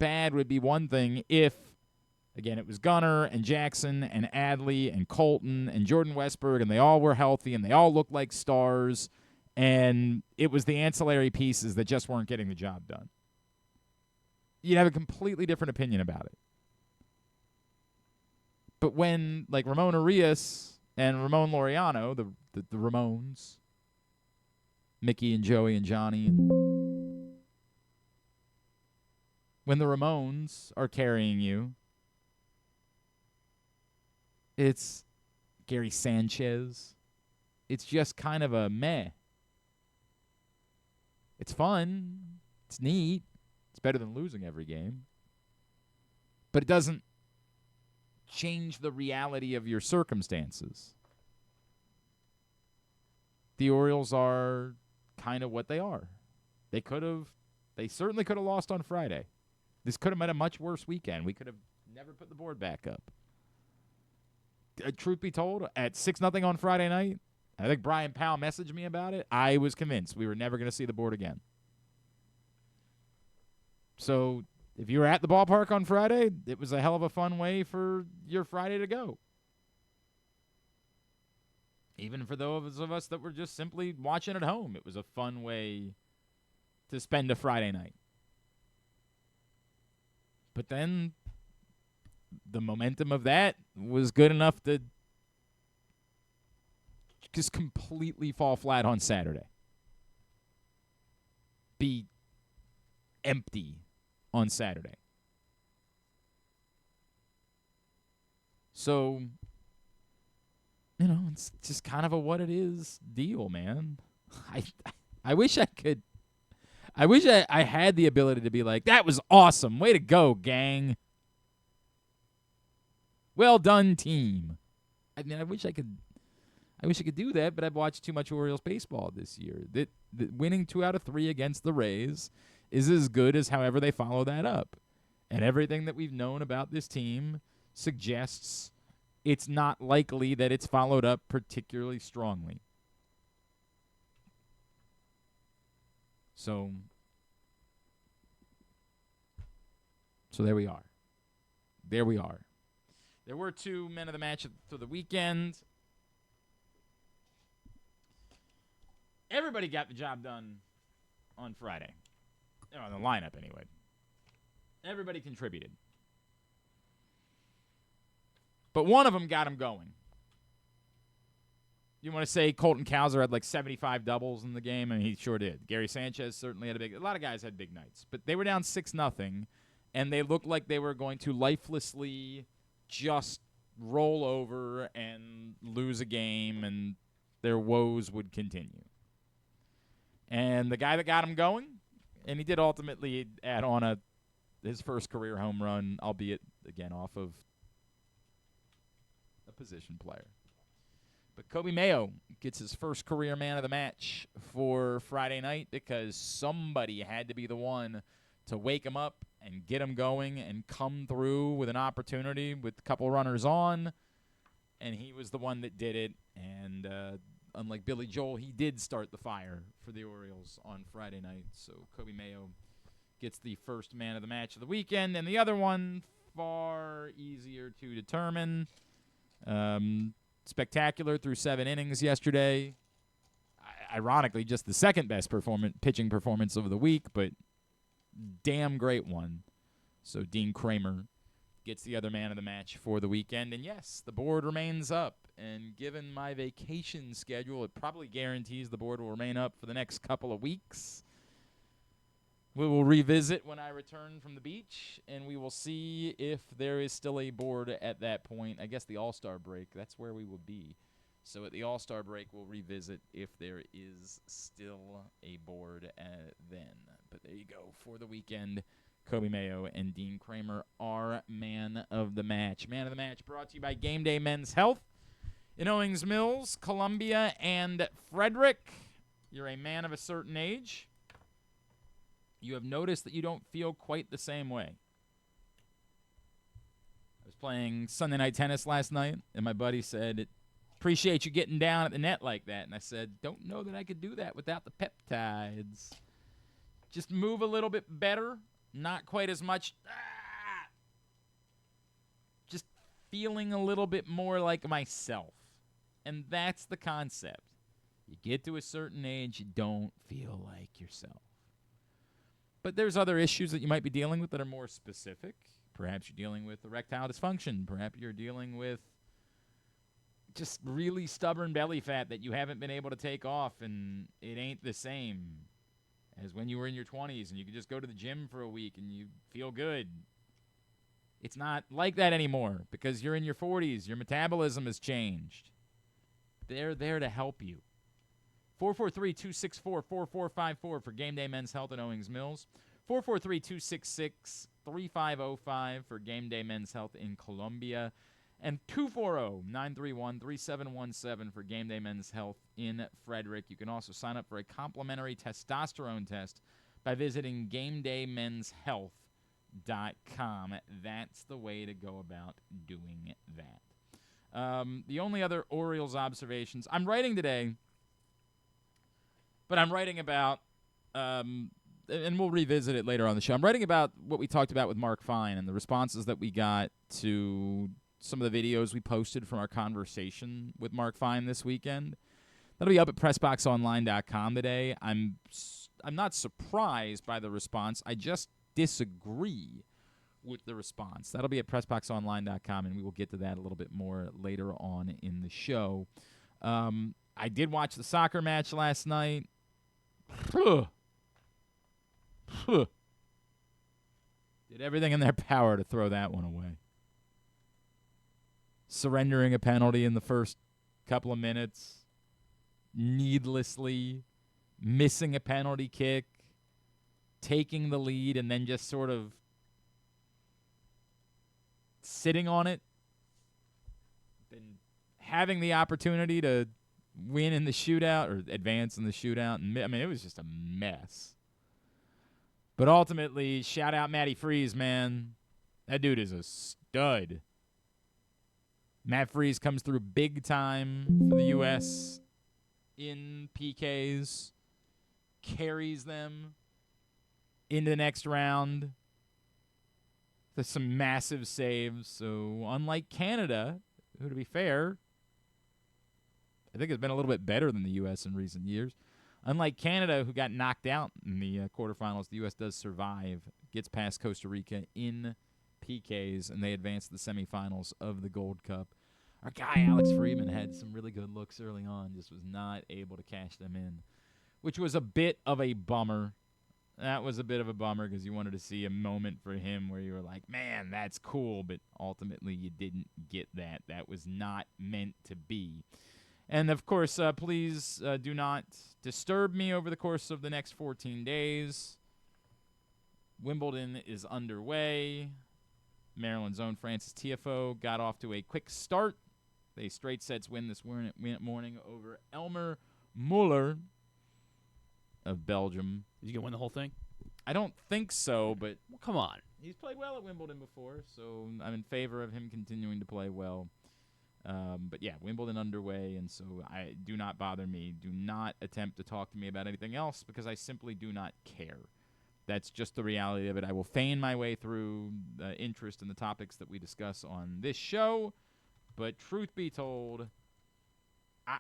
bad would be one thing if, again, it was Gunnar and Jackson and Adley and Colton and Jordan Westberg, and they all were healthy and they all looked like stars, and it was the ancillary pieces that just weren't getting the job done. You'd have a completely different opinion about it. But when, like, Ramon Arias and Ramon Laureano, the Ramones, Mickey and Joey and Johnny, and when the Ramones are carrying you, it's Gary Sanchez. It's just kind of a meh. It's fun. It's neat. It's better than losing every game. But it doesn't change the reality of your circumstances. The Orioles are kind of what they are. They certainly could have lost on Friday. This could have been a much worse weekend. We could have never put the board back up. Truth be told, at 6-0 on Friday night, I think Brian Powell messaged me about it. I was convinced we were never going to see the board again. So if you were at the ballpark on Friday, it was a hell of a fun way for your Friday to go. Even for those of us that were just simply watching at home, it was a fun way to spend a Friday night. But then the momentum of that was good enough to just completely fall flat on Saturday. Be empty on Saturday. So, it's just kind of a what it is deal, man. I wish I could. I wish I had the ability to be like, that was awesome. Way to go, gang. Well done, team. I mean, I wish I could do that, but I've watched too much Orioles baseball this year. That winning 2 out of 3 against the Rays is as good as however they follow that up. And everything that we've known about this team suggests it's not likely that it's followed up particularly strongly. So there we are. There we are. There were 2 men of the match for the weekend. Everybody got the job done on Friday. On the lineup, anyway. Everybody contributed. But one of them got him going. You want to say Colton Cowser had like 75 doubles in the game? And he sure did. Gary Sanchez certainly had a lot of guys had big nights. But they were down 6-0, and they looked like they were going to lifelessly just roll over and lose a game, and their woes would continue. And the guy that got him going, and he did ultimately add on his first career home run, albeit, again, off of a position player. But Kobe Mayo gets his first career man of the match for Friday night because somebody had to be the one to wake him up and get him going and come through with an opportunity with a couple runners on. And he was the one that did it. And unlike Billy Joel, he did start the fire for the Orioles on Friday night. So Kobe Mayo gets the first man of the match of the weekend. And the other one, far easier to determine. Spectacular through 7 innings yesterday. Ironically, just the second best pitching performance of the week, but damn great one. So Dean Kremer gets the other man of the match for the weekend. And yes, the board remains up. And given my vacation schedule, it probably guarantees the board will remain up for the next couple of weeks. We will revisit when I return from the beach, and we will see if there is still a board at that point. I guess the All-Star break, that's where we will be. So at the All-Star break, we'll revisit if there is still a board then. But there you go. For the weekend, Kobe Mayo and Dean Kremer are man of the match. Man of the match brought to you by Game Day Men's Health in Owings Mills, Columbia, and Frederick. You're a man of a certain age. You have noticed that you don't feel quite the same way. I was playing Sunday night tennis last night, and my buddy said, appreciate you getting down at the net like that. And I said, don't know that I could do that without the peptides. Just move a little bit better, not quite as much. Just feeling a little bit more like myself. And that's the concept. You get to a certain age, you don't feel like yourself. But there's other issues that you might be dealing with that are more specific. Perhaps you're dealing with erectile dysfunction. Perhaps you're dealing with just really stubborn belly fat that you haven't been able to take off, and it ain't the same as when you were in your 20s and you could just go to the gym for a week and you feel good. It's not like that anymore because you're in your 40s. Your metabolism has changed. They're there to help you. 443-264-4454 for Game Day Men's Health at Owings Mills. 443-266-3505 for Game Day Men's Health in Columbia. And 240-931-3717 for Game Day Men's Health in Frederick. You can also sign up for a complimentary testosterone test by visiting GameDayMen'sHealth.com. That's the way to go about doing that. The only other Orioles observations, I'm writing today, but I'm writing about, and we'll revisit it later on the show, I'm writing about what we talked about with Mark Fine and the responses that we got to some of the videos we posted from our conversation with Mark Fine this weekend. That'll be up at PressBoxOnline.com today. I'm not surprised by the response. I just disagree with the response. That'll be at PressBoxOnline.com, and we will get to that a little bit more later on in the show. I did watch the soccer match last night. Did everything in their power to throw that one away. Surrendering a penalty in the first couple of minutes. Needlessly missing a penalty kick. Taking the lead and then just sort of sitting on it. Then having the opportunity to win in the shootout or advance in the shootout. And I mean, it was just a mess. But ultimately, shout out Matty Freese, man. That dude is a stud. Matt Freese comes through big time for the U.S. in PKs. Carries them into the next round. There's some massive saves. So unlike Canada, who, to be fair, I think has been a little bit better than the U.S. in recent years. Unlike Canada, who got knocked out in the quarterfinals, the U.S. does survive, gets past Costa Rica in PKs, and they advance to the semifinals of the Gold Cup. Our guy, Alex Friedman, had some really good looks early on, just was not able to cash them in, which was a bit of a bummer. That was a bit of a bummer because you wanted to see a moment for him where you were like, man, that's cool, but ultimately you didn't get that. That was not meant to be. And, of course, please do not disturb me over the course of the next 14 days. Wimbledon is underway. Maryland's own Francis Tiafoe got off to a quick start. They straight sets win this morning over Elmer Muller of Belgium. Is he going to win the whole thing? I don't think so, but Well, come on. he's played well at Wimbledon before, so I'm in favor of him continuing to play well. But, yeah, Wimbledon underway, and so do not bother me. Do not attempt to talk to me about anything else because I simply do not care. That's just the reality of it. I will feign my way through interest in the topics that we discuss on this show, but truth be told,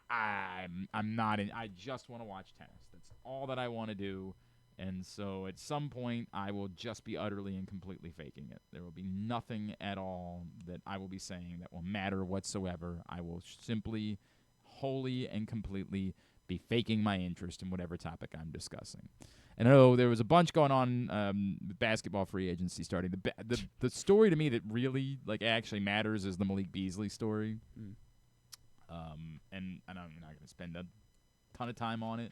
I'm not in. I just want to watch tennis. That's all that I want to do. And so at some point, I will just be utterly and completely faking it. There will be nothing at all that I will be saying that will matter whatsoever. I will simply, wholly and completely be faking my interest in whatever topic I'm discussing. And I know there was a bunch going on with basketball free agency starting. The story to me that really actually matters is the Malik Beasley story. Mm. And I'm not going to spend a ton of time on it,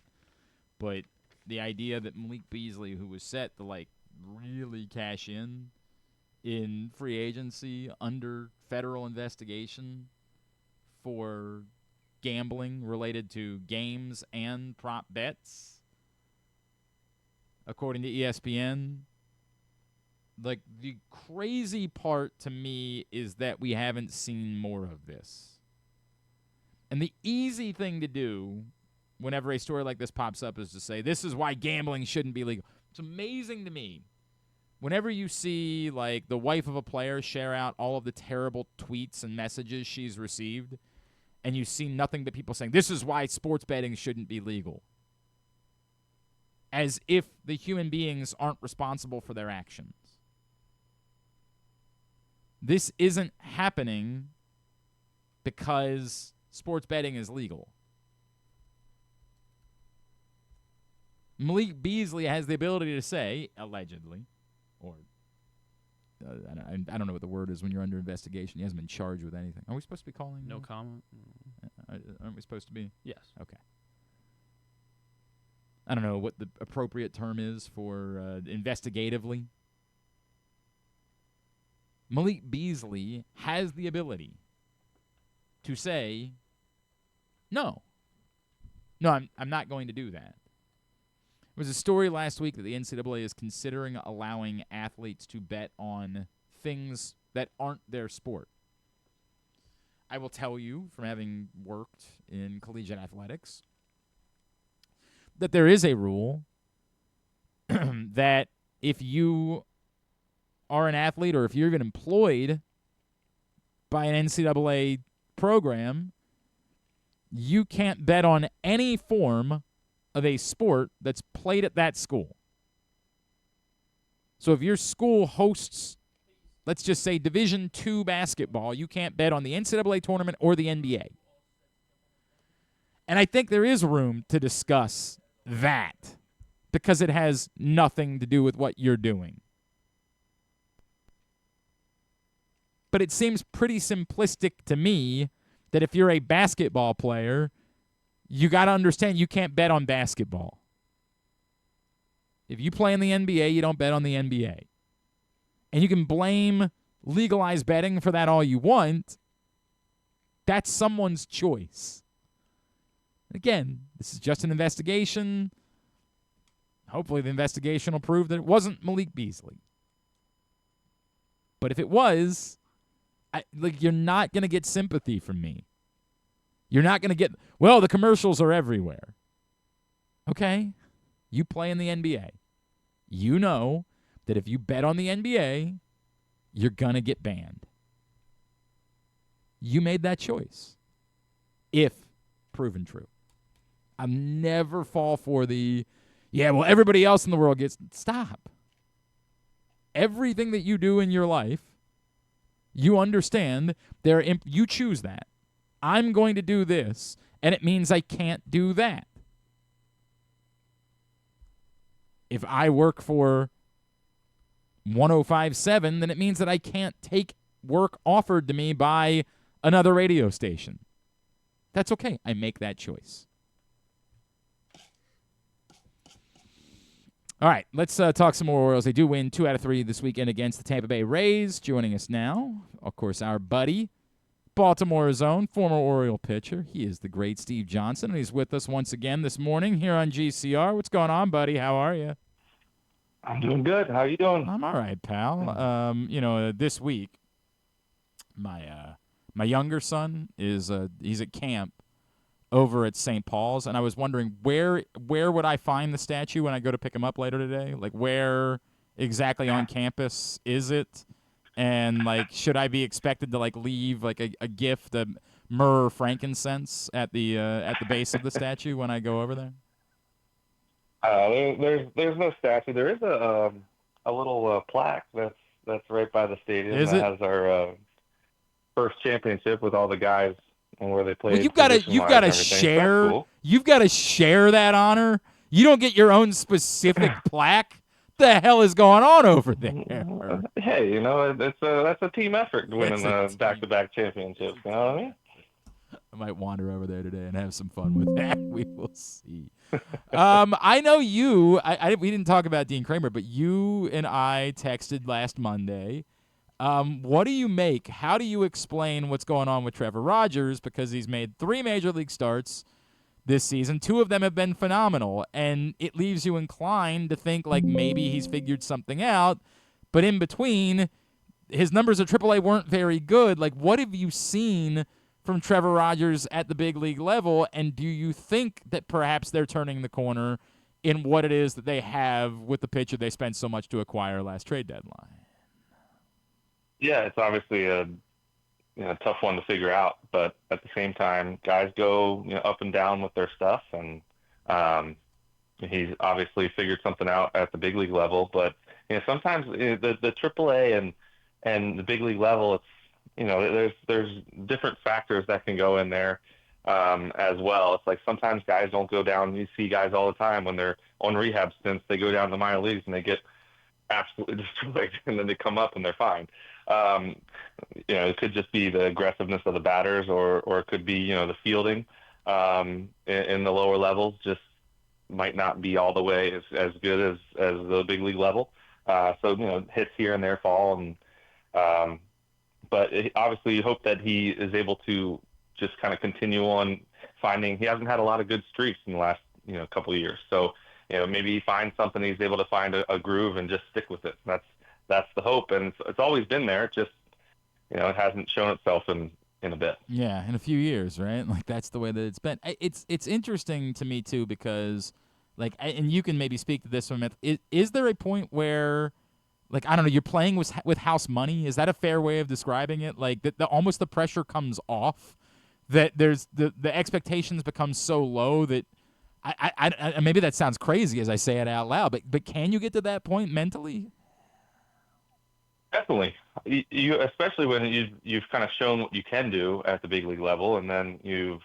but the idea that Malik Beasley, who was set to really cash in free agency under federal investigation for gambling related to games and prop bets, according to ESPN. The crazy part to me is that we haven't seen more of this. And the easy thing to do whenever a story like this pops up is to say, this is why gambling shouldn't be legal. It's amazing to me Whenever you see, like, the wife of a player share out all of the terrible tweets and messages she's received, and you see nothing but people saying, this is why sports betting shouldn't be legal, as if the human beings aren't responsible for their actions. This isn't happening because sports betting is legal. Malik Beasley has the ability to say, allegedly, or I don't know what the word is when you're under investigation. He hasn't been charged with anything. Are we supposed to be calling? No comment? Aren't we supposed to be? Yes. Okay. I don't know what the appropriate term is for investigatively. Malik Beasley has the ability to say, no, I'm not going to do that. There was a story last week that the NCAA is considering allowing athletes to bet on things that aren't their sport. I will tell you, from having worked in collegiate athletics, that there is a rule that if you are an athlete or if you're even employed by an NCAA program, you can't bet on any form of a sport that's played at that school. So if your school hosts, let's just say, Division II basketball, you can't bet on the NCAA tournament or the NBA. And I think there is room to discuss that because it has nothing to do with what you're doing. But it seems pretty simplistic to me that if you're a basketball player, you got to understand you can't bet on basketball. If you play in the NBA, you don't bet on the NBA. And you can blame legalized betting for that all you want. That's someone's choice. Again, this is just an investigation. Hopefully the investigation will prove that it wasn't Malik Beasley. But if it was, you're not going to get sympathy from me. You're not going to get, well, the commercials are everywhere. Okay? You play in the NBA. You know that if you bet on the NBA, you're going to get banned. You made that choice. If proven true. I'll never fall for the, yeah, well, everybody else in the world gets, stop. Everything that you do in your life, you understand, you choose that. I'm going to do this, and it means I can't do that. If I work for 105.7, then it means that I can't take work offered to me by another radio station. That's okay. I make that choice. All right, let's talk some more Orioles. They do win 2 out of 3 this weekend against the Tampa Bay Rays. Joining us now, of course, our buddy, Baltimore's own former Oriole pitcher. He is the great Steve Johnson, and he's with us once again this morning here on GCR. What's going on, buddy? How are you? I'm doing good. How are you doing? I'm all right, pal. This week, my younger son is he's at camp over at St. Paul's, and I was wondering where would I find the statue when I go to pick him up later today? Like, where exactly on campus is it? And, like, should I be expected to, like, leave, like, a gift, a myrrh or frankincense at the base of the statue when I go over there? There's no statue. There is a little plaque that's right by the stadium. Is that it? Has our first championship with all the guys and where they played. Well, you've got to share. Cool. You've got to share that honor. You don't get your own specific plaque. The hell is going on over there? Hey, that's a team effort winning back-to-back championships. You know what I mean? I might wander over there today and have some fun with that. We will see. I know you. We didn't talk about Dean Kremer, but you and I texted last Monday. What do you make? How do you explain what's going on with Trevor Rogers? Because he's made 3 major league starts this season. 2 of them have been phenomenal, and it leaves you inclined to think like maybe he's figured something out. But in between, his numbers at AAA weren't very good. Like, what have you seen from Trevor Rogers at the big league level, and do you think that perhaps they're turning the corner in what it is that they have with the pitcher they spent so much to acquire last trade deadline. Yeah, it's obviously a tough one to figure out, but at the same time, guys go up and down with their stuff, and he's obviously figured something out at the big league level. But sometimes the AAA and the big league level, it's there's different factors that can go in there as well. It's like sometimes guys don't go down. You see guys all the time when they're on rehab stints, they go down to the minor leagues and they get absolutely destroyed, and then they come up and they're fine. It could just be the aggressiveness of the batters, or it could be the fielding in the lower levels just might not be all the way as good as the big league level. So hits here and there fall, and but obviously you hope that he is able to just kind of continue on finding. He hasn't had a lot of good streaks in the last couple of years, so maybe he finds something, he's able to find a groove and just stick with it. That's the hope, and it's always been there. It just it hasn't shown itself in a bit. Yeah, in a few years, right? Like that's the way that it's been. It's interesting to me too, because and you can maybe speak to this one. Is there a point where, like, I don't know, you're playing with house money? Is that a fair way of describing it? Like that almost the pressure comes off, that there's the expectations become so low that I maybe that sounds crazy as I say it out loud, but can you get to that point mentally? Definitely. You especially when you've kind of shown what you can do at the big league level, and then you've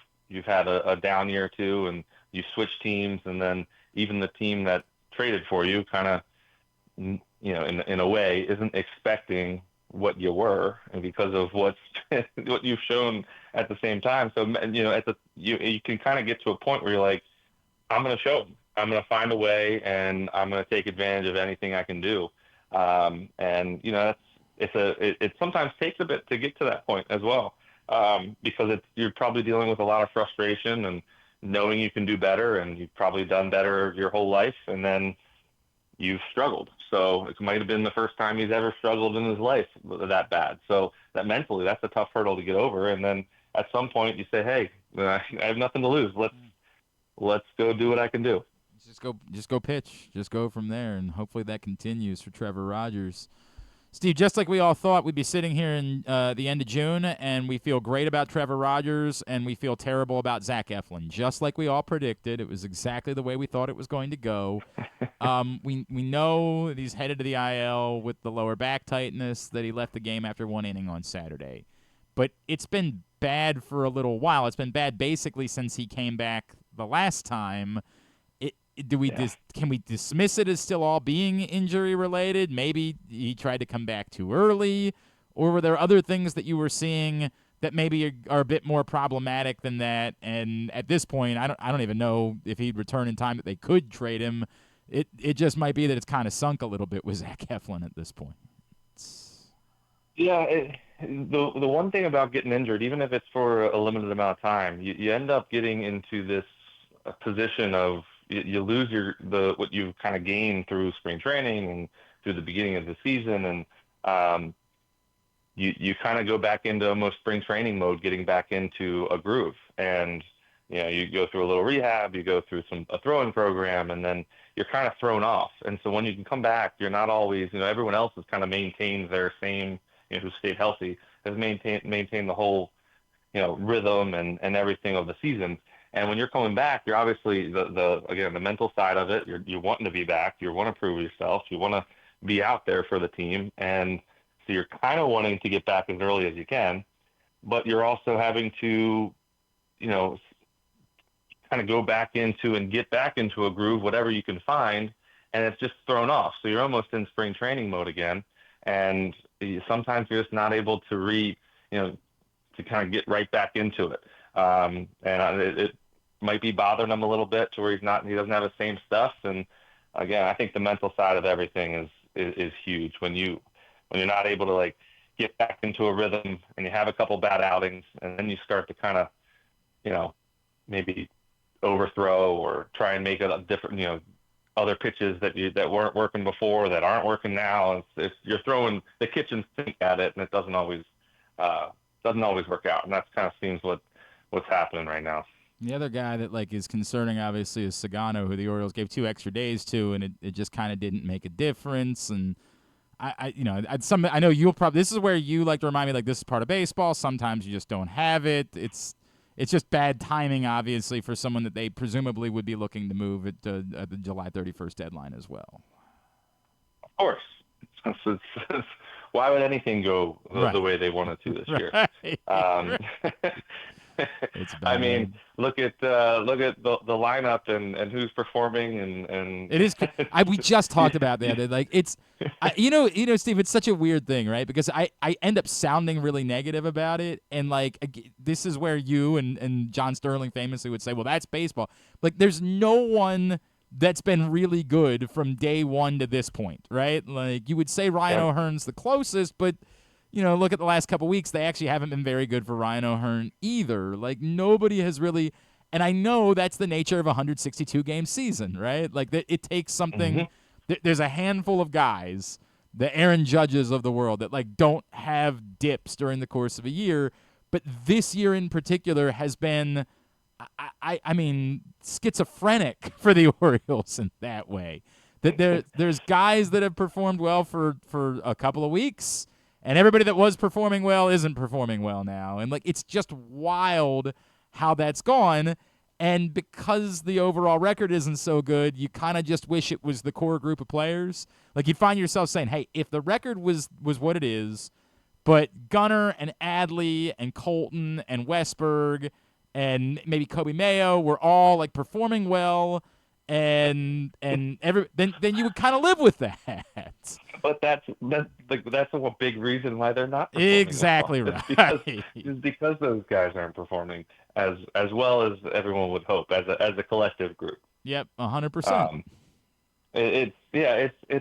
had a down year or two, and you switch teams, and then even the team that traded for you kind of in a way isn't expecting what you were, and because of what you've shown at the same time. So you can kind of get to a point where you're like, I'm going to show them. I'm going to find a way, and I'm going to take advantage of anything I can do. And it sometimes takes a bit to get to that point as well, because you're probably dealing with a lot of frustration and knowing you can do better, and you've probably done better your whole life, and then you've struggled. So it might have been the first time he's ever struggled in his life that bad. So that mentally, that's a tough hurdle to get over. And then at some point you say, hey, I have nothing to lose. Let's go do what I can do. Just go pitch. Just go from there, and hopefully that continues for Trevor Rogers. Steve, just like we all thought we'd be sitting here in the end of June, and we feel great about Trevor Rogers, and we feel terrible about Zach Eflin. Just like we all predicted, it was exactly the way we thought it was going to go. We know that he's headed to the IL with the lower back tightness, that he left the game after one inning on Saturday. But it's been bad for a little while. It's been bad basically since he came back the last time. Can we dismiss it as still all being injury related? Maybe he tried to come back too early, or were there other things that you were seeing that maybe are a bit more problematic than that? And at this point, I don't even know if he'd return in time that they could trade him. It just might be that it's kind of sunk a little bit with Zach Eflin at this point. Yeah, the one thing about getting injured, even if it's for a limited amount of time, you end up getting into this position of you lose what you've kind of gained through spring training and through the beginning of the season, and you kind of go back into almost spring training mode, getting back into a groove. And you go through a little rehab, you go through a throwing program, and then you're kind of thrown off. And so when you can come back, you're not always, everyone else has kind of maintained their same, who stayed healthy, has maintained the whole rhythm and everything of the season. And when you're coming back, you're obviously the mental side of it. You're wanting to be back. You want to prove yourself. You want to be out there for the team. And so you're kind of wanting to get back as early as you can, but you're also having to, kind of go back into and get back into a groove, whatever you can find. And it's just thrown off. So you're almost in spring training mode again. And sometimes you're just not able to to kind of get right back into it. And it might be bothering him a little bit to where he doesn't have the same stuff. And again, I think the mental side of everything is huge when you're not able to get back into a rhythm, and you have a couple bad outings, and then you start to kind of, maybe overthrow or try and make a different, other pitches that weren't working before that aren't working now. You're throwing the kitchen sink at it, and it doesn't always work out. And that's kind of seems what's happening right now. The other guy that like is concerning, obviously, is Sagano, who the Orioles gave 2 extra days to, and it just kind of didn't make a difference. And I know you'll probably. This is where you like to remind me, like, this is part of baseball. Sometimes you just don't have it. It's just bad timing, obviously, for someone that they presumably would be looking to move at the July 31st deadline as well. Of course. Why would anything go the Right. way they want it to this year? Right. It's bad. I mean, look at the lineup and who's performing and It is. We just talked about that. Like it's, Steve. It's such a weird thing, right? Because I end up sounding really negative about it, and like this is where you and John Sterling famously would say, "Well, that's baseball." Like, there's no one that's been really good from day one to this point, right? Like, you would say Ryan O'Hearn's the closest, but look at the last couple weeks. They actually haven't been very good for Ryan O'Hearn either. Like, nobody has really. And I know that's the nature of a 162-game season, right? Like, it takes something. There's a handful of guys, the Aaron Judges of the world, that like don't have dips during the course of a year. But this year in particular has been, I mean, schizophrenic for the Orioles in that way. That there's guys that have performed well for a couple of weeks, and everybody that was performing well isn't performing well now. And like, it's just wild how that's gone. And because the overall record isn't so good, you kind of just wish it was the core group of players. Like, you find yourself saying, hey, if the record was what it is, but Gunnar and Adley and Colton and Westberg and maybe Kobe Mayo were all like performing well, then you would kind of live with that. But that's a big reason why they're not performing exactly well. Right. It's because those guys aren't performing as well as everyone would hope as a collective group. Yep, 100%. It's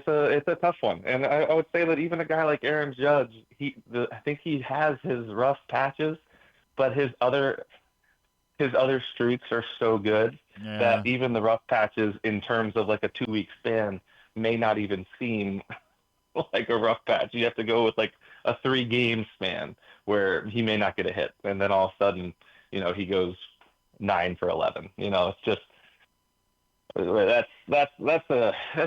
a tough one, and I would say that even a guy like Aaron Judge, I think he has his rough patches, but his other streaks are so good that even the rough patches, in terms of like a 2-week span, may not even seem like a rough patch. You have to go with like a 3-game span where he may not get a hit, and then all of a sudden, he goes 9 for 11. It's just that's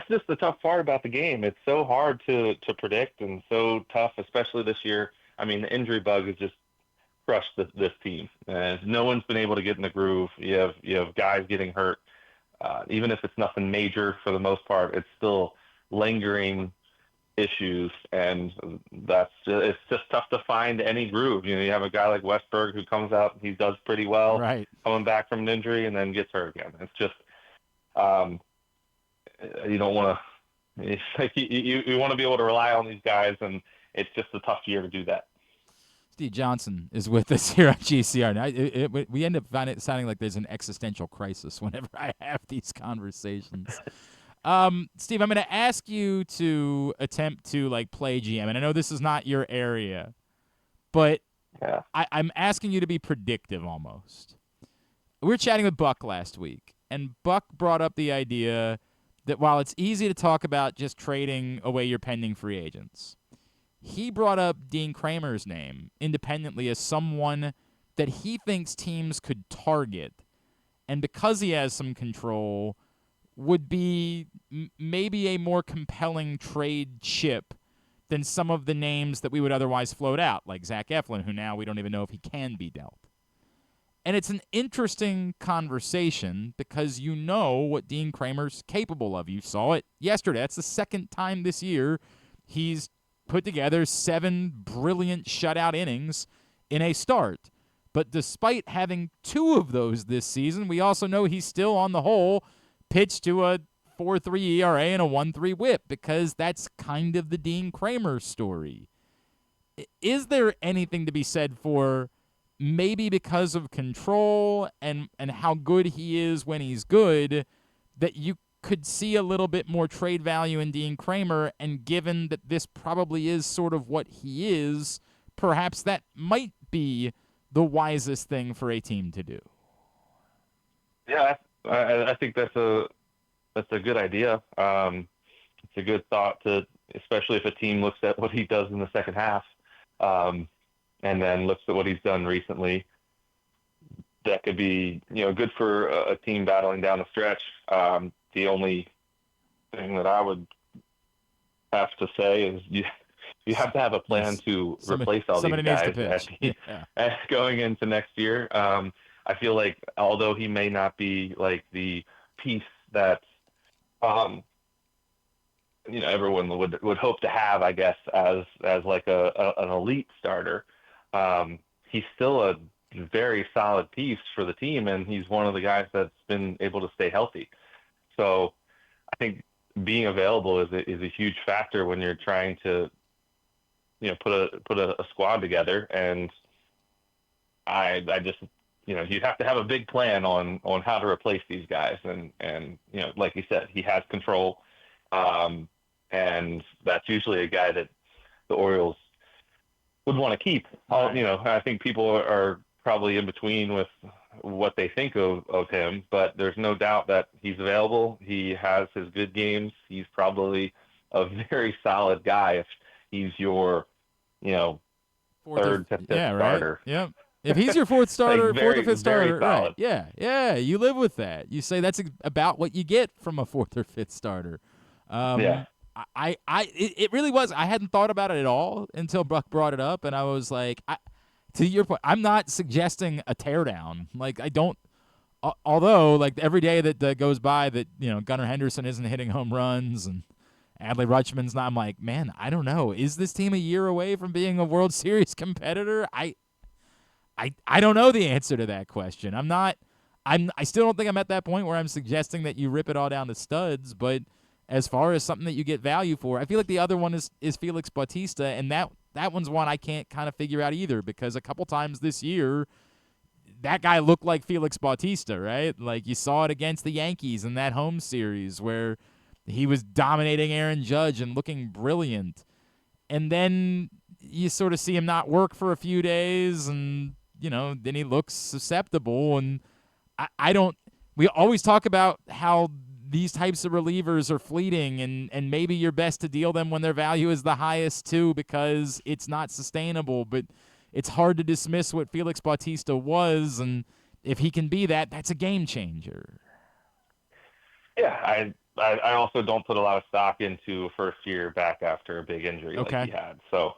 just the tough part about the game. It's so hard to predict and so tough, especially this year. I mean, the injury bug has just crushed this team, and no one's been able to get in the groove. You have guys getting hurt, even if it's nothing major for the most part. It's still lingering issues, and it's just tough to find any groove. You have a guy like Westberg who comes out, he does pretty well, right, coming back from an injury, and then gets hurt again. It's just you don't want to. It's like you want to be able to rely on these guys, and it's just a tough year to do that. Steve Johnson is with us here on GCR. Now, we end up sounding like there's an existential crisis whenever I have these conversations. Steve, I'm going to ask you to attempt to like play GM, and I know this is not your area, but I'm asking you to be predictive almost. We were chatting with Buck last week, and Buck brought up the idea that while it's easy to talk about just trading away your pending free agents, he brought up Dean Kremer's name independently as someone that he thinks teams could target, and because he has some control, would be maybe a more compelling trade chip than some of the names that we would otherwise float out, like Zach Eflin, who now we don't even know if he can be dealt. And it's an interesting conversation because you know what Dean Kremer's capable of. You saw it yesterday. That's the second time this year he's put together 7 brilliant shutout innings in a start. But despite having 2 of those this season, we also know he's still on the whole pitched to a 4.3 ERA and a 1.3 whip because that's kind of the Dean Kremer story. Is there anything to be said for maybe because of control and how good he is when he's good that you could see a little bit more trade value in Dean Kremer, and given that this probably is sort of what he is, perhaps that might be the wisest thing for a team to do? Yeah, I think that's a good idea. It's a good thought especially if a team looks at what he does in the second half, and then looks at what he's done recently. that could be, good for a team battling down the stretch. The only thing that I would have to say is you have to have a plan to replace all these guys as going into next year. I feel like although he may not be like the piece that everyone would hope to have, I guess, as like an elite starter, he's still a very solid piece for the team, and he's one of the guys that's been able to stay healthy. So I think being available is a huge factor when you're trying to put a squad together. And I just you have to have a big plan on how to replace these guys, and like you said, he has control, and that's usually a guy that the Orioles would want to keep. I think people are probably in between with what they think of him, but there's no doubt that he's available. He has his good games. He's probably a very solid guy if he's your, third to fifth starter. Right? Yep. If he's your fourth starter, like fourth or fifth starter, right? Yeah. You live with that. You say that's about what you get from a fourth or fifth starter. It really was. I hadn't thought about it at all until Buck brought it up, and I was like, to your point, I'm not suggesting a teardown. Like, I don't. Although, like, every day that goes by that Gunnar Henderson isn't hitting home runs and Adley Rutschman's not, I'm like, man, I don't know. Is this team a year away from being a World Series competitor? I don't know the answer to that question. I still don't think I'm at that point where I'm suggesting that you rip it all down to studs, but as far as something that you get value for, I feel like the other one is Felix Bautista, and that one's one I can't kind of figure out either, because a couple times this year that guy looked like Felix Bautista, right? Like, you saw it against the Yankees in that home series where he was dominating Aaron Judge and looking brilliant. And then you sort of see him not work for a few days, and, then he looks susceptible. And I don't – we always talk about how these types of relievers are fleeting, and maybe you're best to deal them when their value is the highest too, because it's not sustainable. But it's hard to dismiss what Felix Bautista was, and if he can be that, that's a game changer. Yeah, I also don't put a lot of stock into a first year back after a big injury like he had. So,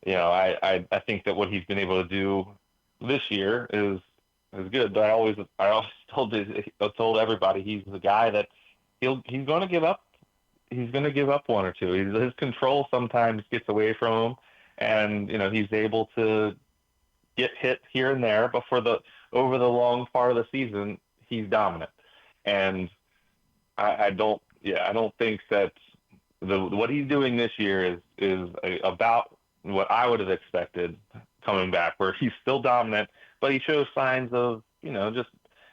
I think that what he's been able to do this year is good. But I always told everybody he's the guy that he's going to give up. He's going to give up one or two. His control sometimes gets away from him, and he's able to get hit here and there. But over the long part of the season, he's dominant. And I don't think that what he's doing this year is about what I would have expected coming back, where he's still dominant, but he shows signs of just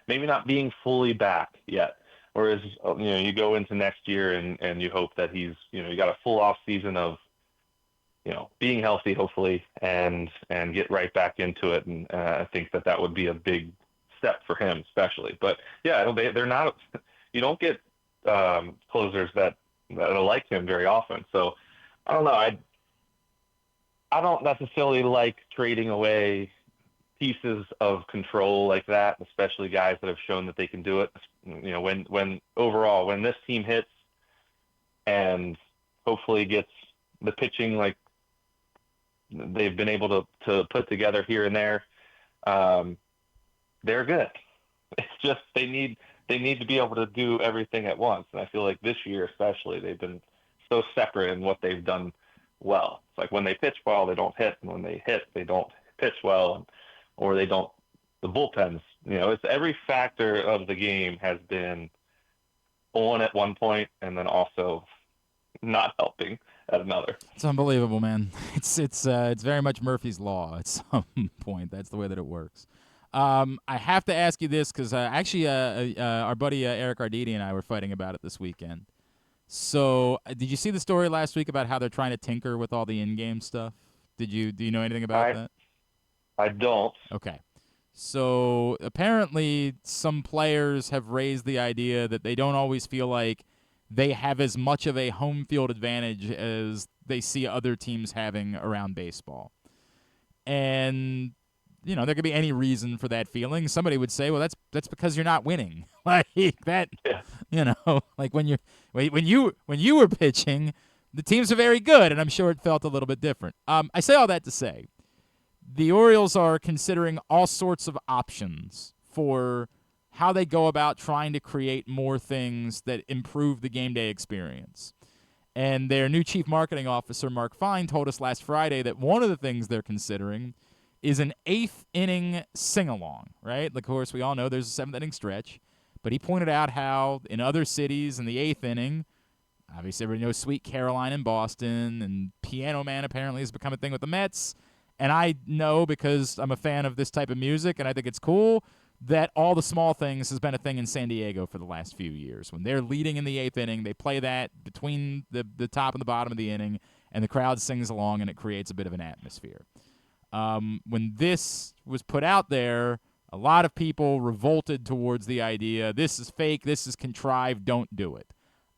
maybe not being fully back yet. Whereas you go into next year and you hope that he's you got a full off season of being healthy, hopefully, and get right back into it. And I think that would be a big step for him, especially. But yeah, they're not. You don't get closers that are like him very often. So I don't know. I don't necessarily like trading away pieces of control like that, especially guys that have shown that they can do it. When this team hits and hopefully gets the pitching like they've been able to put together here and there, they're good. It's just they need to be able to do everything at once. And I feel like this year especially, they've been so separate in what they've done well. It's like when they pitch well, they don't hit, and when they hit, they don't pitch well, or they don't. The bullpens, it's every factor of the game has been on at one point, and then also not helping at another. It's unbelievable, man. It's very much Murphy's Law at some point. That's the way that it works. I have to ask you this because actually our buddy Eric Arditi and I were fighting about it this weekend. So did you see the story last week about how they're trying to tinker with all the in-game stuff? Do you know anything about that? I don't. Okay. So apparently some players have raised the idea that they don't always feel like they have as much of a home field advantage as they see other teams having around baseball. And there could be any reason for that feeling. Somebody would say, well, that's because you're not winning. Like that, like when you were pitching, the teams are very good, and I'm sure it felt a little bit different. I say all that to say, the Orioles are considering all sorts of options for how they go about trying to create more things that improve the game day experience. And their new chief marketing officer, Mark Fine, told us last Friday that one of the things they're considering is an 8th inning sing-along, right? Of course, we all know there's a 7th inning stretch, but he pointed out how in other cities in the 8th inning, obviously everybody knows Sweet Caroline in Boston, and Piano Man apparently has become a thing with the Mets, and I know because I'm a fan of this type of music and I think it's cool, that All the Small Things has been a thing in San Diego for the last few years. When they're leading in the 8th inning, they play that between the top and the bottom of the inning, and the crowd sings along, and it creates a bit of an atmosphere. When this was put out there, a lot of people revolted towards the idea, this is fake, this is contrived, don't do it.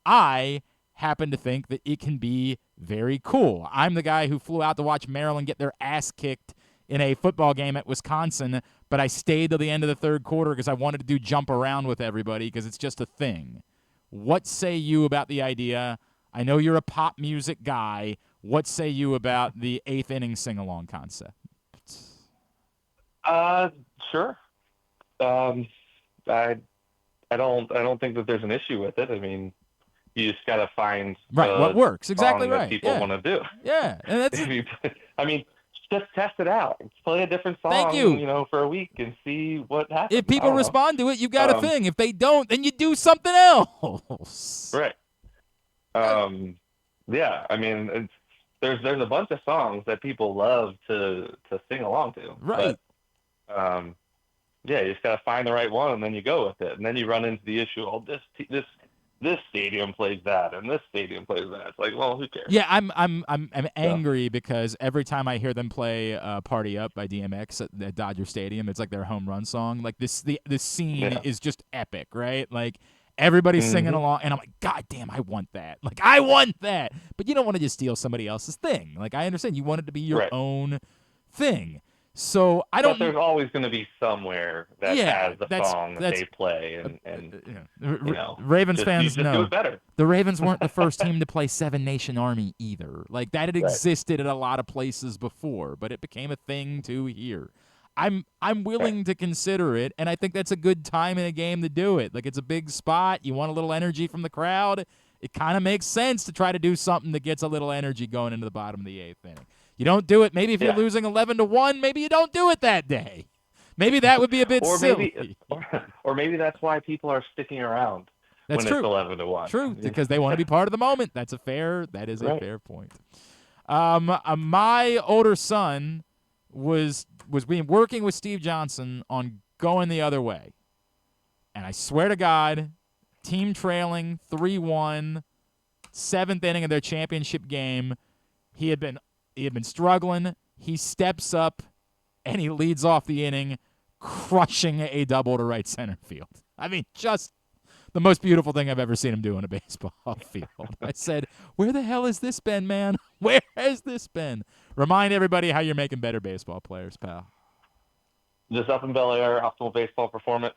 I happen to think that it can be very cool. I'm the guy who flew out to watch Maryland get their ass kicked in a football game at Wisconsin, but I stayed till the end of the third quarter because I wanted to do jump around with everybody because it's just a thing. What say you about the idea? I know you're a pop music guy. What say you about the 8th inning sing-along concept? Sure. I don't think that there's an issue with it. I mean, you just got to find what works. Exactly song right. that people want to do. Yeah, and that's I mean, just test it out. Play a different song, Thank you. For a week and see what happens. If people respond to it, you've got a thing. If they don't, then you do something else. Right. Yeah. I mean, there's a bunch of songs that people love to sing along to. Right. But, yeah, you just got to find the right one, and then you go with it. And then you run into the issue, this stadium plays that, and this stadium plays that. It's like, well, who cares? Yeah, I'm angry because every time I hear them play "Party Up" by DMX at Dodger Stadium, it's like their home run song. Like this scene is just epic, right? Like everybody's singing along, and I'm like, God damn, I want that. Like I want that. But you don't want to just steal somebody else's thing. Like I understand you want it to be your own thing. So I don't. But there's always going to be somewhere that has the song that they play, Ravens just, fans just know do it better. The Ravens weren't the first team to play Seven Nation Army either. Like that had existed at a lot of places before, but it became a thing too here. I'm willing to consider it, and I think that's a good time in a game to do it. Like it's a big spot, you want a little energy from the crowd. It kind of makes sense to try to do something that gets a little energy going into the bottom of the 8th inning. You don't do it. Maybe if you're losing 11-1, maybe you don't do it that day. Maybe that would be a bit silly. Or maybe that's why people are sticking around when it's 11-1. True, because they want to be part of the moment. That is a fair point. My older son was working with Steve Johnson on going the other way. And I swear to God, team trailing 3-1, 7th inning of their championship game, he had been struggling. He steps up, and he leads off the inning, crushing a double to right center field. I mean, just the most beautiful thing I've ever seen him do on a baseball field. I said, where the hell has this been, man? Where has this been? Remind everybody how you're making better baseball players, pal. Just up in Bel Air, Optimal Baseball Performance.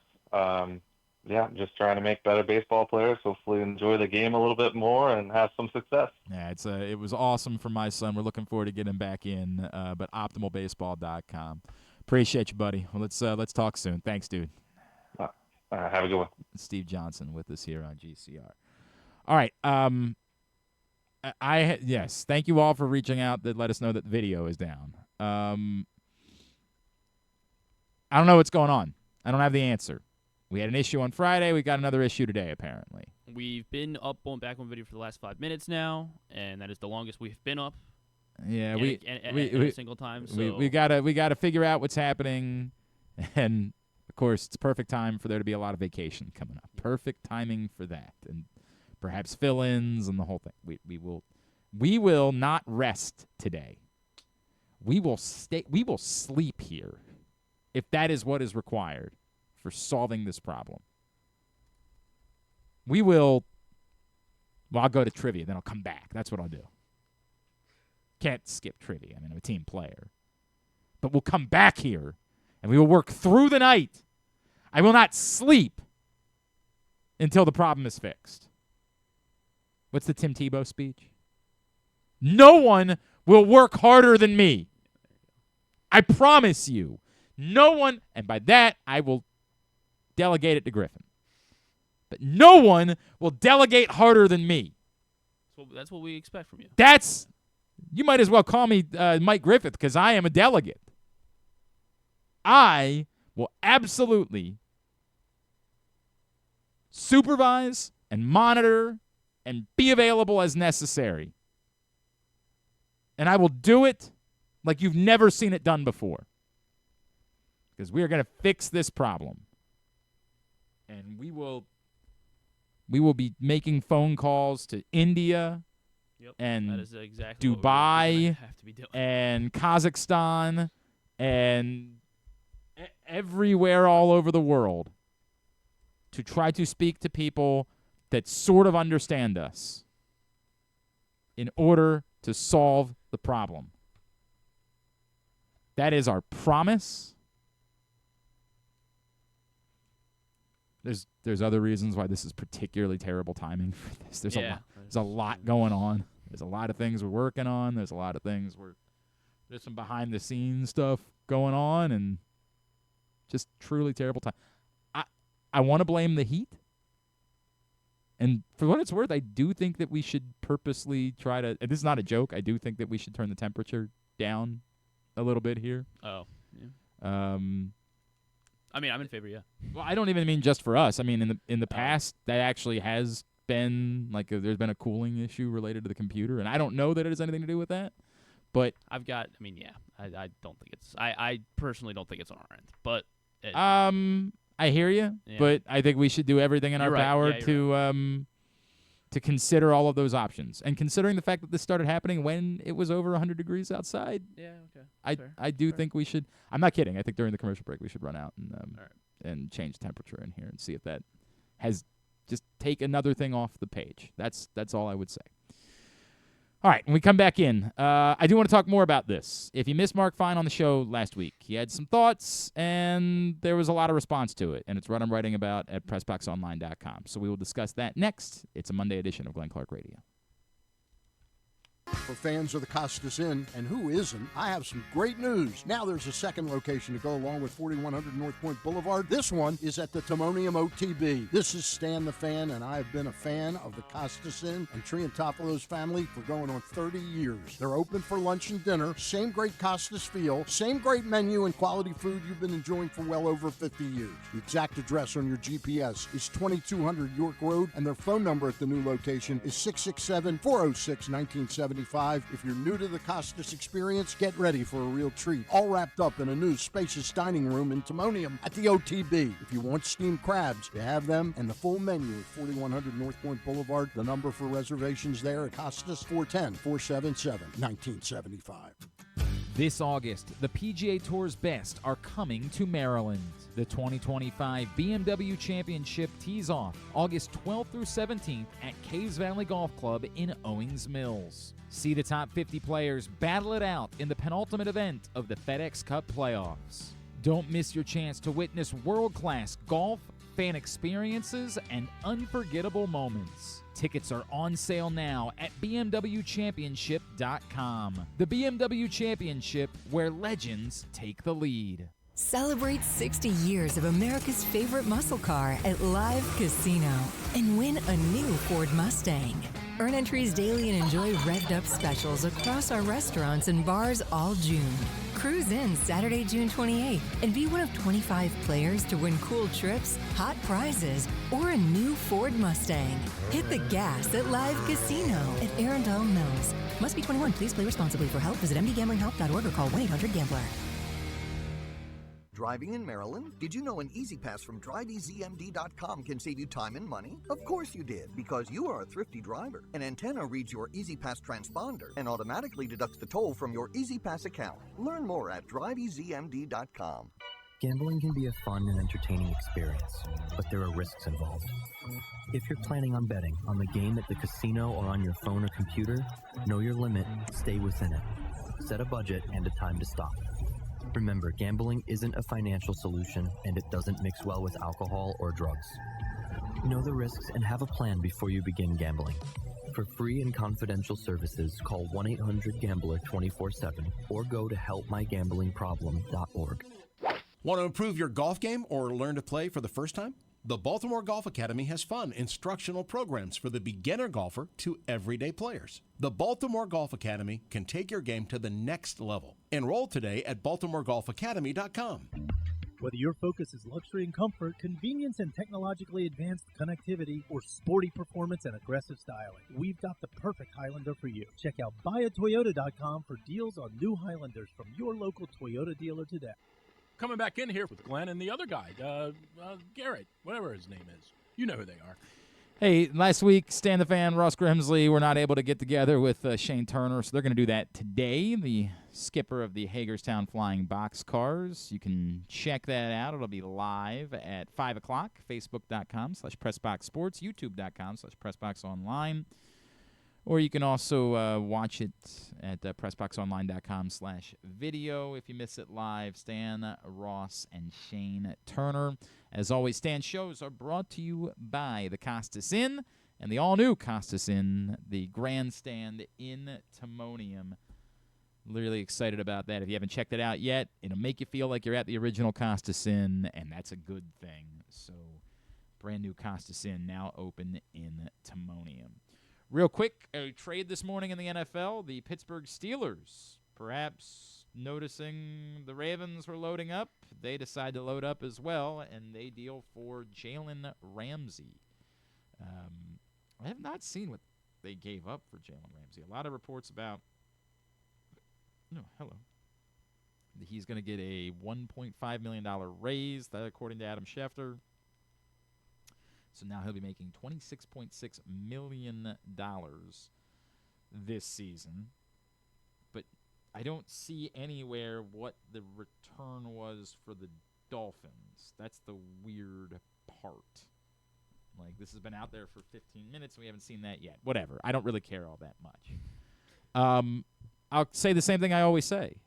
Just trying to make better baseball players, hopefully enjoy the game a little bit more and have some success. Yeah, it was awesome for my son. We're looking forward to getting him back in, but optimalbaseball.com. Appreciate you, buddy. Well, let's talk soon. Thanks, dude. Have a good one. Steve Johnson with us here on GCR. All right. Yes, thank you all for reaching out to let us know that the video is down. I don't know what's going on. I don't have the answer. We had an issue on Friday. We got another issue today, apparently. We've been up on back on video for the last 5 minutes now, and that is the longest we've been up. Yeah, a single time. So we gotta figure out what's happening, and of course, it's perfect time for there to be a lot of vacation coming up. Perfect timing for that, and perhaps fill-ins and the whole thing. We will not rest today. We will sleep here, if that is what is required for solving this problem. I'll go to trivia, then I'll come back. That's what I'll do. Can't skip trivia. I mean, I'm a team player. But we'll come back here And we will work through the night. I will not sleep until the problem is fixed. What's the Tim Tebow speech? No one will work harder than me. I promise you. No one, and by that, I will delegate it to Griffin. But no one will delegate harder than me. That's what we expect from you. You might as well call me Mike Griffith because I am a delegate. I will absolutely supervise and monitor and be available as necessary. And I will do it like you've never seen it done before. Because we are going to fix this problem. And we will be making phone calls to India and that is exactly Dubai what have to be doing. And Kazakhstan and everywhere all over the world to try to speak to people that sort of understand us in order to solve the problem. That is our promise. There's other reasons why this is particularly terrible timing for this. There's a lot going on. There's a lot of things we're working on. There's a lot of things there's some behind the scenes stuff going on, and just truly terrible time. I want to blame the heat. And for what it's worth, I do think that we should purposely try to, and this is not a joke, I do think that we should turn the temperature down a little bit here. Oh, yeah. I mean, I'm in favor, yeah. Well, I don't even mean just for us. I mean, in the past, that actually has been, there's been a cooling issue related to the computer, and I don't know that it has anything to do with that. But I don't think it's, I personally don't think it's on our end. But I hear you, but I think we should do everything in our power to consider all of those options. And considering the fact that this started happening when it was over 100 degrees outside, I do think we should. I'm not kidding. I think during the commercial break we should run out and change temperature in here and see if that has just take another thing off the page. That's all I would say. All right, when we come back in, I do want to talk more about this. If you missed Mark Fine on the show last week, he had some thoughts, and there was a lot of response to it, and it's what I'm writing about at PressBoxOnline.com. So we will discuss that next. It's a Monday edition of Glenn Clark Radio. For fans of the Costas Inn, and who isn't, I have some great news. Now there's a second location to go along with 4100 North Point Boulevard. This one is at the Timonium OTB. This is Stan the Fan, and I have been a fan of the Costas Inn and Triantafalo's family for going on 30 years. They're open for lunch and dinner, same great Costas feel, same great menu and quality food you've been enjoying for well over 50 years. The exact address on your GPS is 2200 York Road, and their phone number at the new location is 667-406-1970. If you're new to the Costas experience, get ready for a real treat. All wrapped up in a new spacious dining room in Timonium at the OTB. If you want steamed crabs, you have them, and the full menu at 4100 North Point Boulevard. The number for reservations there at Costas, 410-477-1975. This August, the PGA Tour's best are coming to Maryland. The 2025 BMW Championship tees off August 12th through 17th at Caves Valley Golf Club in Owings Mills. See the top 50 players battle it out in the penultimate event of the FedEx Cup playoffs. Don't miss your chance to witness world-class golf, fan experiences, and unforgettable moments. Tickets are on sale now at BMWChampionship.com. The BMW Championship, where legends take the lead. Celebrate 60 years of America's favorite muscle car at Live Casino and win a new Ford Mustang. Earn entries daily and enjoy revved-up specials across our restaurants and bars all June. Cruise in Saturday, June 28th, and be one of 25 players to win cool trips, hot prizes, or a new Ford Mustang. Hit the gas at Live Casino at Arundel Mills. Must be 21. Please play responsibly. For help, visit mdgamblinghelp.org or call 1-800-GAMBLER. Driving in Maryland? Did you know an Easy Pass from DriveEasyMD.com can save you time and money? Of course you did, because you are a thrifty driver. An antenna reads your Easy Pass transponder and automatically deducts the toll from your Easy Pass account. Learn more at DriveEasyMD.com. Gambling can be a fun and entertaining experience, but there are risks involved. If you're planning on betting on the game at the casino or on your phone or computer, know your limit, stay within it. Set a budget and a time to stop. Remember, gambling isn't a financial solution, and it doesn't mix well with alcohol or drugs. Know the risks and have a plan before you begin gambling. For free and confidential services, call 1-800-GAMBLER 24/7 or go to helpmygamblingproblem.org. Want to improve your golf game or learn to play for the first time? The Baltimore Golf Academy has fun, instructional programs for the beginner golfer to everyday players. The Baltimore Golf Academy can take your game to the next level. Enroll today at baltimoregolfacademy.com. Whether your focus is luxury and comfort, convenience and technologically advanced connectivity, or sporty performance and aggressive styling, we've got the perfect Highlander for you. Check out buyatoyota.com for deals on new Highlanders from your local Toyota dealer today. Coming back in here with Glenn and the other guy, Garrett, whatever his name is. You know who they are. Hey, last week, Stan the Fan, Ross Grimsley were not able to get together with Shane Turner, so they're going to do that today, the skipper of the Hagerstown Flying Boxcars. You can check that out. It'll be live at 5 o'clock, facebook.com/PressBoxSports, youtube.com/PressBoxOnline. Or you can also watch it at PressBoxOnline.com/video if you miss it live. Stan, Ross, and Shane Turner. As always, Stan's shows are brought to you by the Costas Inn and the all-new Costas Inn, the grandstand in Timonium. Really excited about that. If you haven't checked it out yet, it'll make you feel like you're at the original Costas Inn, and that's a good thing. So, brand new Costas Inn now open in Timonium. Real quick, a trade this morning in the NFL. The Pittsburgh Steelers, perhaps noticing the Ravens were loading up, they decide to load up as well, and they deal for Jalen Ramsey. I have not seen what they gave up for Jalen Ramsey. A lot of reports about, he's going to get a $1.5 million raise, that according to Adam Schefter. So now he'll be making $26.6 million this season. But I don't see anywhere what the return was for the Dolphins. That's the weird part. Like, this has been out there for 15 minutes, and we haven't seen that yet. Whatever. I don't really care all that much. I'll say the same thing I always say.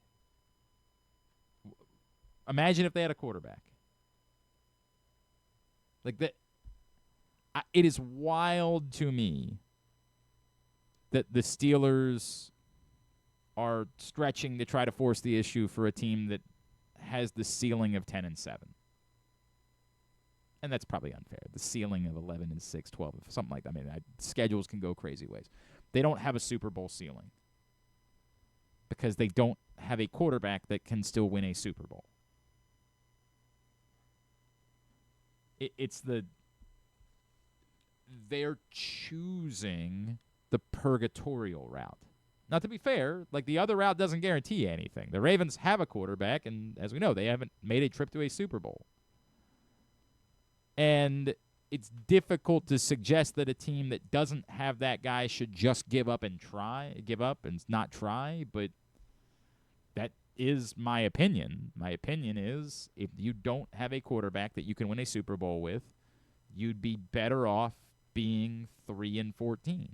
Imagine if they had a quarterback. Like that. It is wild to me that the Steelers are stretching to try to force the issue for a team that has the ceiling of 10-7. And that's probably unfair. The ceiling of 11-6, 12, something like that. I mean, schedules can go crazy ways. They don't have a Super Bowl ceiling because they don't have a quarterback that can still win a Super Bowl. They're choosing the purgatorial route. Now, to be fair, like the other route doesn't guarantee anything. The Ravens have a quarterback, and as we know, they haven't made a trip to a Super Bowl. And it's difficult to suggest that a team that doesn't have that guy should just give up and not try, but that is my opinion. My opinion is if you don't have a quarterback that you can win a Super Bowl with, you'd be better off being 3-14.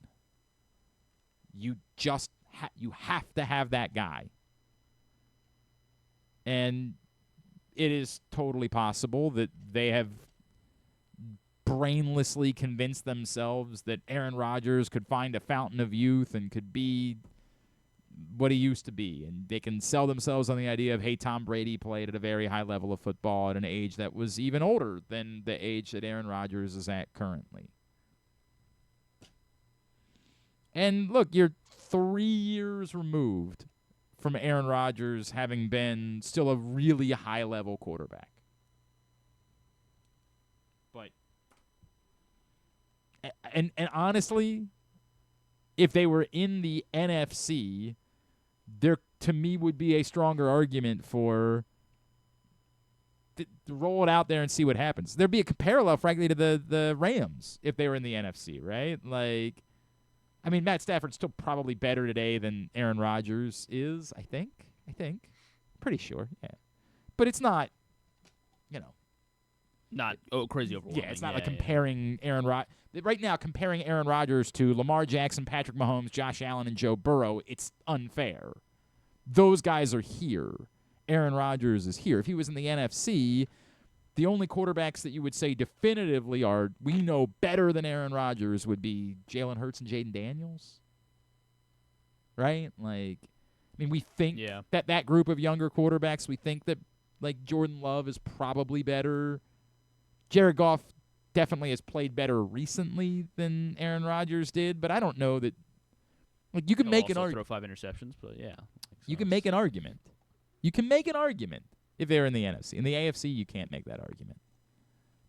You just you have to have that guy. And it is totally possible that they have brainlessly convinced themselves that Aaron Rodgers could find a fountain of youth and could be what he used to be. And they can sell themselves on the idea of, hey, Tom Brady played at a very high level of football at an age that was even older than the age that Aaron Rodgers is at currently. And look, you're 3 years removed from Aaron Rodgers having been still a really high-level quarterback. But, and honestly, if they were in the NFC, there, to me, would be a stronger argument for to roll it out there and see what happens. There'd be a parallel, frankly, to the Rams if they were in the NFC, right? Like, I mean, Matt Stafford's still probably better today than Aaron Rodgers is, I think. Pretty sure, yeah. But it's not, not crazy overwhelming. Yeah, it's not like comparing Aaron Rodgers. Right now, comparing Aaron Rodgers to Lamar Jackson, Patrick Mahomes, Josh Allen, and Joe Burrow, it's unfair. Those guys are here, Aaron Rodgers is here. If he was in the NFC, the only quarterbacks that you would say definitively are we know better than Aaron Rodgers would be Jalen Hurts and Jaden Daniels. Right? Like, I mean, we think that group of younger quarterbacks, we think that, like, Jordan Love is probably better. Jared Goff definitely has played better recently than Aaron Rodgers did, but I don't know that. Like, you can make an argument. Throw 5 interceptions, but yeah. You can make an argument. You can make an argument if they're in the NFC. In the AFC, you can't make that argument.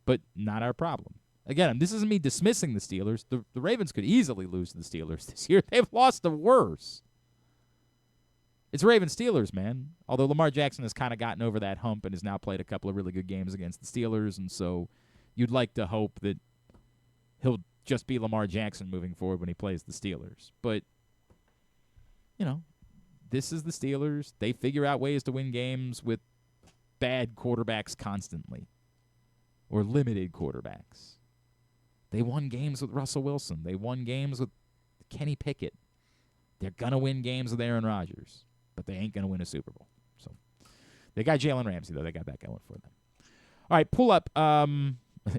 But not our problem. Again, this isn't me dismissing the Steelers. The Ravens could easily lose to the Steelers this year. They've lost the worst. It's Ravens-Steelers, man. Although Lamar Jackson has kind of gotten over that hump and has now played a couple of really good games against the Steelers, and so you'd like to hope that he'll just be Lamar Jackson moving forward when he plays the Steelers. But, you know, this is the Steelers. They figure out ways to win games with bad quarterbacks constantly or limited quarterbacks. They won games with Russell Wilson. They won games with Kenny Pickett. They're going to win games with Aaron Rodgers, but they ain't going to win a Super Bowl. So they got Jalen Ramsey, though. They got that going for them. All right, pull up,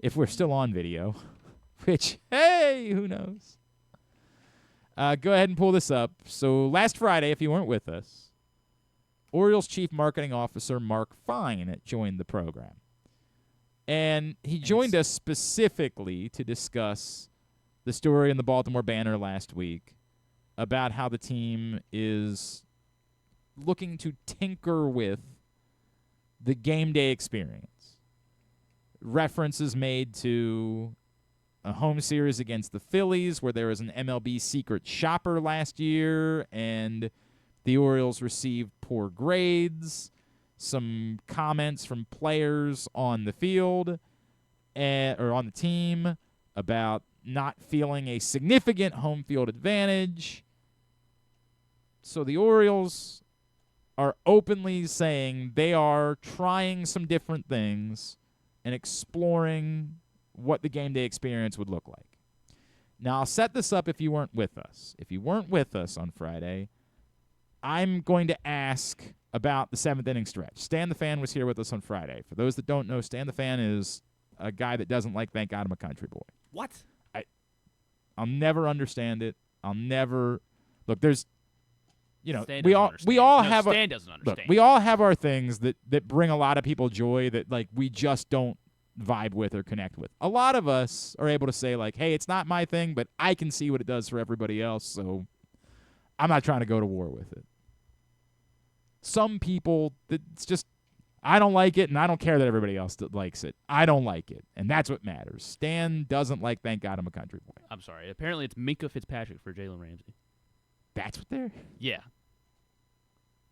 if we're still on video, which, hey, who knows? Go ahead and pull this up. So last Friday, if you weren't with us, Orioles Chief Marketing Officer Mark Fine joined the program. And he joined us specifically to discuss the story in the Baltimore Banner last week about how the team is looking to tinker with the game day experience. References made to a home series against the Phillies where there was an MLB secret shopper last year and the Orioles received poor grades. Some comments from players on the field or on the team about not feeling a significant home field advantage. So the Orioles are openly saying they are trying some different things and exploring what the game day experience would look like. Now, I'll set this up if you weren't with us. If you weren't with us on Friday, I'm going to ask about the 7th inning stretch. Stan the Fan was here with us on Friday. For those that don't know, Stan the Fan is a guy that doesn't like Thank God I'm a Country Boy. What? I'll never understand it. I'll never look. There's, you know, Stan we all no, have Stan doesn't understand. Look, we all have our things that bring a lot of people joy that like we just don't vibe with or connect with. A lot of us are able to say like, hey, it's not my thing, but I can see what it does for everybody else, so I'm not trying to go to war with it. Some people, it's just, I don't like it, and I don't care that everybody else likes it. I don't like it, and that's what matters. Stan doesn't like Thank God I'm a Country Boy. I'm sorry. Apparently it's Minka Fitzpatrick for Jalen Ramsey. That's what they're... Yeah.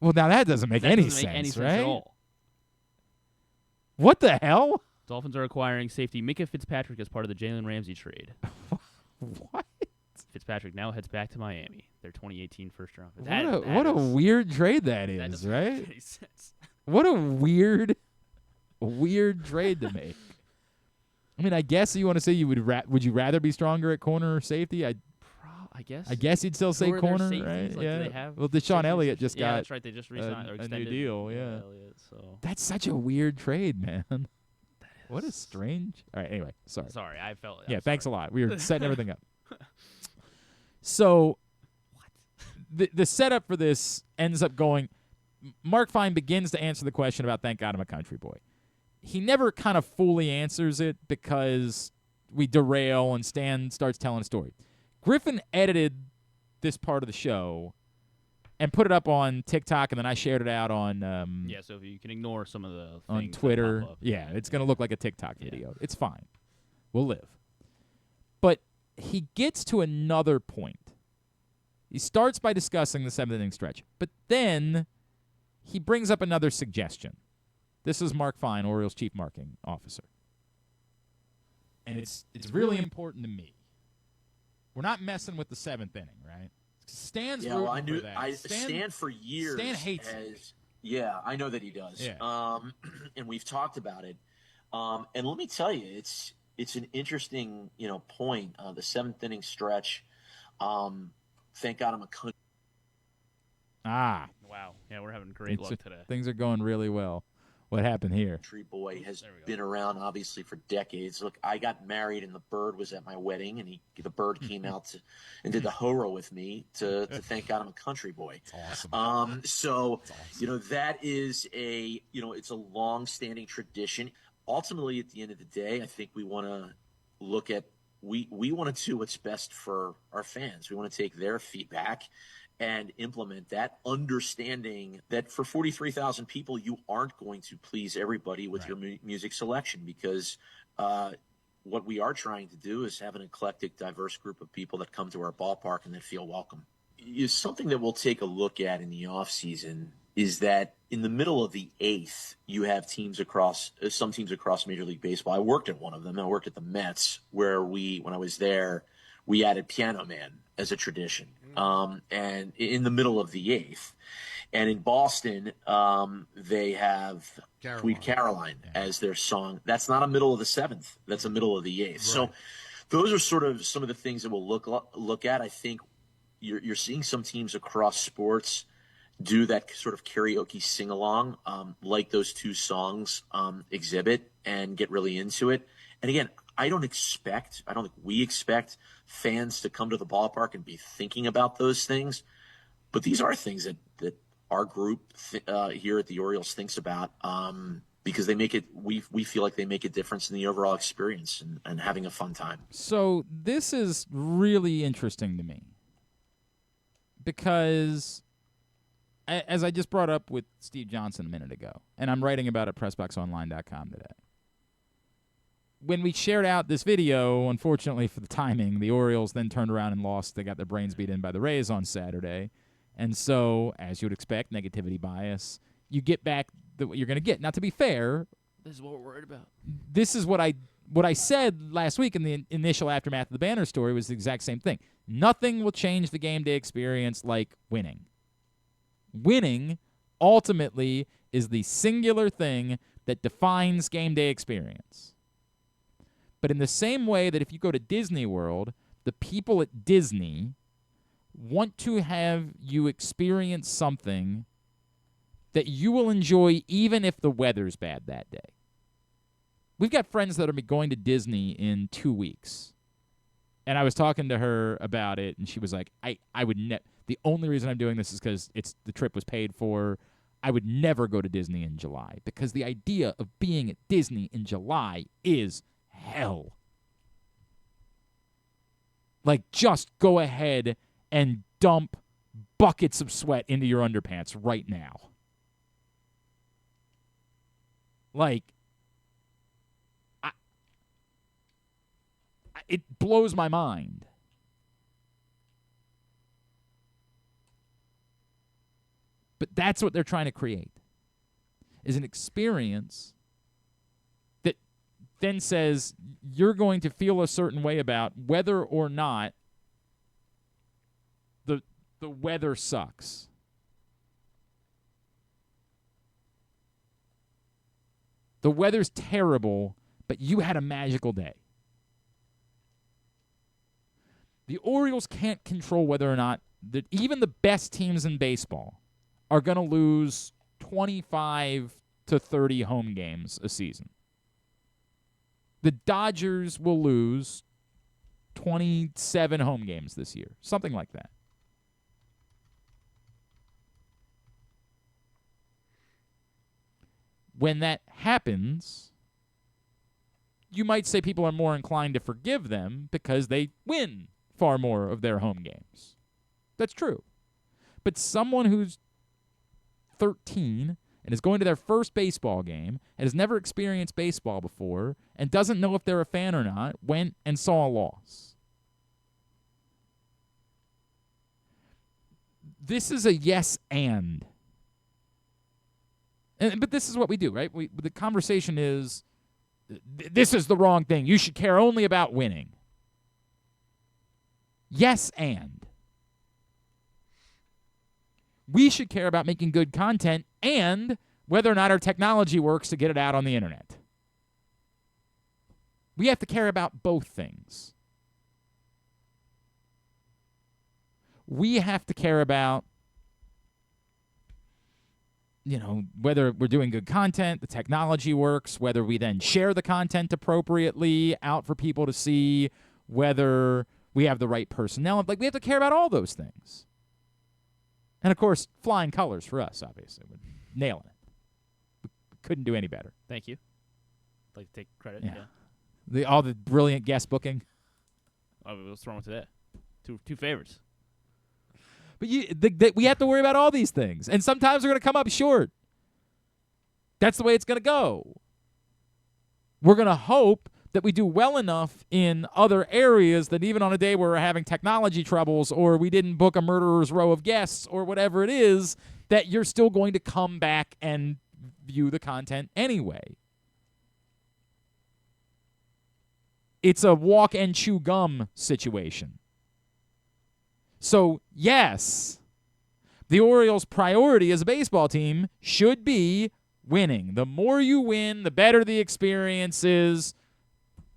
Well, now that doesn't make any sense, right? At all. What the hell? Dolphins are acquiring safety Minka Fitzpatrick as part of the Jalen Ramsey trade. What? Fitzpatrick now heads back to Miami. Their 2018 first round. What a weird trade that is, right? Make any sense. What a weird trade to make. I mean, I guess you want to say you would you rather be stronger at corner or safety? I guess. I guess you'd still say corner, right? Like, yeah. Do they have well, Deshaun Elliott just got that's right. They just re-signed or a extended new deal. Yeah. Elliott, so. That's such a weird trade, man. What a strange. All right. Anyway, sorry. Sorry, I felt. Yeah. Thanks a lot. We were setting everything up. So, the setup for this ends up going. Mark Fine begins to answer the question about Thank God I'm a Country Boy. He never kind of fully answers it because we derail and Stan starts telling a story. Griffin edited this part of the show and put it up on TikTok, and then I shared it out on so if you can ignore some of the things on Twitter. that pop up. Yeah, it's going to look like a TikTok video. It's fine. We'll live. But he gets to another point. He starts by discussing the 7th inning stretch, but then he brings up another suggestion. This is Mark Fine, Orioles Chief Marketing Officer. And it's really important to me. We're not messing with the 7th inning, right? Stan's rooting for that. Stan for years. Stan hates it. Yeah, I know that he does. Yeah. And we've talked about it. And let me tell you, it's an interesting, point. The 7th inning stretch. Thank God I'm a country. Wow. Wow. Yeah, we're having great luck today. Things are going really well. What happened here? Country boy has been around obviously for decades. Look, I got married and the bird was at my wedding, and the bird came out and did the horo with me to thank God I'm a country boy. That's awesome. So that is it's a long-standing tradition. Ultimately, at the end of the day, I think we want to look at we want to do what's best for our fans. We want to take their feedback and implement that, understanding that for 43,000 people, you aren't going to please everybody with your music selection, because what we are trying to do is have an eclectic, diverse group of people that come to our ballpark and that feel welcome. Something that we'll take a look at in the off season is that in the middle of the 8th, you have some teams across Major League Baseball. I worked at one of them. I worked at the Mets, where when I was there, we added Piano Man as a tradition. And in the middle of the 8th. And in Boston, they have Sweet Caroline as their song. That's not a middle of the 7th. That's a middle of the 8th. Right. So those are sort of some of the things that we'll look at. I think you're seeing some teams across sports do that sort of karaoke sing-along, like those two songs exhibit, and get really into it. And again, I don't think we expect fans to come to the ballpark and be thinking about those things. But these are things that our group here at the Orioles thinks about, because they make it. We feel like they make a difference in the overall experience and having a fun time. So this is really interesting to me, because as I just brought up with Steve Johnson a minute ago, and I'm writing about it at PressBoxOnline.com today. When we shared out this video, unfortunately for the timing, the Orioles then turned around and lost. They got their brains beat in by the Rays on Saturday. And so, as you would expect, negativity bias, you get back what you're going to get. Now, to be fair, this is what we're worried about. This is what I said last week in the initial aftermath of the Banner story was the exact same thing. Nothing will change the game day experience like winning. Winning, ultimately, is the singular thing that defines game day experience. But in the same way that if you go to Disney World, the people at Disney want to have you experience something that you will enjoy even if the weather's bad that day. We've got friends that are going to Disney in 2 weeks. And I was talking to her about it, and she was like, I would the only reason I'm doing this is because the trip was paid for. I would never go to Disney in July, because the idea of being at Disney in July is hell. Like, just go ahead and dump buckets of sweat into your underpants right now. Like, it blows my mind. But that's what they're trying to create, is an experience that then says you're going to feel a certain way about whether or not the weather sucks. The weather's terrible, but you had a magical day. The Orioles can't control whether or not even the best teams in baseball are going to lose 25 to 30 home games a season. The Dodgers will lose 27 home games this year, something like that. When that happens, you might say people are more inclined to forgive them because they win far more of their home games. That's true. But someone who's 13 and is going to their first baseball game and has never experienced baseball before and doesn't know if they're a fan or not, went and saw a loss. This is a yes and. But this is what we do, right? The conversation is, this is the wrong thing. You should care only about winning. Yes and. We should care about making good content and whether or not our technology works to get it out on the internet. We have to care about both things. We have to care about whether we're doing good content, the technology works, whether we then share the content appropriately out for people to see, whether we have the right personnel. Like, we have to care about all those things. And, of course, flying colors for us, obviously. We're nailing it. We couldn't do any better. Thank you. I'd like to take credit. Yeah. All the brilliant guest booking. Oh, what's wrong with that? Two favorites. But we have to worry about all these things. And sometimes we're going to come up short. That's the way it's going to go. We're going to hope that we do well enough in other areas that even on a day where we're having technology troubles or we didn't book a murderer's row of guests or whatever it is, that you're still going to come back and view the content anyway. It's a walk and chew gum situation. So, yes, the Orioles' priority as a baseball team should be winning. The more you win, the better the experience is,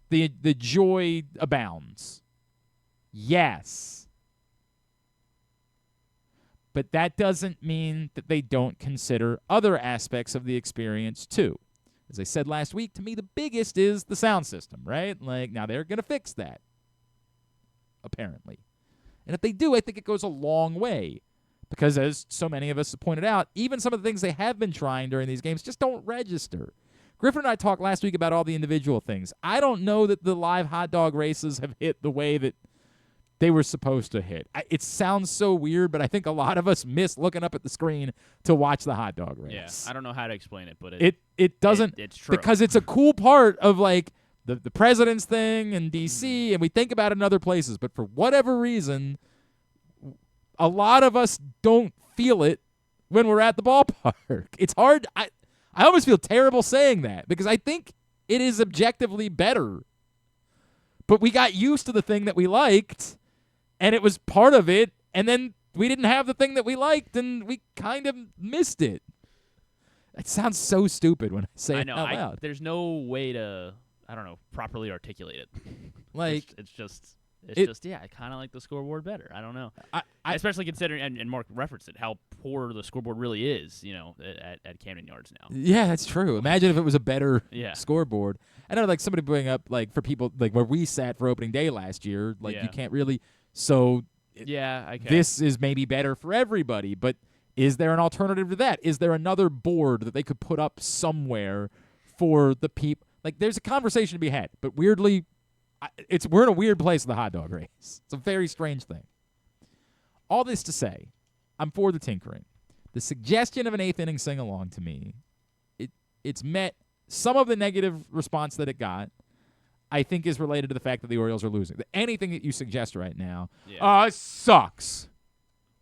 the joy abounds. Yes. But that doesn't mean that they don't consider other aspects of the experience, too. As I said last week, to me, the biggest is the sound system, right? Like, now they're going to fix that, apparently. And if they do, I think it goes a long way. Because as so many of us have pointed out, even some of the things they have been trying during these games just don't register. Griffin and I talked last week about all the individual things. I don't know that the live hot dog races have hit the way that they were supposed to hit. It sounds so weird, but I think a lot of us miss looking up at the screen to watch the hot dog race. Yeah, I don't know how to explain it, but it doesn't. It's true. Because it's a cool part of, like, the president's thing in D.C., and we think about it in other places. But for whatever reason, a lot of us don't feel it when we're at the ballpark. It's hard. I almost feel terrible saying that because I think it is objectively better. But we got used to the thing that we liked, and it was part of it, and then we didn't have the thing that we liked, and we kind of missed it. It sounds so stupid when I say it out loud. There's no way to, properly articulate it. Like, it's just, I kind of like the scoreboard better. I don't know. I especially considering, and Mark referenced it, how poor the scoreboard really is, at Camden Yards now. Yeah, that's true. Imagine if it was a better scoreboard. I know, like, somebody bring up, like, for people, like, where we sat for opening day last year, like, you can't really, so this is maybe better for everybody, but is there an alternative to that? Is there another board that they could put up somewhere for the people? Like, there's a conversation to be had, but weirdly, we're in a weird place in the hot dog race. It's a very strange thing. All this to say, I'm for the tinkering. The suggestion of an eighth inning sing-along to me, it's met some of the negative response that it got, I think, is related to the fact that the Orioles are losing. Anything that you suggest right now, it sucks.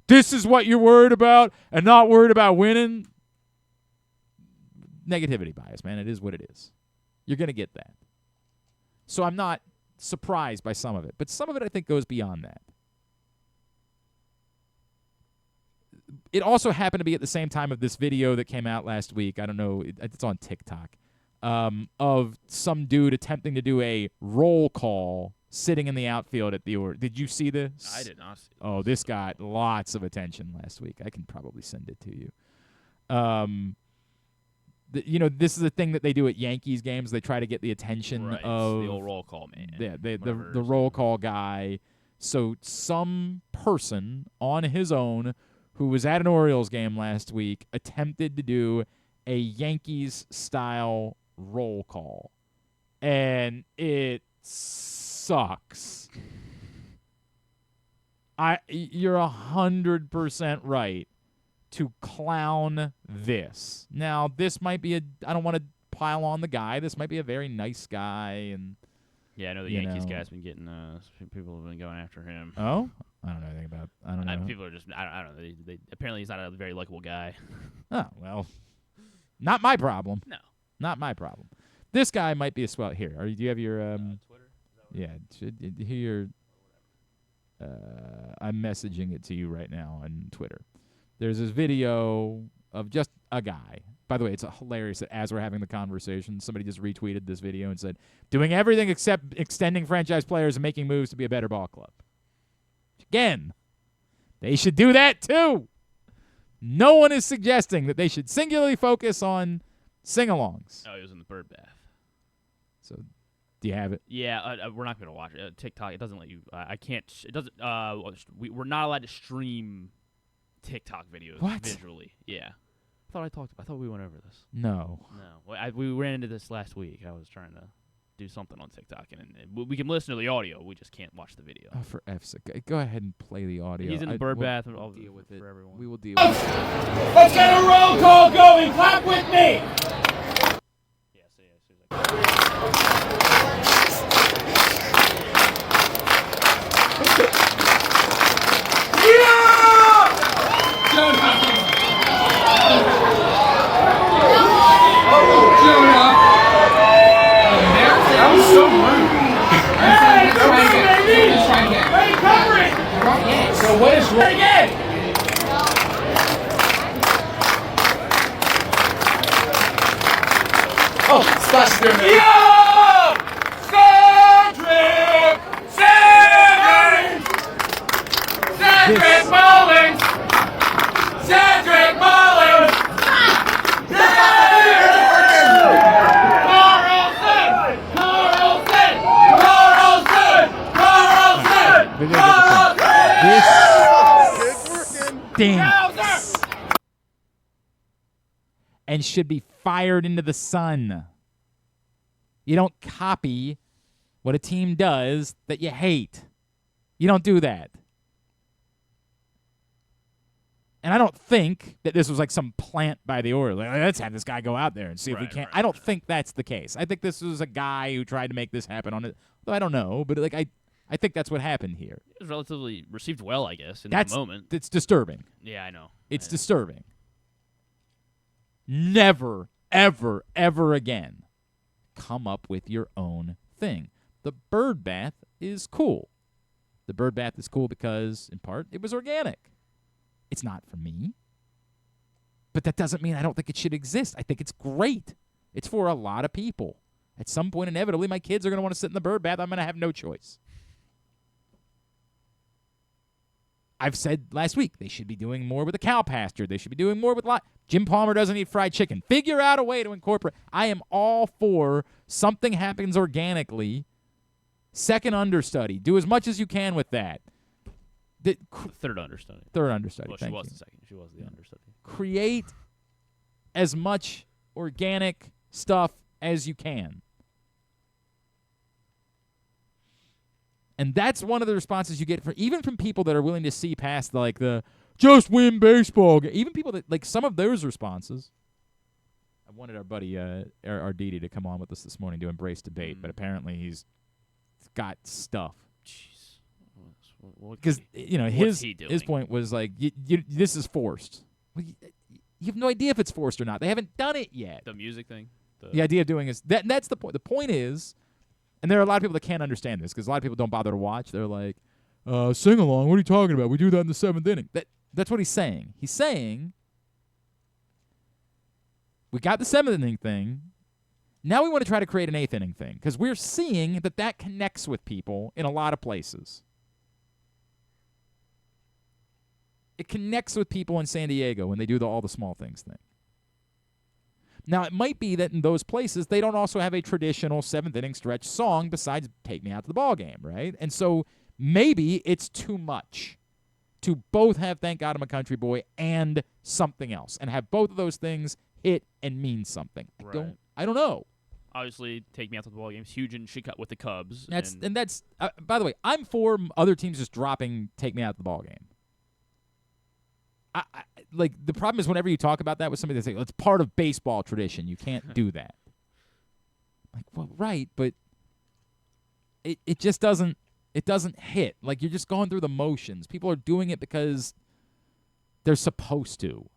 This is what you're worried about and not worried about winning. Negativity bias, man. It is what it is. You're going to get that. So I'm not surprised by some of it, but some of it I think goes beyond that. It also happened to be at the same time of this video that came out last week. I don't know. It's on TikTok. Of some dude attempting to do a roll call sitting in the outfield at the Orioles. Did you see this? I did not see this. Oh, this got lots of attention last week. I can probably send it to you. This is a thing that they do at Yankees games. They try to get the attention of the old roll call man. Yeah, the roll call guy. So some person on his own who was at an Orioles game last week attempted to do a Yankees-style roll call, and it sucks. You're 100% right to clown this. Now, this might be I don't want to pile on the guy. This might be a very nice guy, and I know the Yankees guy's been getting people have been going after him. Oh, I don't know anything about. I don't know. People are just I don't know. They apparently he's not a very likable guy. Oh well, not my problem. No, not my problem. This guy might be a swell. Here, do you have your Twitter? Here. I'm messaging it to you right now on Twitter. There's this video of just a guy. By the way, it's hilarious that as we're having the conversation, somebody just retweeted this video and said, doing everything except extending franchise players and making moves to be a better ball club. Again, they should do that too. No one is suggesting that they should singularly focus on sing-alongs. Oh, he was in the bird bath. So, do you have it? Yeah, we're not going to watch it. TikTok, it doesn't let you. I can't. It doesn't. We're not allowed to stream TikTok videos visually. Yeah. I thought we went over this. No. We ran into this last week. I was trying to do something on TikTok, and we can listen to the audio. We just can't watch the video. Oh, for F's sake. Go ahead and play the audio. He's in the bird bath. We'll deal with it. For everyone. We will deal with it. Let's get a roll call going. Clap with me. So what is wrong again? Oh, splash there, man. Yo! Cedric Mullins! Cedric Mullins! Stinks and should be fired into the sun. You don't copy what a team does that you hate. You don't do that. And I don't think that this was like some plant by the Orioles. Like, let's have this guy go out there and see if we can't. I don't think that's the case. I think this was a guy who tried to make this happen on it. Though I don't know, but like I think that's what happened here. It was relatively received well, I guess, in the moment. It's disturbing. Yeah, I know. It's disturbing. Never, ever, ever again come up with your own thing. The bird bath is cool. The bird bath is cool because, in part, it was organic. It's not for me. But that doesn't mean I don't think it should exist. I think it's great. It's for a lot of people. At some point, inevitably, my kids are going to want to sit in the bird bath. I'm going to have no choice. I've said last week they should be doing more with the cow pasture. They should be doing more with Jim Palmer doesn't eat fried chicken. Figure out a way to incorporate. I am all for something happens organically. Second understudy. Do as much as you can with that. Third understudy. Third understudy. Well, she was the second. She was the understudy. Create as much organic stuff as you can. And that's one of the responses you get even from people that are willing to see past like the just win baseball game. Even people that like some of those responses. I wanted our buddy Arditi to come on with us this morning to embrace debate, but apparently he's got stuff. Jeez, because his point was like this is forced. Well, you have no idea if it's forced or not. They haven't done it yet. The music thing. The idea of doing is that's the point. The point is. And there are a lot of people that can't understand this because a lot of people don't bother to watch. They're like, sing along. What are you talking about? We do that in the seventh inning. That's what he's saying. He's saying we got the seventh inning thing. Now we want to try to create an eighth inning thing because we're seeing that connects with people in a lot of places. It connects with people in San Diego when they do all the small things thing. Now, it might be that in those places, they don't also have a traditional seventh-inning stretch song besides Take Me Out to the Ball Game, right? And so maybe it's too much to both have Thank God I'm a Country Boy and something else and have both of those things hit and mean something. I don't know. Obviously, Take Me Out to the Ball Game is huge in Chicago with the Cubs. That's by the way, I'm for other teams just dropping Take Me Out to the Ball Game. Like the problem is whenever you talk about that with somebody, they say, well, it's part of baseball tradition. You can't do that. Like, well, right, but it just doesn't hit. Like you're just going through the motions. People are doing it because they're supposed to.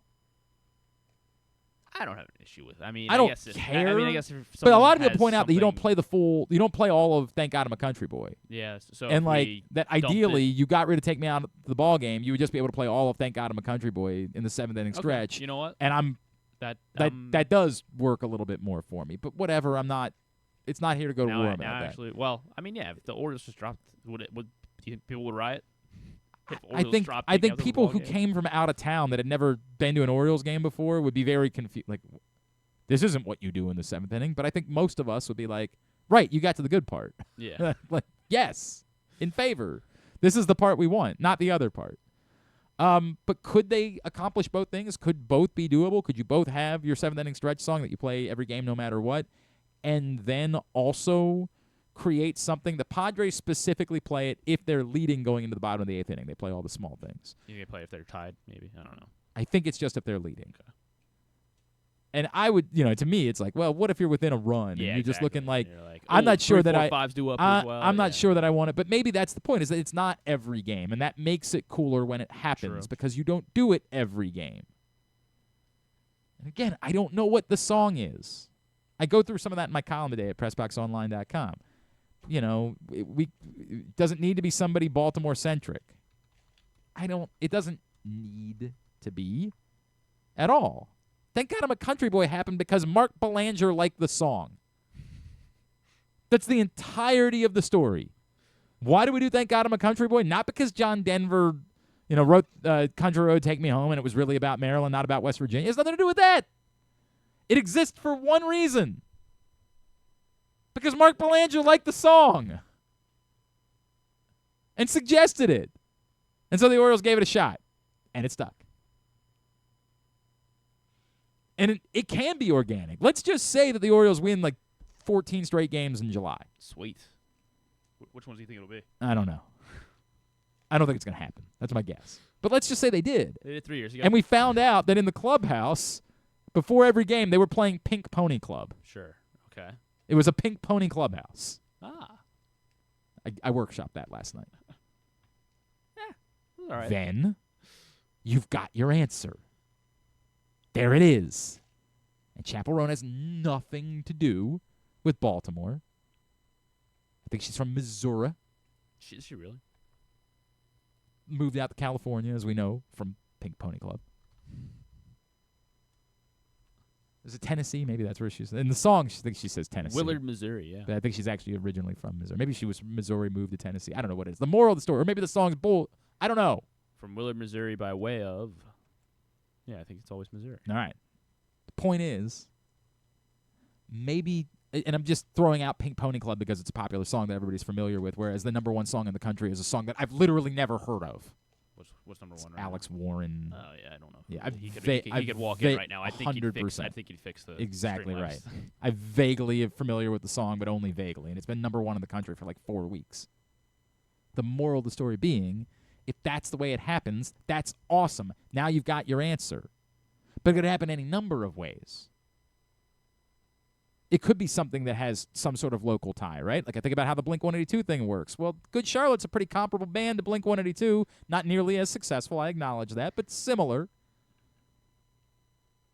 I don't have an issue with it. I don't care. I guess but a lot of people point out that you don't play all of Thank God I'm a Country Boy. Yeah. So and like that ideally you got rid of Take Me Out of the Ball Game, you would just be able to play all of Thank God I'm a Country Boy in the seventh inning stretch. You know what? And that does work a little bit more for me. But whatever, it's not here to go to war about that. Actually, well, if the Orioles just dropped, would people would riot? I think people who came from out of town that had never been to an Orioles game before would be very confused. Like, this isn't what you do in the 7th inning. But I think most of us would be like, right, you got to the good part. Yeah. Like, yes, in favor. This is the part we want, not the other part. But could they accomplish both things? Could both be doable? Could you both have your 7th inning stretch song that you play every game no matter what, and then also create something? The Padres specifically play it if they're leading going into the bottom of the 8th inning. They play all the small things. You can play if they're tied, maybe. I don't know. I think it's just if they're leading. Okay. And I would, to me, it's like, well, what if you're within a run and you're just looking like, I'm "Ooh, not sure 3, that 4, 5s do up I, as well." I'm not sure that I want it, but maybe that's the point, is that it's not every game, and that makes it cooler when it happens because you don't do it every game. And again, I don't know what the song is. I go through some of that in my column today at PressBoxOnline.com. It doesn't need to be somebody Baltimore-centric. It doesn't need to be at all. Thank God I'm a Country Boy happened because Mark Belanger liked the song. That's the entirety of the story. Why do we do Thank God I'm a Country Boy? Not because John Denver, wrote Country Road, Take Me Home, and it was really about Maryland, not about West Virginia. It has nothing to do with that. It exists for one reason. Because Mark Belanger liked the song and suggested it. And so the Orioles gave it a shot, and it stuck. And it can be organic. Let's just say that the Orioles win like 14 straight games in July. Sweet. Which ones do you think it'll be? I don't know. I don't think it's going to happen. That's my guess. But let's just say they did. They did 3 years ago. And we found out that in the clubhouse, before every game, they were playing Pink Pony Club. Sure. Okay. It was a Pink Pony Clubhouse. Ah. I workshopped that last night. All right. Then you've got your answer. There it is. And Chaperone has nothing to do with Baltimore. I think she's from Missouri. Is she really? Moved out to California, as we know, from Pink Pony Club. Is it Tennessee? Maybe that's where she's. In the song, she thinks she says Tennessee. Willard, Missouri, yeah. But I think she's actually originally from Missouri. Maybe she was from Missouri, moved to Tennessee. I don't know what it is. The moral of the story, or maybe the song's bull. I don't know. From Willard, Missouri by way of. Yeah, I think it's always Missouri. All right. The point is, maybe, and I'm just throwing out Pink Pony Club because it's a popular song that everybody's familiar with, whereas the number one song in the country is a song that I've literally never heard of. What's number one? Right Alex Warren. Oh, yeah, I don't know. Yeah, he could walk in right now. I think 100%. he'd fix the exactly string right. lights. I'm vaguely familiar with the song, but only vaguely, and it's been number one in the country for like 4 weeks. The moral of the story being, if that's the way it happens, that's awesome. Now you've got your answer. But it could happen any number of ways. It could be something that has some sort of local tie, right? Like I think about how the Blink-182 thing works. Well, Good Charlotte's a pretty comparable band to Blink-182. Not nearly as successful, I acknowledge that, but similar.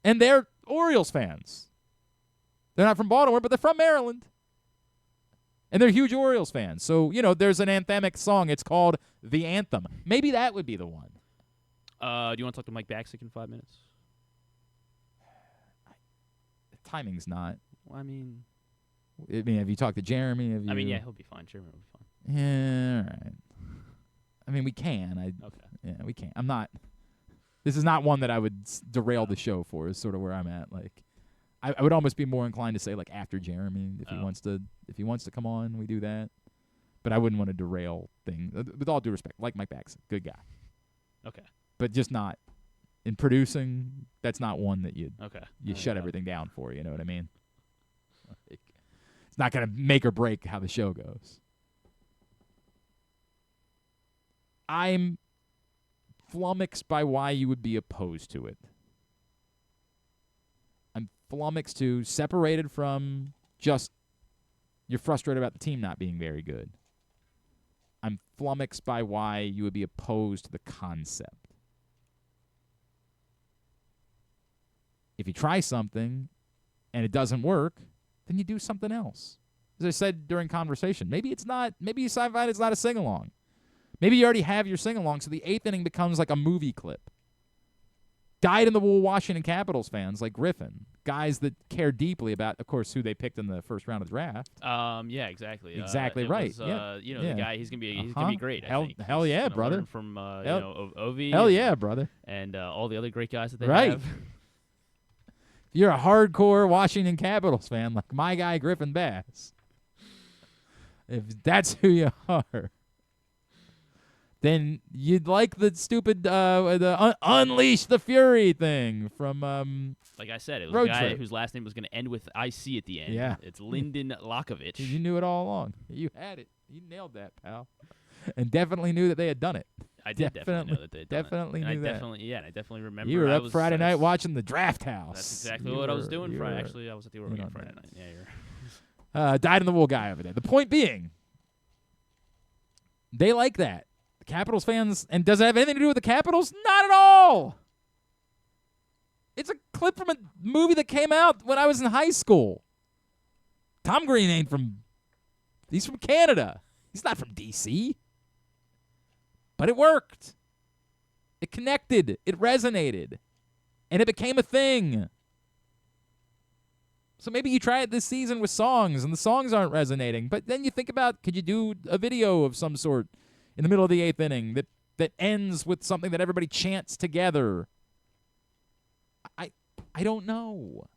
And they're Orioles fans. They're not from Baltimore, but they're from Maryland. And they're huge Orioles fans. So, there's an anthemic song. It's called The Anthem. Maybe that would be the one. Do you want to talk to Mike Bacsik in 5 minutes? Timing's not. Well, I mean, have you talked to Jeremy? Yeah, he'll be fine. Jeremy will be fine. Yeah, all right. I mean, we can. Okay. Yeah, we can. I'm not. This is not one that I would derail the show for. Is sort of where I'm at. Like, I would almost be more inclined to say like after Jeremy, if he wants to come on, we do that. But I wouldn't want to derail things. With all due respect, like Mike Bacsik, good guy. Okay. But just not in producing. That's not one that you shut everything down for. You know what I mean? It's not going to make or break how the show goes. I'm flummoxed by why you would be opposed to it. I'm flummoxed to separated from just you're frustrated about the team not being very good. I'm flummoxed by why you would be opposed to the concept. If you try something and it doesn't work, then you do something else. As I said during conversation, maybe you find it's not a sing-along. Maybe you already have your sing-along, so the 8th inning becomes like a movie clip. Dyed in the wool Washington Capitals fans like Griffin guys that care deeply about, of course, who they picked in the first round of the draft. Yeah, exactly. Exactly right. Was, the guy, he's gonna be great. Hell, I think. hell yeah, brother. Learn from Ovi. Hell yeah, brother. And all the other great guys that they right. have. You're a hardcore Washington Capitals fan, like my guy Griffin Bass. If that's who you are, then you'd like the stupid Unleash the Fury thing from like I said, it was Road a guy Trip. whose last name was going to end with IC at the end. Yeah. It's Lyndon Lakovich. You knew it all along. You had it. You nailed that, pal. And definitely knew that they had done it. I did definitely know that they had done definitely it. knew that. I definitely remember. You were up Friday night watching the Draft House. That's exactly what I was doing Friday. Actually, I was at the Oregon Friday night. Yeah, you're dyed-in-the-wool guy over there. The point being, they like that. The Capitals fans, and does it have anything to do with the Capitals? Not at all. It's a clip from a movie that came out when I was in high school. Tom Green ain't from, he's from Canada. He's not from D.C. But it worked. It connected. It resonated. And it became a thing. So maybe you try it this season with songs, and the songs aren't resonating. But then you think about, could you do a video of some sort in the middle of the 8th inning that ends with something that everybody chants together? I don't know.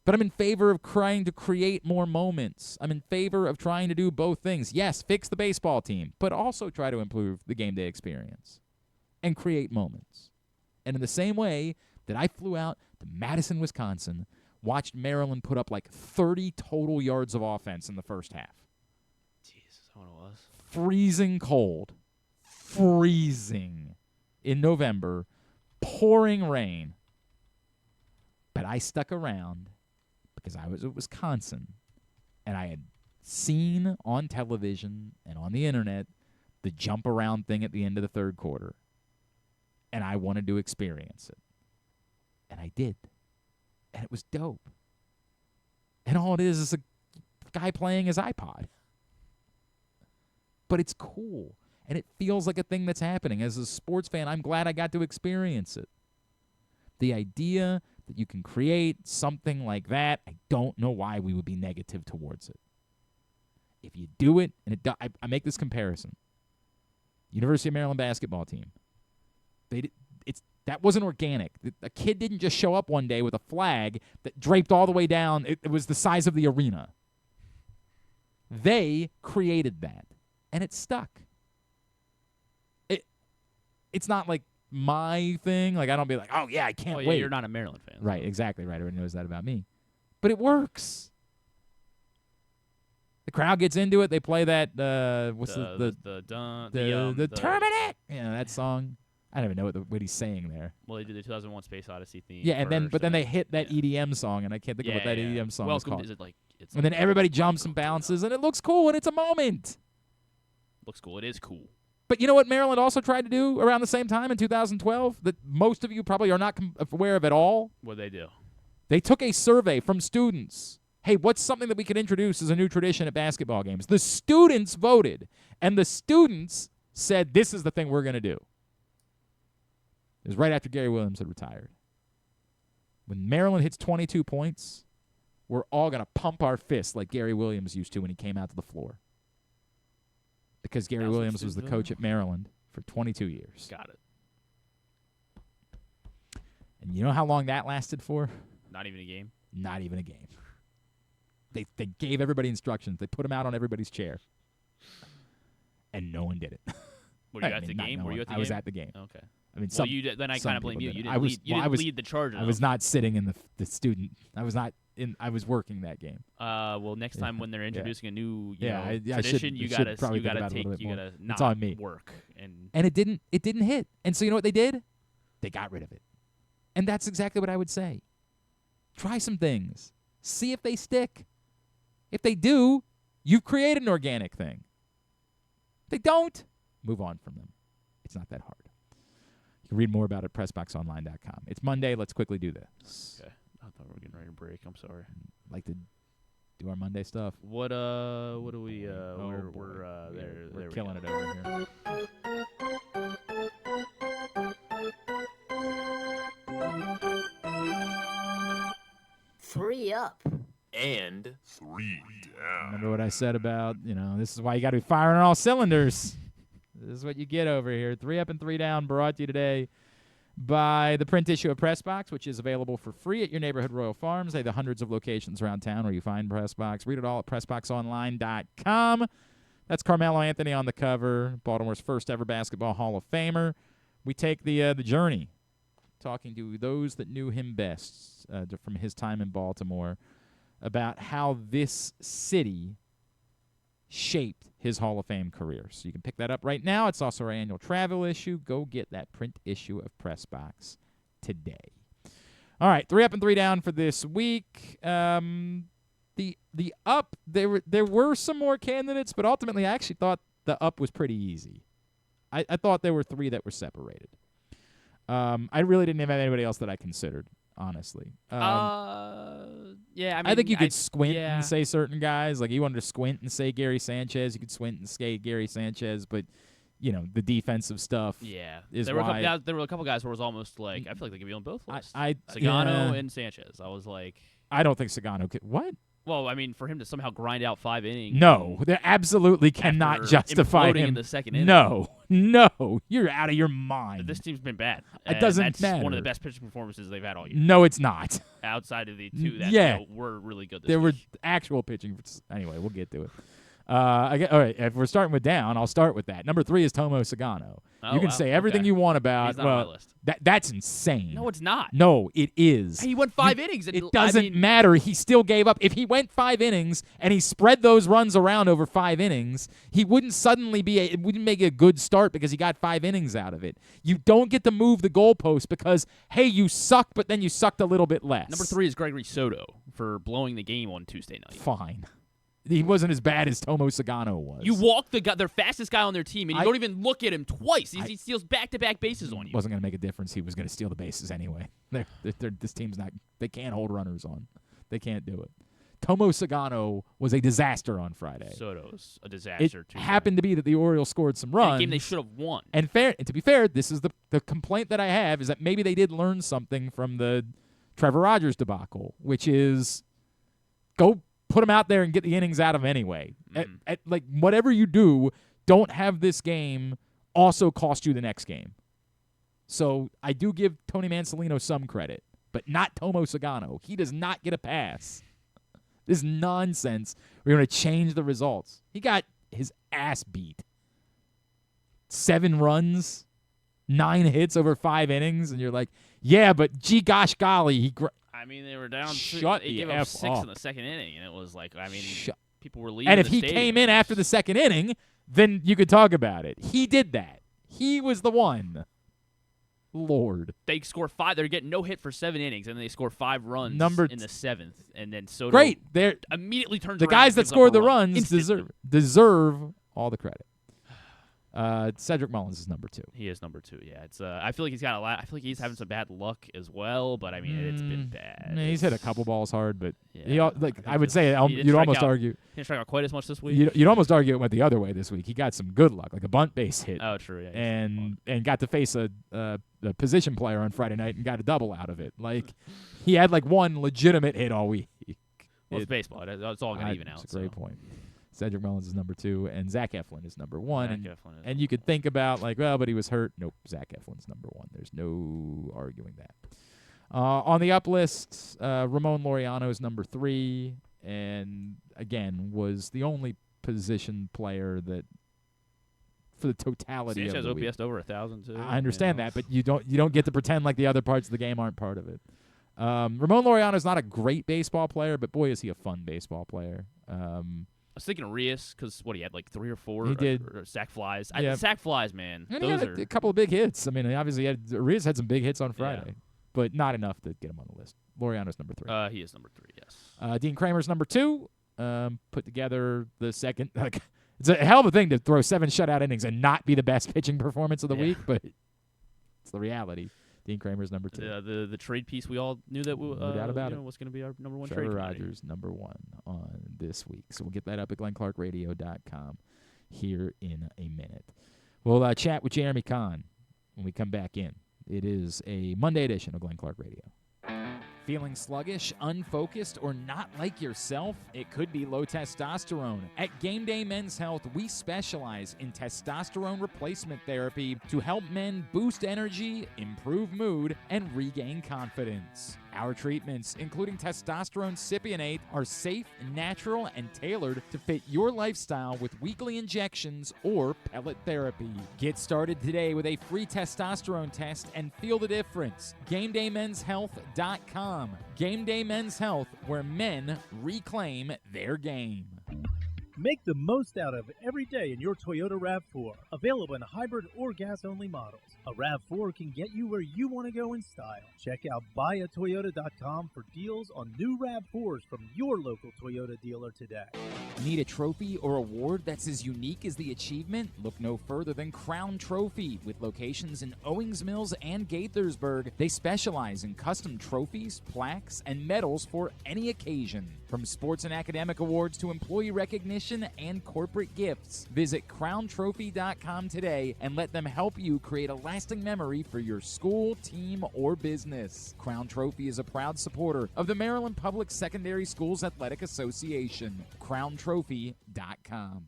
But I'm in favor of trying to create more moments. I'm in favor of trying to do both things. Yes, fix the baseball team, but also try to improve the game day experience and create moments. And in the same way that I flew out to Madison, Wisconsin, watched Maryland put up like 30 total yards of offense in the first half. Jesus, that's what it was. Freezing cold. Freezing. In November. Pouring rain. But I stuck around because I was at Wisconsin, and I had seen on television and on the internet the jump around thing at the end of the third quarter, and I wanted to experience it. And I did. And it was dope. And all it is a guy playing his iPod. But it's cool, and it feels like a thing that's happening. As a sports fan, I'm glad I got to experience it. The idea that you can create something like that, I don't know why we would be negative towards it. If you do it, and I make this comparison. University of Maryland basketball team. That wasn't organic. A kid didn't just show up one day with a flag that draped all the way down. It was the size of the arena. They created that, and it stuck. It's not like my thing. Like, I don't be like, oh, yeah, I can't wait. You're not a Maryland fan. Right, exactly right. Everyone knows that about me. But it works. The crowd gets into it. They play that, what's the Terminate! Yeah, that song. I don't even know what he's saying there. Well, they did the 2001 Space Odyssey theme. Yeah, and then they hit that EDM song, and I can't think of what that EDM song is called. Is it like? It's and then everybody jumps and bounces, and it looks cool, and it's a moment. Looks cool. It is cool. But you know what Maryland also tried to do around the same time in 2012 that most of you probably are not aware of at all? What did they do? They took a survey from students. Hey, what's something that we could introduce as a new tradition at basketball games? The students voted, and the students said, this is the thing we're going to do. It was right after Gary Williams had retired. When Maryland hits 22 points, we're all going to pump our fists like Gary Williams used to when he came out to the floor. Because Gary Williams was the coach at Maryland for 22 years. Got it. And you know how long that lasted for? Not even a game? Not even a game. They gave everybody instructions. They put them out on everybody's chair. And no one did it. Were you at the game? Were you at the game? I was at the game. Okay. I mean, then I kind of blame you. You didn't lead the charge. I was not sitting in the student. I was working that game. Well, next time when they're introducing a new tradition, I you gotta it's on me. Work and it didn't hit. And so you know what they did? They got rid of it. And that's exactly what I would say. Try some things. See if they stick. If they do, you've created an organic thing. If they don't, move on from them. It's not that hard. You can read more about it at PressBoxOnline.com. It's Monday. Let's quickly do this. Okay. I thought we were getting ready to break. I'm sorry. Like to do our Monday stuff. What do we we're killing it over here. 3 up. And 3 down. Remember what I said about, this is why you got to be firing on all cylinders. This is what you get over here. 3 up and 3 down brought to you today by the print issue of Press Box, which is available for free at your neighborhood Royal Farms. They have the hundreds of locations around town where you find Press Box. Read it all at PressBoxOnline.com. That's Carmelo Anthony on the cover, Baltimore's first ever basketball Hall of Famer. We take the journey, talking to those that knew him best from his time in Baltimore, about how this city shaped his Hall of Fame career. So you can pick that up right now. It's also our annual travel issue. Go get that print issue of Press Box today. All right, 3 up and 3 down for this week. The up, there were some more candidates, but ultimately I actually thought the up was pretty easy. I thought there were 3 that were separated. I really didn't have anybody else that I considered, honestly. Yeah, I think you could squint and say certain guys. Like, you wanted to squint and say Gary Sanchez. You could squint and say Gary Sanchez, but, the defensive stuff is there why. There were a couple guys where it was almost like, I feel like they could be on both lists. Sagano yeah. and Sanchez. I was like. I don't think Sagano could. What? Well, I mean, for him to somehow grind out 5 innings. No, they absolutely cannot justify him. In the second inning. No, you're out of your mind. This team's been bad. It doesn't that's matter. One of the best pitching performances they've had all year. No, it's not. Outside of the 2 that were really good this There week. were actual pitching. Anyway, we'll get to it. All right, if we're starting with down, I'll start with that. Number 3 is Tomo Sagano. You can say everything you want about. He's not on my list. That's insane. No, it's not. No, it is. He went 5 innings. And it doesn't matter. He still gave up. If he went 5 innings and he spread those runs around over 5 innings, he wouldn't suddenly it wouldn't make a good start because he got 5 innings out of it. You don't get to move the goalpost because, hey, you suck, but then you sucked a little bit less. Number 3 is Gregory Soto for blowing the game on Tuesday night. Fine. He wasn't as bad as Tomo Sagano was. You walk their fastest guy on their team, and you don't even look at him twice. He steals back-to-back bases on you. Wasn't going to make a difference. He was going to steal the bases anyway. This team's not. They can't hold runners on. They can't do it. Tomo Sagano was a disaster on Friday. Soto's a disaster, too. It happened to be that the Orioles scored some runs. A game they should have won. And to be fair, this is the complaint that I have is that maybe they did learn something from the Trevor Rogers debacle, which is go put him out there and get the innings out of him anyway. Like, whatever you do, don't have this game also cost you the next game. So I do give Tony Mansolino some credit, but not Tomo Sagano. He does not get a pass. This nonsense. We're going to change the results. He got his ass beat. 7 runs, 9 hits over 5 innings, and you're like, yeah, but gee gosh golly, I mean, they were down. He gave up 6 in the second inning, and it was like, people were leaving. And if the he stadium. came in after the second inning, then you could talk about it. He did that. He was the one. Lord. They score 5. They're getting no hit for 7 innings, and then they score 5 runs in the 7th, and then Soto Great. They're immediately turns the around. Guys that scored the runs instantly. deserve all the credit. Cedric Mullins is number 2. He is number 2. Yeah, it's. I feel like he's got a lot. I feel like he's having some bad luck as well. But I mean, it's been bad. He's hit a couple balls hard, but yeah, I would say you'd almost argue. He didn't strike out quite as much this week. You'd almost argue it went the other way this week. He got some good luck, like a bunt base hit. Oh, true. Yeah, and got to face a position player on Friday night and got a double out of it. Like, he had like one legitimate hit all week. Well, it's baseball. It's all going to even out. That's a great point. Cedric Mullins is number 2, and Zach Eflin is number 1. And you could think about, like, well, but he was hurt. Nope, Zach Eflin's number 1. There's no arguing that. On the up list, Ramon Laureano is number 3, and, again, was the only position player that, for the totality Sanchez of the OPS week. Over 1,000, too. I understand that, but you don't get to pretend like the other parts of the game aren't part of it. Ramon Laureano is not a great baseball player, but, boy, is he a fun baseball player. I was thinking Arias because he had like 3 or 4 He did. or sack flies. Yeah. Sack flies, man. And Those he had a couple of big hits. I mean, obviously, Arias had some big hits on Friday, but not enough to get him on the list. Laureano's number 3. He is number 3, yes. Dean Kremer's number 2. Put together the second. It's a hell of a thing to throw 7 shutout innings and not be the best pitching performance of the week, but it's the reality. Dean Kremer's number 2. The trade piece we all knew that no doubt about it. was going to be our number 1 Trevor trade. Rogers, number 1 on this week. So we'll get that up at glennclarkradio.com here in a minute. We'll chat with Jeremy Conn when we come back in. It is a Monday edition of Glenn Clark Radio. Feeling sluggish, unfocused, or not like yourself? It could be low testosterone. At Game Day Men's Health, we specialize in testosterone replacement therapy to help men boost energy, improve mood, and regain confidence. Our treatments, including testosterone cypionate, are safe, natural, and tailored to fit your lifestyle with weekly injections or pellet therapy. Get started today with a free testosterone test and feel the difference. GameDayMen'sHealth.com. Game Day Men's Health, where men reclaim their game. Make the most out of every day in your Toyota RAV4. Available in hybrid or gas-only models. A RAV4 can get you where you want to go in style. Check out buyatoyota.com for deals on new RAV4s from your local Toyota dealer today. Need a trophy or award that's as unique as the achievement? Look no further than Crown Trophy. With locations in Owings Mills and Gaithersburg, they specialize in custom trophies, plaques, and medals for any occasion. From sports and academic awards to employee recognition and corporate gifts, visit crowntrophy.com today and let them help you create a lasting memory for your school, team, or business. Crown Trophy is a proud supporter of the Maryland Public Secondary Schools Athletic Association. crowntrophy.com.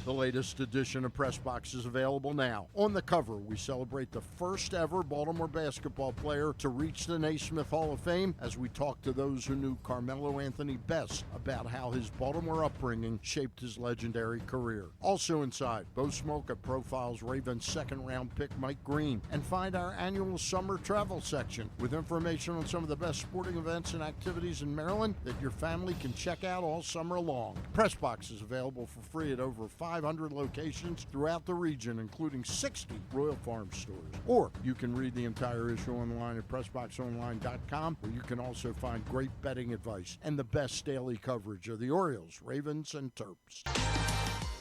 The latest edition of Press Box is available now. On the cover, we celebrate the first ever Baltimore basketball player to reach the Naismith Hall of Fame as we talk to those who knew Carmelo Anthony best about how his Baltimore upbringing shaped his legendary career. Also inside, Bo Smolka profiles Ravens second-round pick Mike Green and find our annual summer travel section with information on some of the best sporting events and activities in Maryland that your family can check out all summer long. Press Box is available for free at over 500 locations throughout the region, including 60 Royal Farm stores. Or you can read the entire issue online at PressBoxOnline.com, where you can also find great betting advice and the best daily coverage of the Orioles, Ravens, and Terps.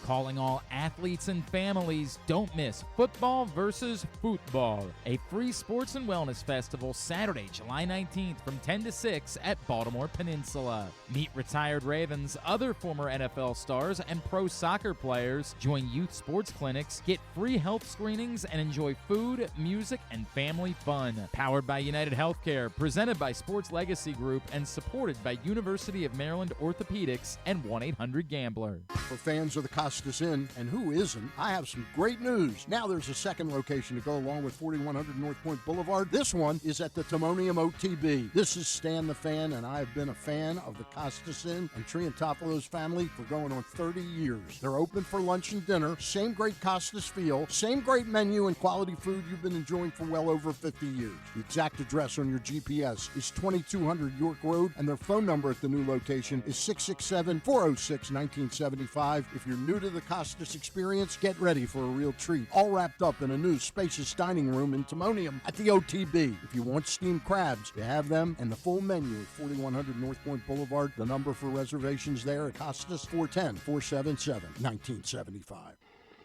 Calling all athletes and families, don't miss Football versus Football, a free sports and wellness festival Saturday, July 19th from 10 to 6 at Baltimore Peninsula. Meet retired Ravens, other former NFL stars, and pro soccer players. Join youth sports clinics, get free health screenings, and enjoy food, music, and family fun. Powered by United Healthcare, presented by Sports Legacy Group, and supported by University of Maryland Orthopedics and 1-800-GAMBLER. For fans of the Costas Inn, and who isn't, I have some great news. Now there's a second location to go along with 4100 North Point Boulevard. This one is at the Timonium OTB. This is Stan the Fan, and I have been a fan of the Costas Inn and Triantopoulos family for going on 30 years. They're open for lunch and dinner, same great Costas feel, same great menu and quality food you've been enjoying for well over 50 years. The exact address on your GPS is 2200 York Road, and their phone number at the new location is 667-406-1975. If you're new to the Costas experience, get ready for a real treat. All wrapped up in a new spacious dining room in Timonium at the OTB. If you want steamed crabs, you have them, and the full menu at 4100 North Point Boulevard. The number for reservations there at Costas, 410-477-1975.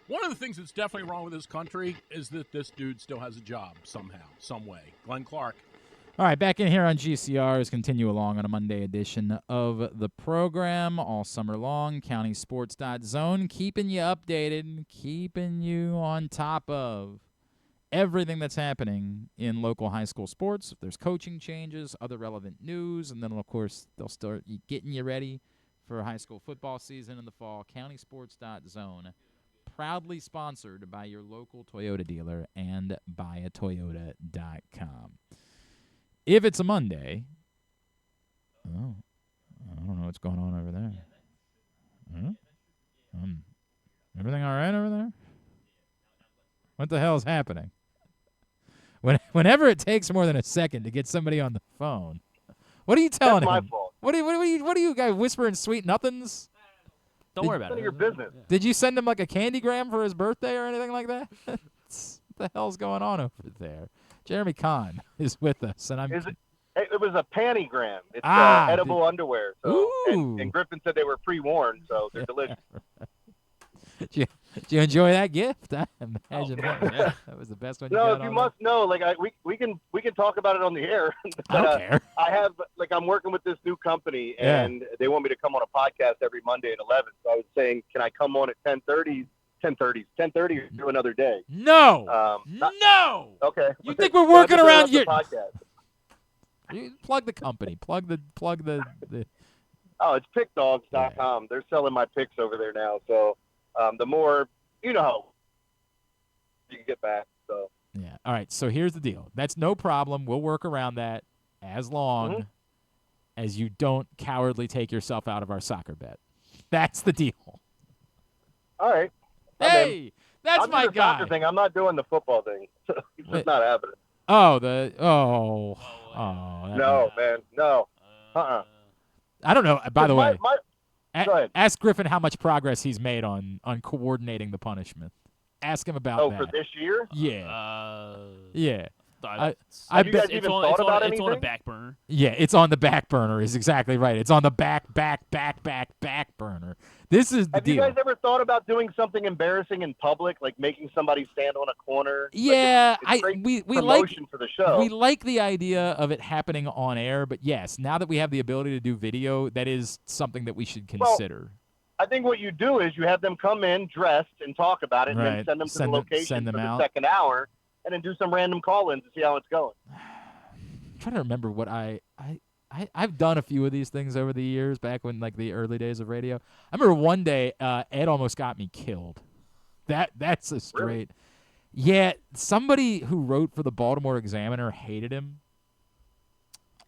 One of the things that's definitely wrong with this country is that this dude still has a job somehow, some way. Glenn Clark. All right, back in here on GCR as continue along on a Monday edition of the program all summer long. CountySports.zone, keeping you updated, keeping you on top of everything that's happening in local high school sports. If there's coaching changes, other relevant news, and then, of course, they'll start getting you ready for high school football season in the fall. CountySports.zone, proudly sponsored by your local Toyota dealer and buyatoyota.com. If it's a Monday, I don't know what's going on over there. Everything all right over there? What the hell is happening? Whenever it takes more than a second to get somebody on the phone, what are you telling him? That's my fault. What are you guys whispering sweet nothings? Don't worry about it. None of your business. Did you send him like a candygram for his birthday or anything like that? What the hell's going on over there? Jeremy Conn is with us, and it was a pantygram. It's edible underwear. So, and Griffin said they were pre-worn, so they're delicious. Did you enjoy that gift? I imagine that was the best one. No, if you must know, we can talk about it on the air. I don't care. I'm working with this new company, and they want me to come on a podcast every Monday at 11. So I was saying, can I come on at 10:30? 10:30 or do another day. No. No. Okay. You think we're working around your podcast? You plug the company. Plug the. Oh, it's pickdogs.com. They're selling my picks over there now. So the more, you know, you can get back. So. Yeah. All right. So here's the deal. That's no problem. We'll work around that as long as you don't cowardly take yourself out of our soccer bet. That's the deal. All right. Hey, that's I'm my doing the guy. soccer thing. I'm not doing the football thing. It's just not happening. Oh, No, man. No. I don't know. By the way, go ahead. ask Griffin how much progress he's made on coordinating the punishment. Ask him about that. For this year? Yeah. Yeah. Have you bet guys even thought about anything? It's on a back burner. Yeah, it's on the back burner. Is exactly right. It's on the back burner. This is the Have deal. you guys ever thought about doing something embarrassing in public, like making somebody stand on a corner? Yeah, it's great we promotion for the show. We like the idea of it happening on air, but yes, now that we have the ability to do video, that is something that we should consider. I think what you do is you have them come in dressed and talk about it, and then send them to the location for the second hour, and then do some random call-ins to see how it's going. I'm trying to remember what I've done a few of these things over the years, back when like the early days of radio. I remember one day Ed almost got me killed. That's a straight. Really? Yeah, somebody who wrote for the Baltimore Examiner hated him.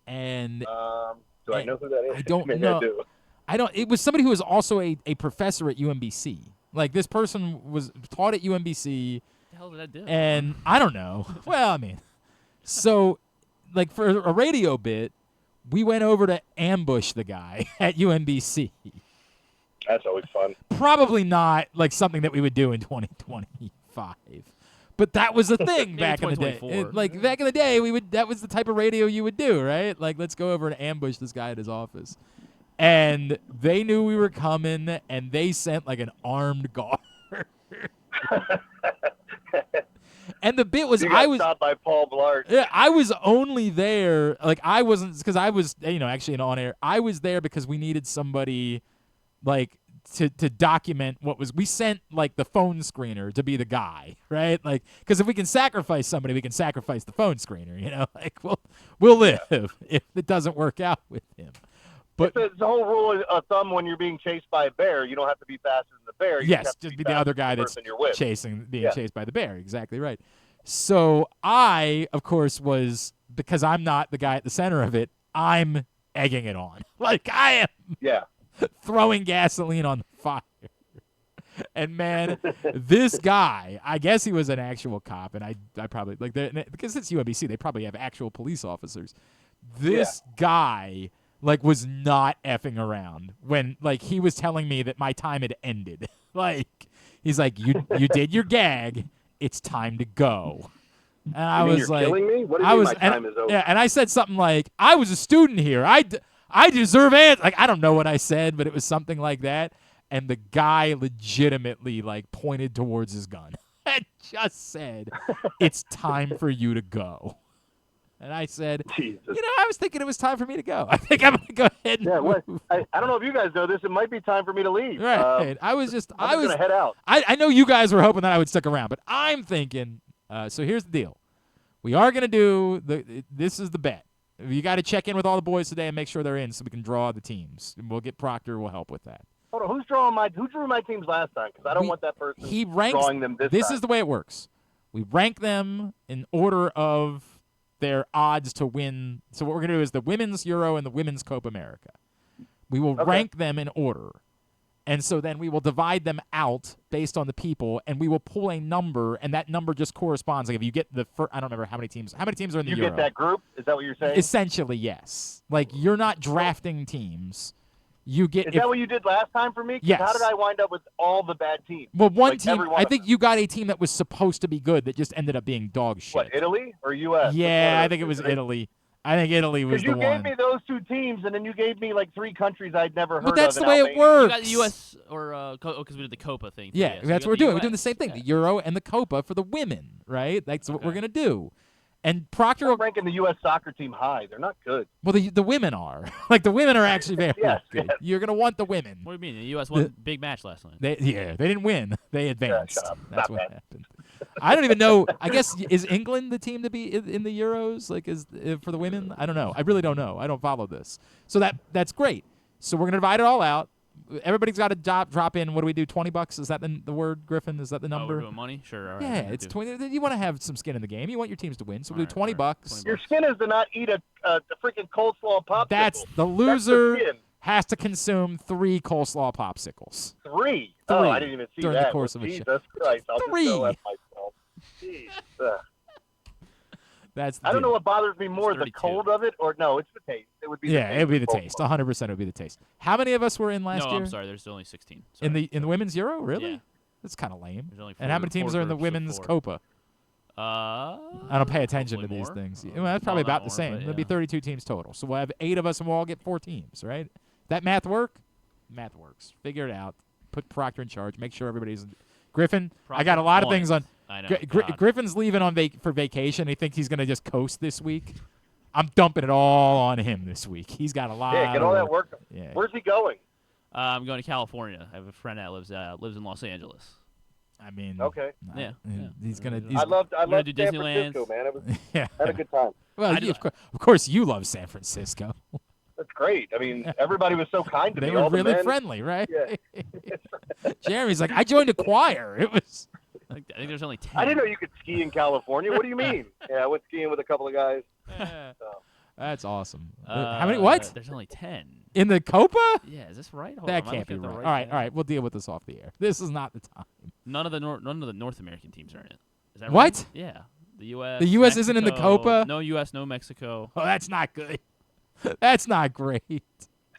And do I know who that is? I don't Maybe know. I do. I don't. It was somebody who was also a professor at UMBC. Like this person was taught at UMBC. What the hell did I do? And I don't know. Well, I mean, so like for a radio bit, we went over to ambush the guy at UMBC. That's always fun. Probably not like something that we would do in 2025. But that was a thing back in the day. Like back in the day, that was the type of radio you would do, right? Like let's go over and ambush this guy at his office. And they knew we were coming, and they sent like an armed guard. And the bit was you got shot by Paul Blart. Yeah, I was only there. Like I wasn't because I was actually on air. I was there because we needed somebody like to document what was. We sent like the phone screener to be the guy, right? Like because if we can sacrifice somebody, we can sacrifice the phone screener. You know, like we'll live if it doesn't work out with him. But it's the whole rule of thumb when you're being chased by a bear, you don't have to be faster than the bear. You yes, just be the other guy that's being chased by the bear. Exactly right. So I, of course, was, because I'm not the guy at the center of it, I'm egging it on. Like I am throwing gasoline on the fire. And, man, this guy, I guess he was an actual cop, and I probably, like, because it's UMBC, they probably have actual police officers. This guy like was not effing around when like he was telling me that my time had ended. Like he's like, you did your gag, it's time to go. And I was like, killing me? What do you mean my time is over? Yeah, and I said something like, I was a student here. I deserve it. Like I don't know what I said, but it was something like that. And the guy legitimately like pointed towards his gun and just said, it's time for you to go. And I said, I was thinking it was time for me to go. I think I'm going to go ahead and move. I don't know if you guys know this. It might be time for me to leave. Right. I was going to head out. I know you guys were hoping that I would stick around, but I'm thinking, so here's the deal. We are going to do, this is the bet. You got to check in with all the boys today and make sure they're in so we can draw the teams. And we'll get Proctor will help with that. Hold on. Who drew my teams last time? Because I don't want that person drawing them this time. This is the way it works. We rank them in order of their odds to win. So what we're going to do is the Women's Euro and the Women's Copa America. We will rank them in order. And so then we will divide them out based on the people, and we will pull a number, and that number just corresponds. Like if you get the first, I don't remember how many teams are in the Euro. You get that group? Is that what you're saying? Essentially, yes. Like you're not drafting teams. You get. Is that what you did last time for me? Yes. How did I wind up with all the bad teams? Well, one team. I think you got a team that was supposed to be good that just ended up being dog shit. What, Italy or U.S.? Yeah, I think it was Italy. I think Italy was the one. Because you gave me those two teams, and then you gave me like 3 countries I'd never heard of. But that's the way it You works. got the U.S. or because we did the Copa thing. Yeah, so that's what we're doing. US. We're doing the same thing, the Euro and the Copa for the women, right? That's what we're going to do. And Proctor I'm ranking the U.S. soccer team high. They're not good. Well, the women are. Like, the women are actually very good. Yes. You're going to want the women. What do you mean? The U.S. won a big match last night. They didn't win. They advanced. shut up. That's Not what bad. happened. I don't even know. I guess, is England the team to be in the Euros? Like, for the women? I don't know. I really don't know. I don't follow this. So that's great. So we're going to divide it all out. Everybody's got to drop in. What do we do? $20? Is that the word, Griffin? Is that the number? We're doing money? Sure. All right. Yeah, it's 20. You want to have some skin in the game. You want your teams to win. So we'll do $20. Your skin is to not eat a freaking coleslaw popsicle. That's the loser. That's the skin. Has to consume 3 coleslaw popsicles. 3? Oh, I didn't even see during that. the course of a Jesus show. Christ, I'll 3. just go at myself. Jeez. That's I don't know what bothers me more, the 32. cold of it, or no, it's the taste. It would be the taste. It would be the taste. 100% it would be the taste. How many of us were in last No, year? I'm sorry. There's only 16. Sorry. In the women's Euro? Really? Yeah. That's kind of lame. There's only And how many teams are in the groups of women's 4. Copa? I don't pay attention to these more. things. Well, that's probably Well, about not the same. more, but There'll be yeah. 32 teams total. So we'll have 8 of us, and we'll all get 4 teams, right? That math work? Math works. Figure it out. Put Proctor in charge. Make sure everybody's Griffin. I got a lot of things on. I know. Griffin's leaving on for vacation. He thinks he's going to just coast this week. I'm dumping it all on him this week. He's got a lot. Yeah, get all that work. Yeah. Where's he going? I'm going to California. I have a friend that lives in Los Angeles. I mean, okay. Yeah. He's gonna. I loved do San Disneyland. Francisco, man. It was Yeah. had a good time. Well, of course, you love San Francisco. That's great. I mean, everybody was so kind to me. They were all the really men. friendly, right? Yeah. Jeremy's like, I joined a choir. It was. I think there's only 10. I didn't know you could ski in California. What do you mean? Yeah, I went skiing with a couple of guys. That's awesome. How many? What? There's only 10. In the Copa? Yeah, is this right? Hold That on, am I can't be looking at right. the All right. We'll deal with this off the air. This is not the time. None of the North American teams are in it. Is that What? right? Yeah. The U.S. The U.S. isn't in the Mexico. Copa? No U.S., no Mexico. Oh, that's not good. That's not great.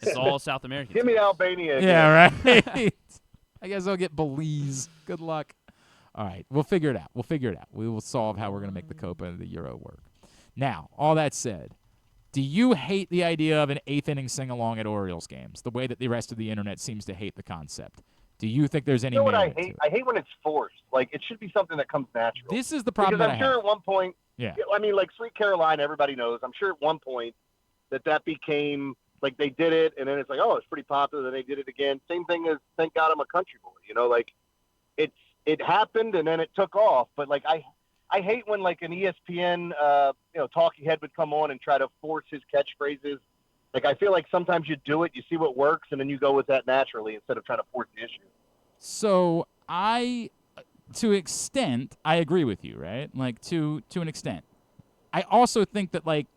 It's all South American. Give me Albania again. Yeah, right. I guess I'll get Belize. Good luck. All right, we'll figure it out. We will solve how we're going to make the Copa and the Euro work. Now, all that said, do you hate the idea of an 8th inning sing-along at Orioles games, the way that the rest of the internet seems to hate the concept? Do you think there's any You know what I merit to hate? it? I hate when it's forced. Like, it should be something that comes natural. This is the problem Because that I'm I sure have. at one point, Yeah. I mean, like Sweet Caroline, everybody knows. I'm sure at one point that became, like, they did it, and then it's like, oh, it's pretty popular, then they did it again. Same thing as Thank God I'm a Country Boy. You know, like, it happened, and then it took off. But, like, I hate when, like, an ESPN, talking head would come on and try to force his catchphrases. Like, I feel like sometimes you do it, you see what works, and then you go with that naturally instead of trying to force the issue. So to an extent, I agree with you, right? Like to an extent. I also think that like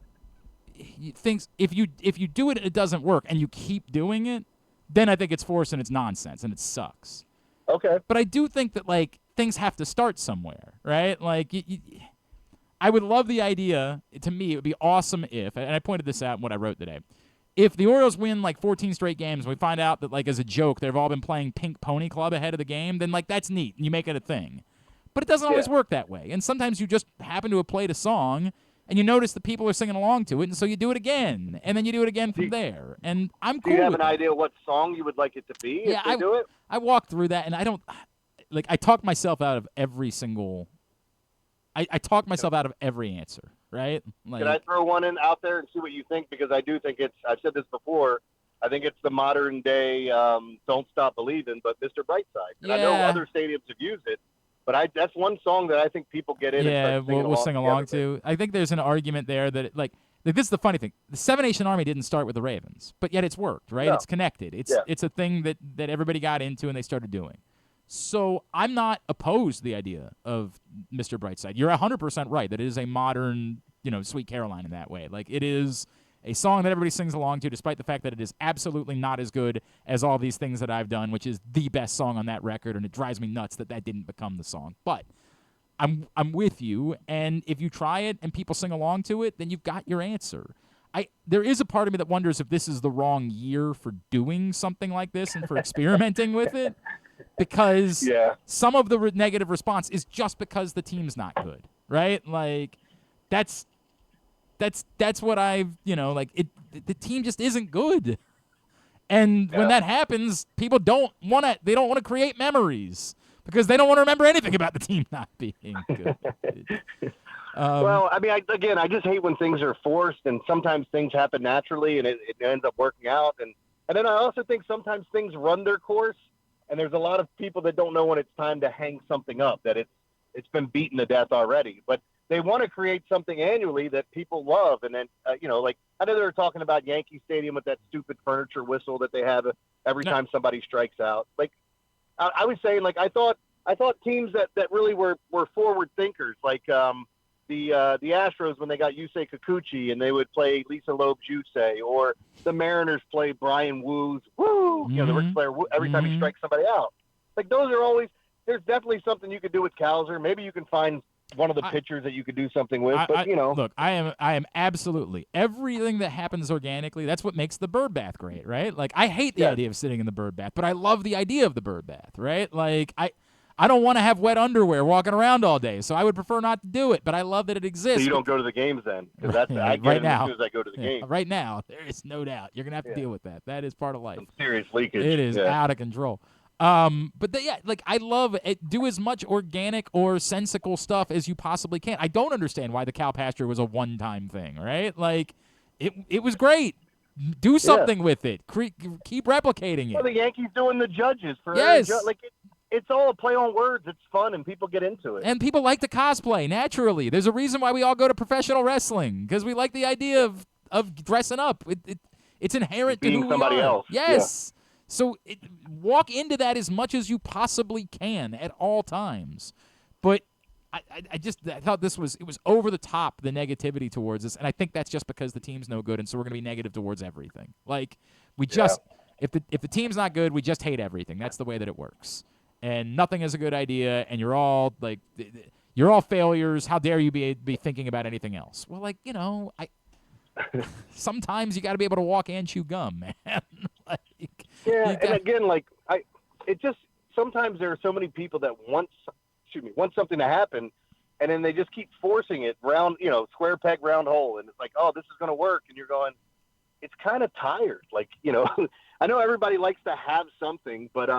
things if you do it and it doesn't work and you keep doing it, then I think it's forced and it's nonsense and it sucks. Okay. But I do think that like things have to start somewhere, right? Like I would love the idea. To me, it would be awesome if, and I pointed this out in what I wrote today. If the Orioles win like 14 straight games and we find out that like as a joke they've all been playing Pink Pony Club ahead of the game, then like that's neat and you make it a thing. But it doesn't always work that way. And sometimes you just happen to have played a song and you notice that people are singing along to it, and so you do it again, and then you do it again from there. And I'm cool. Do you have with an that. idea what song you would like it to be if they do it? I walked through that, and I don't like. I talk myself out of every single. I talk myself out of every answer, right? Like, Can I throw one in out there and see what you think? Because I do think I've said this before, I think it's the modern day Don't Stop Believing, but Mr. Brightside. And I know other stadiums have used it, but that's one song that I think people get in and start we'll sing along together. to. I think there's an argument there that like this is the funny thing. The 7 Nation Army didn't start with the Ravens, but yet it's worked, right? No. It's connected. It's a thing that everybody got into and they started doing. So I'm not opposed to the idea of Mr. Brightside. You're 100% right that it is a modern, Sweet Caroline in that way. Like it is a song that everybody sings along to, despite the fact that it is absolutely not as good as all these things that I've done, which is the best song on that record, and it drives me nuts that didn't become the song. But I'm with you, and if you try it and people sing along to it, then you've got your answer. There is a part of me that wonders if this is the wrong year for doing something like this and for experimenting with it. Because some of the negative response is just because the team's not good, right? Like, that's what I've, the team just isn't good. And when that happens, people don't want to create memories because they don't want to remember anything about the team not being good. Well, I mean, I just hate when things are forced, and sometimes things happen naturally, and it ends up working out. And then I also think sometimes things run their course, and there's a lot of people that don't know when it's time to hang something up, that it's It's been beaten to death already. But they want to create something annually that people love. And then, like I know they were talking about Yankee Stadium with that stupid furniture whistle that they have every time somebody strikes out. Like I was saying, like I thought teams that really were forward thinkers, like the Astros when they got Yusei Kikuchi and they would play Lisa Loeb Jusei, or the Mariners play Brian Woo's woo, the Ric Flair woo, every time he strikes somebody out. Like those are always. There's definitely something you could do with Cowser. Maybe you can find one of the pitchers that you could do something with. But look, I am absolutely everything that happens organically. That's what makes the bird bath great, right? Like I hate the idea of sitting in the bird bath, but I love the idea of the bird bath, right? Like I don't want to have wet underwear walking around all day, so I would prefer not to do it. But I love that it exists. So you don't go to the games then, because that's I get right it now. as soon as I go to the game. Right now, there is no doubt you're gonna have to deal with that. That is part of life. Some serious leakage. It is out of control. But like I love it. Do as much organic or sensical stuff as you possibly can. I don't understand why the cow pasture was a one-time thing, right? Like, it was great. Do something with it. Keep replicating it. Well, the Yankees doing the judges for it's all a play on words. It's fun and people get into it. And people like to cosplay naturally. There's a reason why we all go to professional wrestling, because we like the idea of dressing up. It's inherent being to who somebody we are. else. Yes. Yeah. So walk into that as much as you possibly can at all times. But I thought it was over the top, the negativity towards this, and I think that's just because the team's no good, and so we're going to be negative towards everything. Like we just if the team's not good, we just hate everything. That's the way that it works. And nothing is a good idea, and you're all failures. How dare you be thinking about anything else? Well, sometimes you got to be able to walk and chew gum, man. And again, it just sometimes there are so many people that want something to happen, and then they just keep forcing it round, square peg round hole, and it's like, oh, this is going to work, and you're going, it's kind of tired. I know everybody likes to have something, but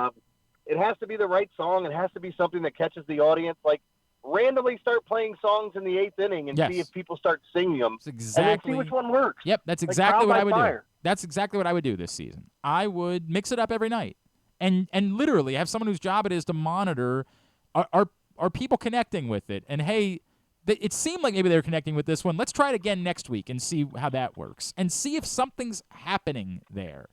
it has to be the right song. It has to be something that catches the audience. Like, randomly start playing songs in the 8th inning and see if people start singing them. And then see which one works. Yep, that's exactly what I would do. That's exactly what I would do this season. I would mix it up every night and literally have someone whose job it is to monitor are people connecting with it. And, hey, it seemed like maybe they were connecting with this one. Let's try it again next week and see how that works and see if something's happening there.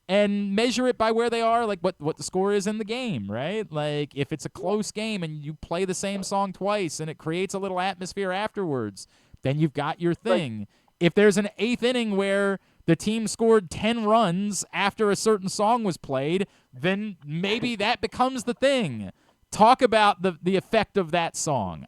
And measure it by where they are, like what the score is in the game, right? Like if it's a close game and you play the same song twice and it creates a little atmosphere afterwards, then you've got your thing. Right. If there's an 8th inning where the team scored 10 runs after a certain song was played, then maybe that becomes the thing. Talk about the effect of that song.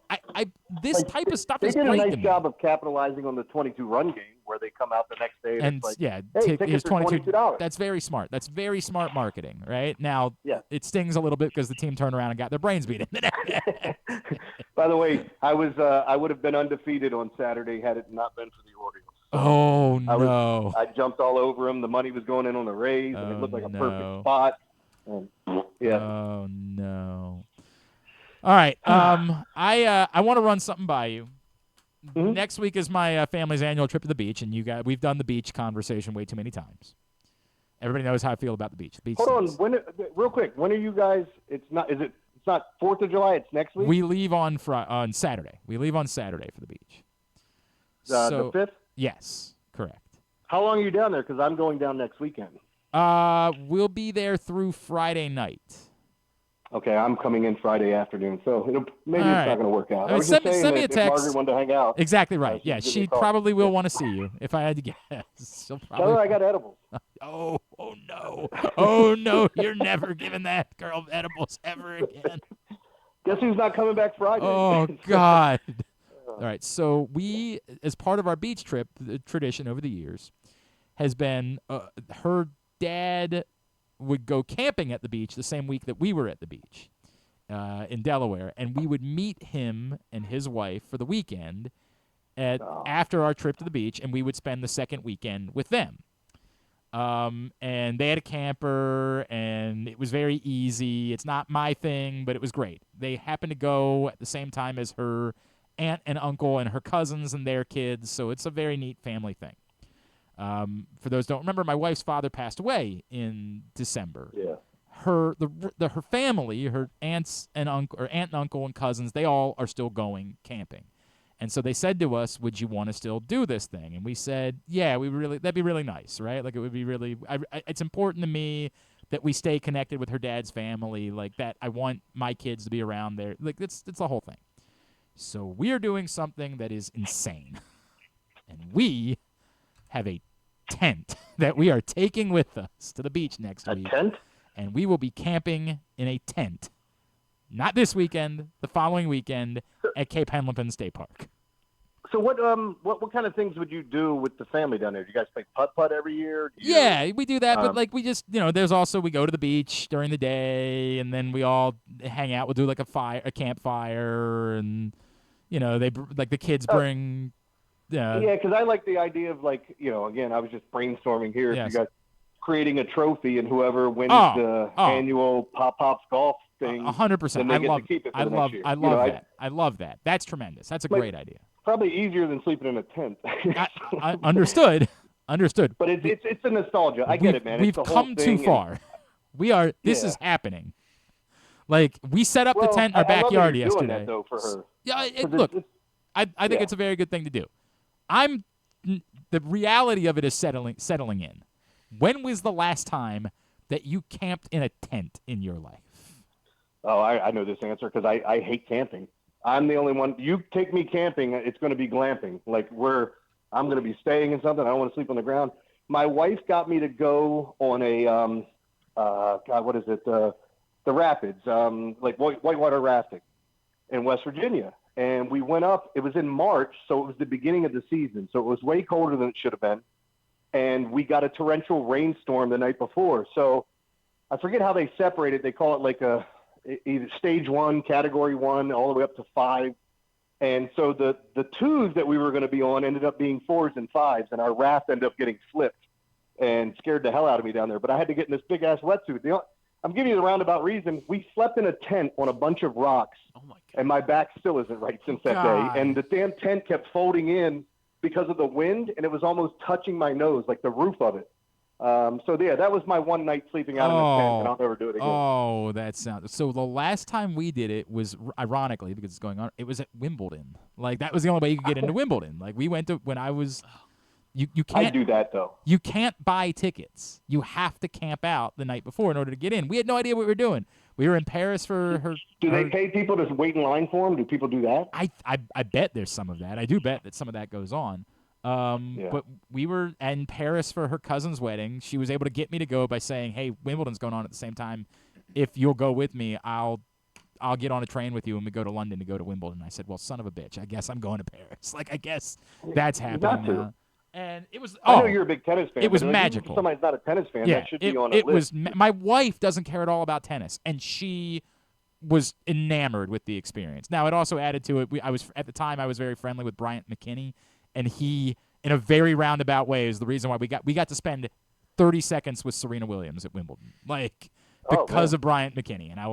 This type of stuff is great. They did a nice job of capitalizing on the 22-run game where they come out the next day and it's like, hey, here's $22. That's very smart. That's very smart marketing, right? Now, it stings a little bit because the team turned around and got their brains beat in. By the way, I would have been undefeated on Saturday had it not been for the Orioles. Oh, no. I jumped all over them. The money was going in on the Rays, and it looked like a perfect spot. And, Oh, no. All right. I want to run something by you. Mm-hmm. Next week is my family's annual trip to the beach, and we've done the beach conversation way too many times. Everybody knows how I feel about the beach. Hold on, real quick. When are you guys? It's not 4th of July. It's next week. We leave on Saturday. We leave on Saturday for the beach. The 5th. Yes, correct. How long are you down there? Because I'm going down next weekend. We'll be there through Friday night. Okay, I'm coming in Friday afternoon, so maybe it's not going to work out. I was send just saying me a that text. If Margaret wanted to hang out. Exactly right. Yeah, she probably will want to see you. If I had to guess, Tell her I got edibles. Oh no! Oh no! You're never giving that girl edibles ever again. Guess who's not coming back Friday? Oh God! All right, so we, as part of our beach trip, the tradition over the years has been her dad would go camping at the beach the same week that we were at the beach in Delaware, and we would meet him and his wife for the weekend after our trip to the beach, and we would spend the second weekend with them. And they had a camper, and it was very easy. It's not my thing, but it was great. They happened to go at the same time as her aunt and uncle and her cousins and their kids, so it's a very neat family thing. For those who don't remember, my wife's father passed away in December. Yeah. her family, her aunts and uncle, or aunt and uncle and cousins, they all are still going camping. And so they said to us, would you want to still do this thing? And we said, yeah, that'd be really nice, right? Like, it would be really, it's important to me that we stay connected with her dad's family, like that. I want my kids to be around there. Like, it's the whole thing. So we are doing something that is insane. And we have a tent that we are taking with us to the beach next week. A tent? And we will be camping in a tent. Not this weekend, the following weekend at Cape Henlopen State Park. So what kind of things would you do with the family down there? Do you guys play putt-putt every year? Yeah, we do that, but like we just, there's also, we go to the beach during the day, and then we all hang out. We'll do like a campfire, and the kids bring. Yeah, because I like the idea of again, I was just brainstorming here. Yes. You guys creating a trophy, and whoever wins the annual Pop-Pops golf thing, 100%. then they get to keep it for the next year. I love that. I love that. That's tremendous. That's a great idea. Probably easier than sleeping in a tent. I understood. But it's a nostalgia. I get it, man. We've it's the come too far. This is happening. Like, we set up the tent in our backyard yesterday. That, though, for her. Yeah, look, I think it's a very good thing to do. The reality of it is settling in. When was the last time that you camped in a tent in your life? Oh, I know this answer because I hate camping. I'm the only one. You take me camping, it's going to be glamping. Like, I'm going to be staying in something. I don't want to sleep on the ground. My wife got me to go on a what is it? The rapids, like whitewater rafting in West Virginia. And we went up. It was in March, so it was the beginning of the season. So it was way colder than it should have been. And we got a torrential rainstorm the night before. So I forget how they separate it. They call it like either stage 1, category 1, all the way up to 5. And so the 2s that we were going to be on ended up being 4s and 5s, and our raft ended up getting flipped and scared the hell out of me down there. But I had to get in this big-ass wetsuit. I'm giving you the roundabout reason. We slept in a tent on a bunch of rocks, and my back still isn't right since that day. And the damn tent kept folding in because of the wind, and it was almost touching my nose, like the roof of it. That was my one night sleeping out in the tent, and I'll never do it again. Oh, that sounds. So the last time we did it was, ironically, because it's going on, it was at Wimbledon. Like, that was the only way you could get into Wimbledon. Like, we went to, when I was, you can't. I do that, though. You can't buy tickets. You have to camp out the night before in order to get in. We had no idea what we were doing. We were in Paris for her. Do they pay people to wait in line for them? Do people do that? I bet there's some of that. I do bet that some of that goes on. But we were in Paris for her cousin's wedding. She was able to get me to go by saying, "Hey, Wimbledon's going on at the same time. If you'll go with me, I'll get on a train with you and we go to London to go to Wimbledon." I said, "Well, son of a bitch, I guess I'm going to Paris." Like, I guess that's happening now. And it was. I know you're a big tennis fan. It was but magical. If somebody's not a tennis fan, that should be on a list. My wife doesn't care at all about tennis, and she was enamored with the experience. Now, it also added to it. At the time I was very friendly with Bryant McKinney, and he, in a very roundabout way, is the reason why we got to spend 30 seconds with Serena Williams at Wimbledon, like, because of Bryant McKinney, and I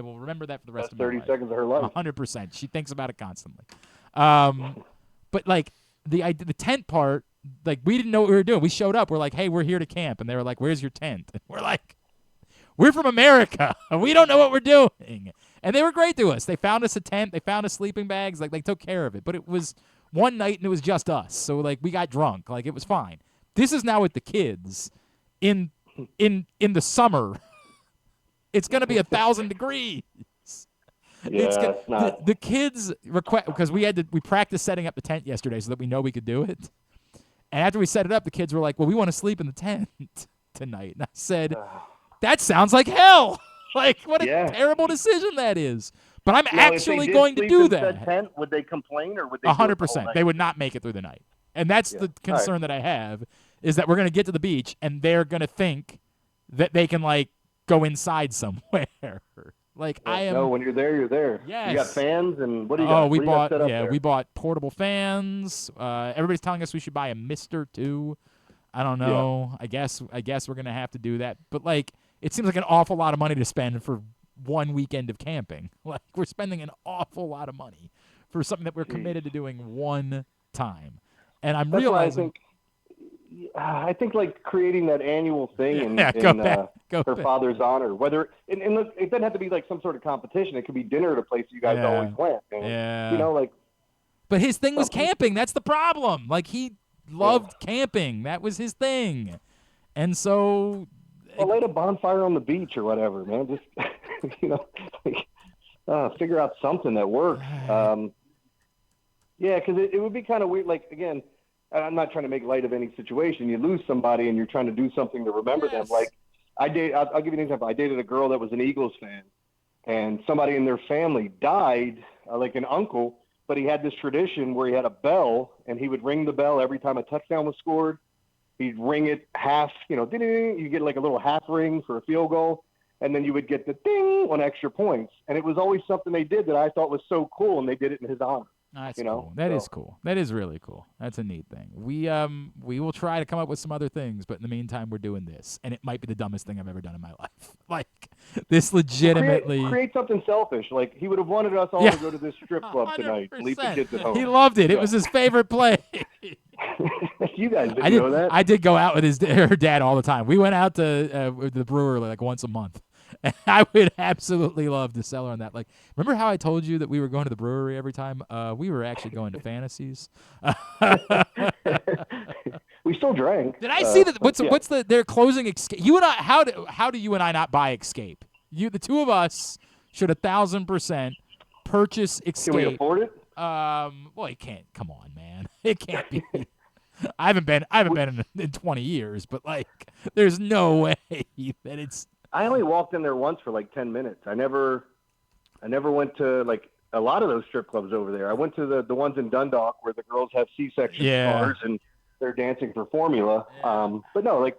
will remember that for the rest of my life. 30 seconds of her life. 100%. She thinks about it constantly. But like the tent part, like, we didn't know what we were doing. We showed up. We're like, "Hey, we're here to camp," and they were like, "Where's your tent?" And we're like, "We're from America. We don't know what we're doing." And they were great to us. They found us a tent. They found us sleeping bags. Like, they took care of it. But it was one night, and it was just us. So, like, we got drunk. Like, it was fine. This is now with the kids in the summer. It's going to be 1,000 degrees. Yeah, the kids request, because we practiced setting up the tent yesterday so that we know we could do it. And after we set it up, the kids were like, "Well, we want to sleep in the tent tonight." And I said, "That sounds like hell." Like, what a terrible decision that is. But I'm actually going to do that. Tent, would they complain, or would they? 100%. They would not make it through the night. And that's the concern that I have, is that we're going to get to the beach and they're going to think that they can, like, go inside somewhere. Like, No, when you're there, you're there. Yes. You got fans, and what do you got? We bought portable fans. Everybody's telling us we should buy a mister too. I don't know. Yeah. I guess we're gonna have to do that. But, like, it seems like an awful lot of money to spend for one weekend of camping. Like, we're spending an awful lot of money for something that we're committed to doing one time. And I'm realizing. I think like creating that annual thing in her father's honor. Whether and look, it doesn't have to be like some sort of competition. It could be dinner at a place you guys always went. And, you know, like. But his thing was camping. That's the problem. Like he loved camping. That was his thing, and so. Well, light a bonfire on the beach or whatever, man. Just you know, like, figure out something that works. Yeah, because it would be kind of weird. Like again. I'm not trying to make light of any situation. You lose somebody and you're trying to do something to remember them. Like I'll give you an example. I dated a girl that was an Eagles fan, and somebody in their family died, like an uncle, but he had this tradition where he had a bell, and he would ring the bell every time a touchdown was scored. He'd ring it half, you know, ding, you get like a little half ring for a field goal, and then you would get the ding on extra points. And it was always something they did that I thought was so cool, and they did it in his honor. That's cool. That is cool. That is really cool. That's a neat thing. We will try to come up with some other things, but in the meantime, we're doing this, and it might be the dumbest thing I've ever done in my life. Like this, legitimately create something selfish. Like he would have wanted us all to go to this strip club tonight. Leave the kids at home. He loved it. It was his favorite place. You guys didn't know that. I did go out with her dad all the time. We went out to the brewery like once a month. I would absolutely love to sell her on that. Like, remember how I told you that we were going to the brewery every time? We were actually going to Fantasies. We still drank. Did I see that? What's their closing Escape? You and I. How do you and I not buy Escape? The two of us should 1,000% purchase Escape. Can we afford it? Well, it can't. Come on, man. It can't be. I haven't been in 20 years, but like, there's no way that it's. I only walked in there once for like 10 minutes. I never went to like a lot of those strip clubs over there. I went to the ones in Dundalk where the girls have C-section cars and they're dancing for formula. But no, like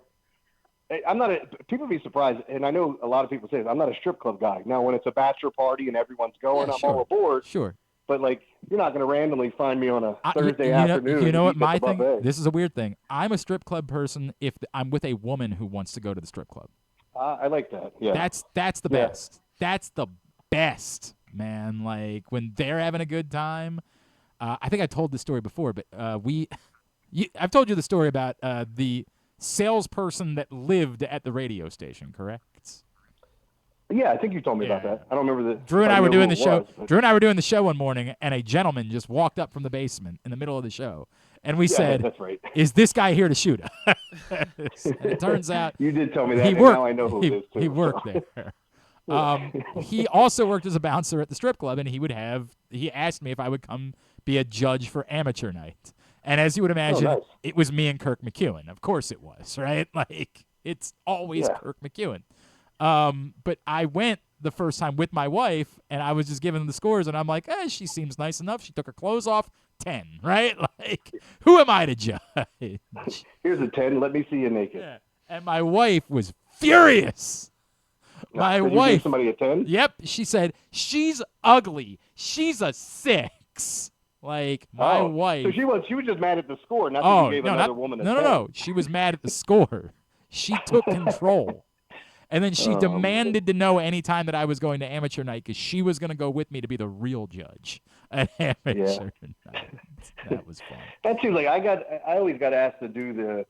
I'm not people be surprised. And I know a lot of people say this, I'm not a strip club guy. Now, when it's a bachelor party and everyone's going, I'm all aboard. Sure. But like, you're not going to randomly find me on a Thursday afternoon. You know what my thing, this is a weird thing. I'm a strip club person if I'm with a woman who wants to go to the strip club. I like that. Yeah, that's the best. That's the best, man. Like when they're having a good time. I think I told this story before, but I've told you the story about the salesperson that lived at the radio station. Correct? Yeah, I think you told me about that. I don't remember the. Drew and I were doing the show. Drew and I were doing the show one morning, and a gentleman just walked up from the basement in the middle of the show. And we said, that's right. "Is this guy here to shoot us?" And it turns out you did tell me that. Now I know who it is too. He worked there. He also worked as a bouncer at the strip club, and he asked me if I would come be a judge for amateur night. And as you would imagine, it was me and Kirk McEwen. Of course it was, right? Like it's always Kirk McEwen. But I went the first time with my wife, and I was just giving them the scores, and I'm like, she seems nice enough. She took her clothes off. 10, right? Like, who am I to judge? Here's a 10. Let me see you naked. Yeah. And my wife was furious. My wife. You give somebody a 10? Yep. She said, she's ugly. She's a 6. Like, my wife. So she was just mad at the score, not that you gave another woman a 10. No. She was mad at the score. She took control. And then she demanded to know any time that I was going to amateur night because she was going to go with me to be the real judge at amateur night. That was fun. That seems like I always got asked to do the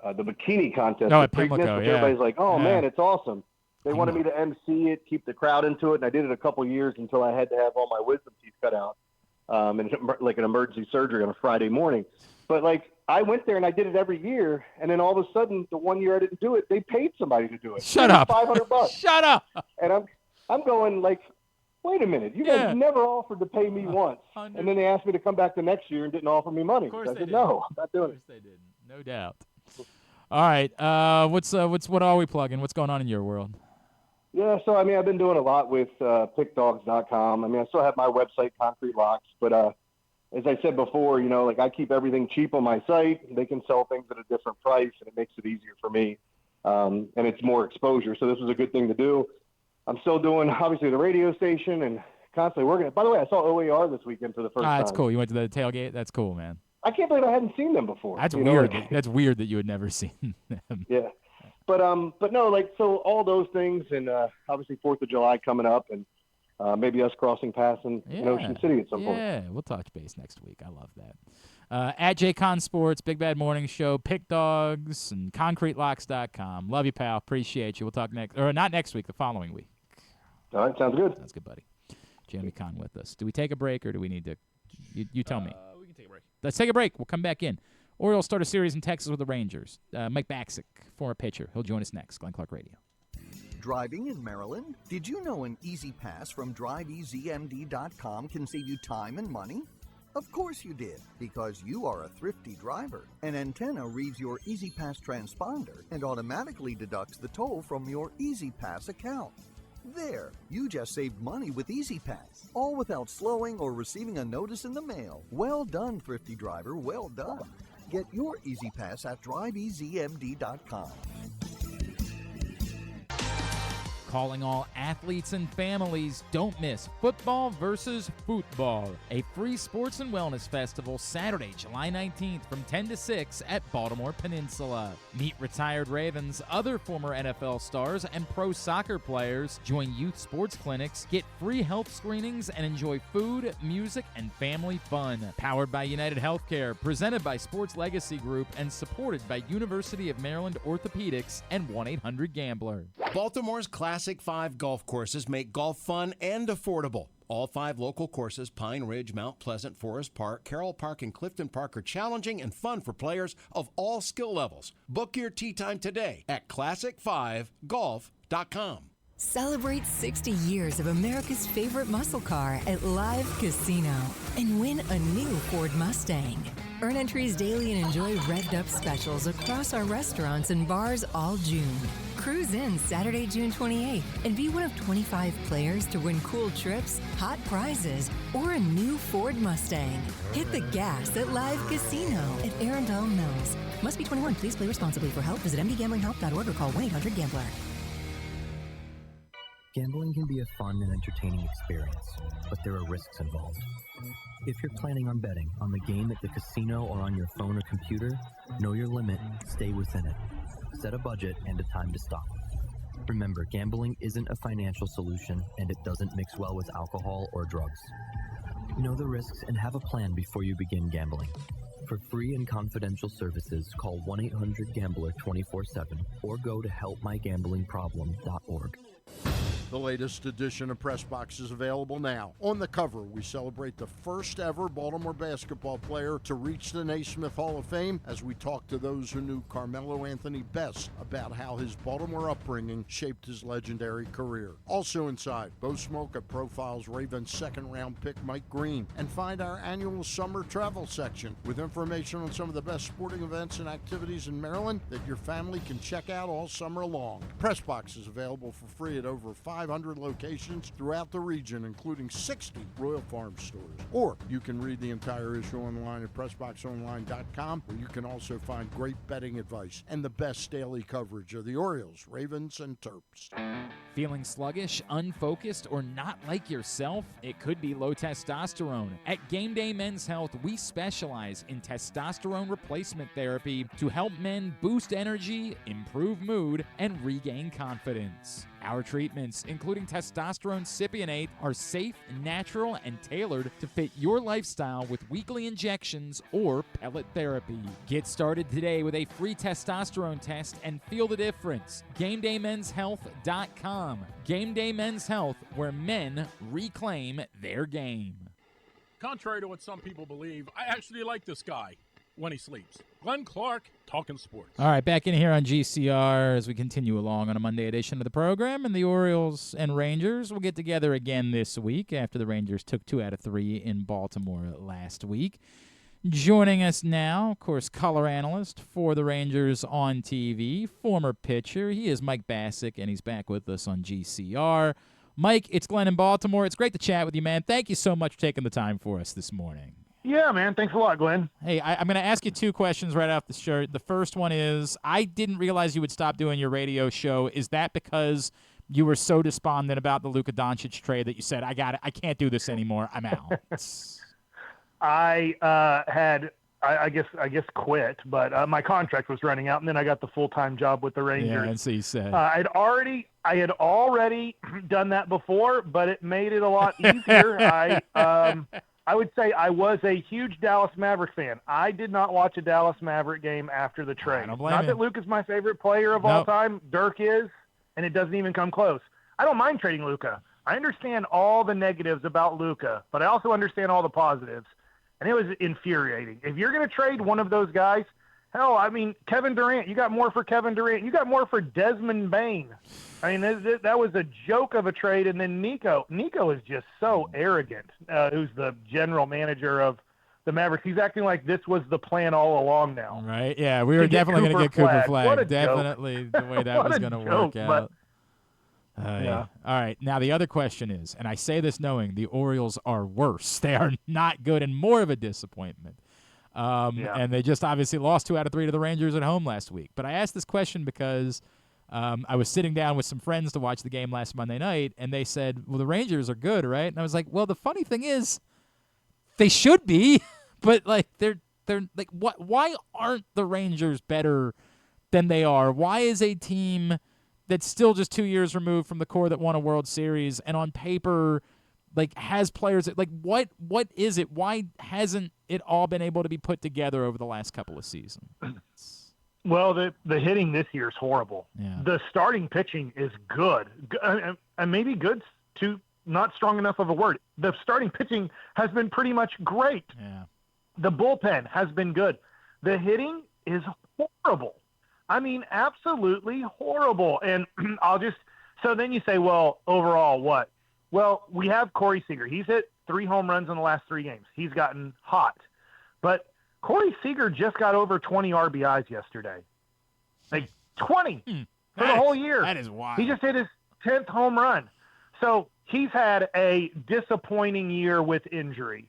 bikini contest. No, at Pimlico, everybody's like, man, it's awesome. They wanted me to MC it, keep the crowd into it, and I did it a couple years until I had to have all my wisdom teeth cut out, and like an emergency surgery on a Friday morning. But like, I went there and I did it every year, and then all of a sudden, the one year I didn't do it, they paid somebody to do it. Shut up! $500. Shut up! And I'm going like, wait a minute, you guys never offered to pay me once, and then they asked me to come back the next year and didn't offer me money. Of course I they said, did. no, I'm not doing it. Of course they didn't. No doubt. All right, what are we plugging? What's going on in your world? Yeah, so I mean, I've been doing a lot with pickdogs.com. I mean, I still have my website, Concrete Locks, but as I said before, you know, like I keep everything cheap on my site. They can sell things at a different price, and it makes it easier for me. And it's more exposure. So this was a good thing to do. I'm still doing, obviously, the radio station and constantly working. By the way, I saw OAR this weekend for the first time. That's cool. You went to the tailgate? That's cool, man. I can't believe I hadn't seen them before. That's weird. That's weird that you had never seen them. Yeah. But no, like, so all those things, and obviously 4th of July coming up, and maybe us crossing paths in Ocean City at some point. Yeah, we'll touch base next week. I love that. At JCon Sports, Big Bad Morning Show, Pick Dogs, and ConcreteLocks.com. Love you, pal. Appreciate you. We'll talk not next week, the following week. All right, sounds good. Sounds good, buddy. Jeremy Conn with us. Do we take a break or do we need to? You tell me. We can take a break. Let's take a break. We'll come back in. Orioles start a series in Texas with the Rangers. Mike Bacsik, former pitcher. He'll join us next. Glenn Clark Radio. Driving in Maryland? Did you know an Easy Pass from DriveEasyMD.com can save you time and money? Of course you did, because you are a thrifty driver. An antenna reads your Easy Pass transponder and automatically deducts the toll from your Easy Pass account. There, you just saved money with Easy Pass, all without slowing or receiving a notice in the mail. Well done, thrifty driver, well done. Get your Easy Pass at DriveEasyMD.com. Calling all athletes and families, don't miss Football versus Football, a free sports and wellness festival Saturday, July 19th from 10 to 6 at Baltimore Peninsula. Meet retired Ravens, other former NFL stars, and pro soccer players. Join youth sports clinics, get free health screenings, and enjoy food, music, and family fun. Powered by United Healthcare, presented by Sports Legacy Group, and supported by University of Maryland Orthopedics and 1-800-GAMBLER. Baltimore's Classic 5 golf courses make golf fun and affordable. All 5 local courses, Pine Ridge, Mount Pleasant, Forest Park, Carroll Park, and Clifton Park, are challenging and fun for players of all skill levels. Book your tee time today at classic5golf.com. Celebrate 60 years of America's favorite muscle car at Live Casino and win a new Ford Mustang. Earn entries daily and enjoy revved-up specials across our restaurants and bars all June. Cruise in Saturday, June 28th, and be one of 25 players to win cool trips, hot prizes, or a new Ford Mustang. Hit the gas at Live Casino at Arundel Mills. Must be 21. Please play responsibly. For help, visit mdgamblinghelp.org or call 1-800-GAMBLER. Gambling can be a fun and entertaining experience, but there are risks involved. If you're planning on betting on the game at the casino or on your phone or computer, know your limit, stay within it. Set a budget and a time to stop. Remember, gambling isn't a financial solution, and it doesn't mix well with alcohol or drugs. Know the risks and have a plan before you begin gambling. For free and confidential services, call 1-800-GAMBLER 24/7 or go to helpmygamblingproblem.org. The latest edition of Press Box is available now. On the cover, we celebrate the first ever Baltimore basketball player to reach the Naismith Hall of Fame as we talk to those who knew Carmelo Anthony best about how his Baltimore upbringing shaped his legendary career. Also inside, Bo Smolka profiles Ravens second-round pick Mike Green, and find our annual summer travel section with information on some of the best sporting events and activities in Maryland that your family can check out all summer long. Press Box is available for free at over 500 locations throughout the region, including 60 Royal Farm stores. Or you can read the entire issue online at PressBoxOnline.com, where you can also find great betting advice and the best daily coverage of the Orioles, Ravens, and Terps. Feeling sluggish, unfocused, or not like yourself? It could be low testosterone. At Game Day Men's Health, we specialize in testosterone replacement therapy to help men boost energy, improve mood, and regain confidence. Our treatments, including testosterone cypionate, are safe, natural, and tailored to fit your lifestyle with weekly injections or pellet therapy. Get started today with a free testosterone test and feel the difference. GameDayMen'sHealth.com. Game Day Men's Health, where men reclaim their game. Contrary to what some people believe, I actually like this guy when he sleeps. Glenn Clark, talking sports. All right, back in here on GCR as we continue along on a Monday edition of the program. And the Orioles and Rangers will get together again this week after the Rangers took 2 out of 3 in Baltimore last week. Joining us now, of course, color analyst for the Rangers on TV, former pitcher. He is Mike Bacsik, and he's back with us on GCR. Mike, it's Glenn in Baltimore. It's great to chat with you, man. Thank you so much for taking the time for us this morning. Yeah, man. Thanks a lot, Glenn. Hey, I'm going to ask you 2 questions right off the shirt. The first one is, I didn't realize you would stop doing your radio show. Is that because you were so despondent about the Luka Doncic trade that you said, I can't do this anymore, I'm out? I had I guess quit, but my contract was running out, and then I got the full-time job with the Rangers. Yeah, and so you said. I had already done that before, but it made it a lot easier. I would say I was a huge Dallas Maverick fan. I did not watch a Dallas Maverick game after the trade. Not that Luke is my favorite player of all time. Dirk is, and it doesn't even come close. I don't mind trading Luka. I understand all the negatives about Luka, but I also understand all the positives, and it was infuriating. If you're going to trade one of those guys, hell, I mean, Kevin Durant, you got more for Kevin Durant. You got more for Desmond Bain. I mean, that was a joke of a trade. And then Nico is just so arrogant, who's the general manager of the Mavericks. He's acting like this was the plan all along now. Right, yeah, we were definitely going to get Cooper Flag. Definitely the way that was going to work out. Yeah. All right, now the other question is, and I say this knowing the Orioles are worse. They are not good and more of a disappointment. And they just obviously lost 2 out of 3 to the Rangers at home last week. But I asked this question because I was sitting down with some friends to watch the game last Monday night, and they said, well, the Rangers are good, right? And I was like, well, the funny thing is they should be, but like they're like, why aren't the Rangers better than they are? Why is a team that's still just 2 years removed from the core that won a World Series and on paper like has players that, like what is it? Why hasn't it all been able to be put together over the last couple of seasons? Well, the hitting this year is horrible. Yeah. The starting pitching is good. And maybe good's too not strong enough of a word. The starting pitching has been pretty much great. Yeah. The bullpen has been good. The hitting is horrible. I mean, absolutely horrible. And so then you say, well, overall, what? Well, we have Corey Seager. He's hit 3 home runs in the last 3 games. He's gotten hot. But Corey Seager just got over 20 RBIs yesterday. Like 20 for the whole year. That is wild. He just hit his 10th home run. So he's had a disappointing year with injury.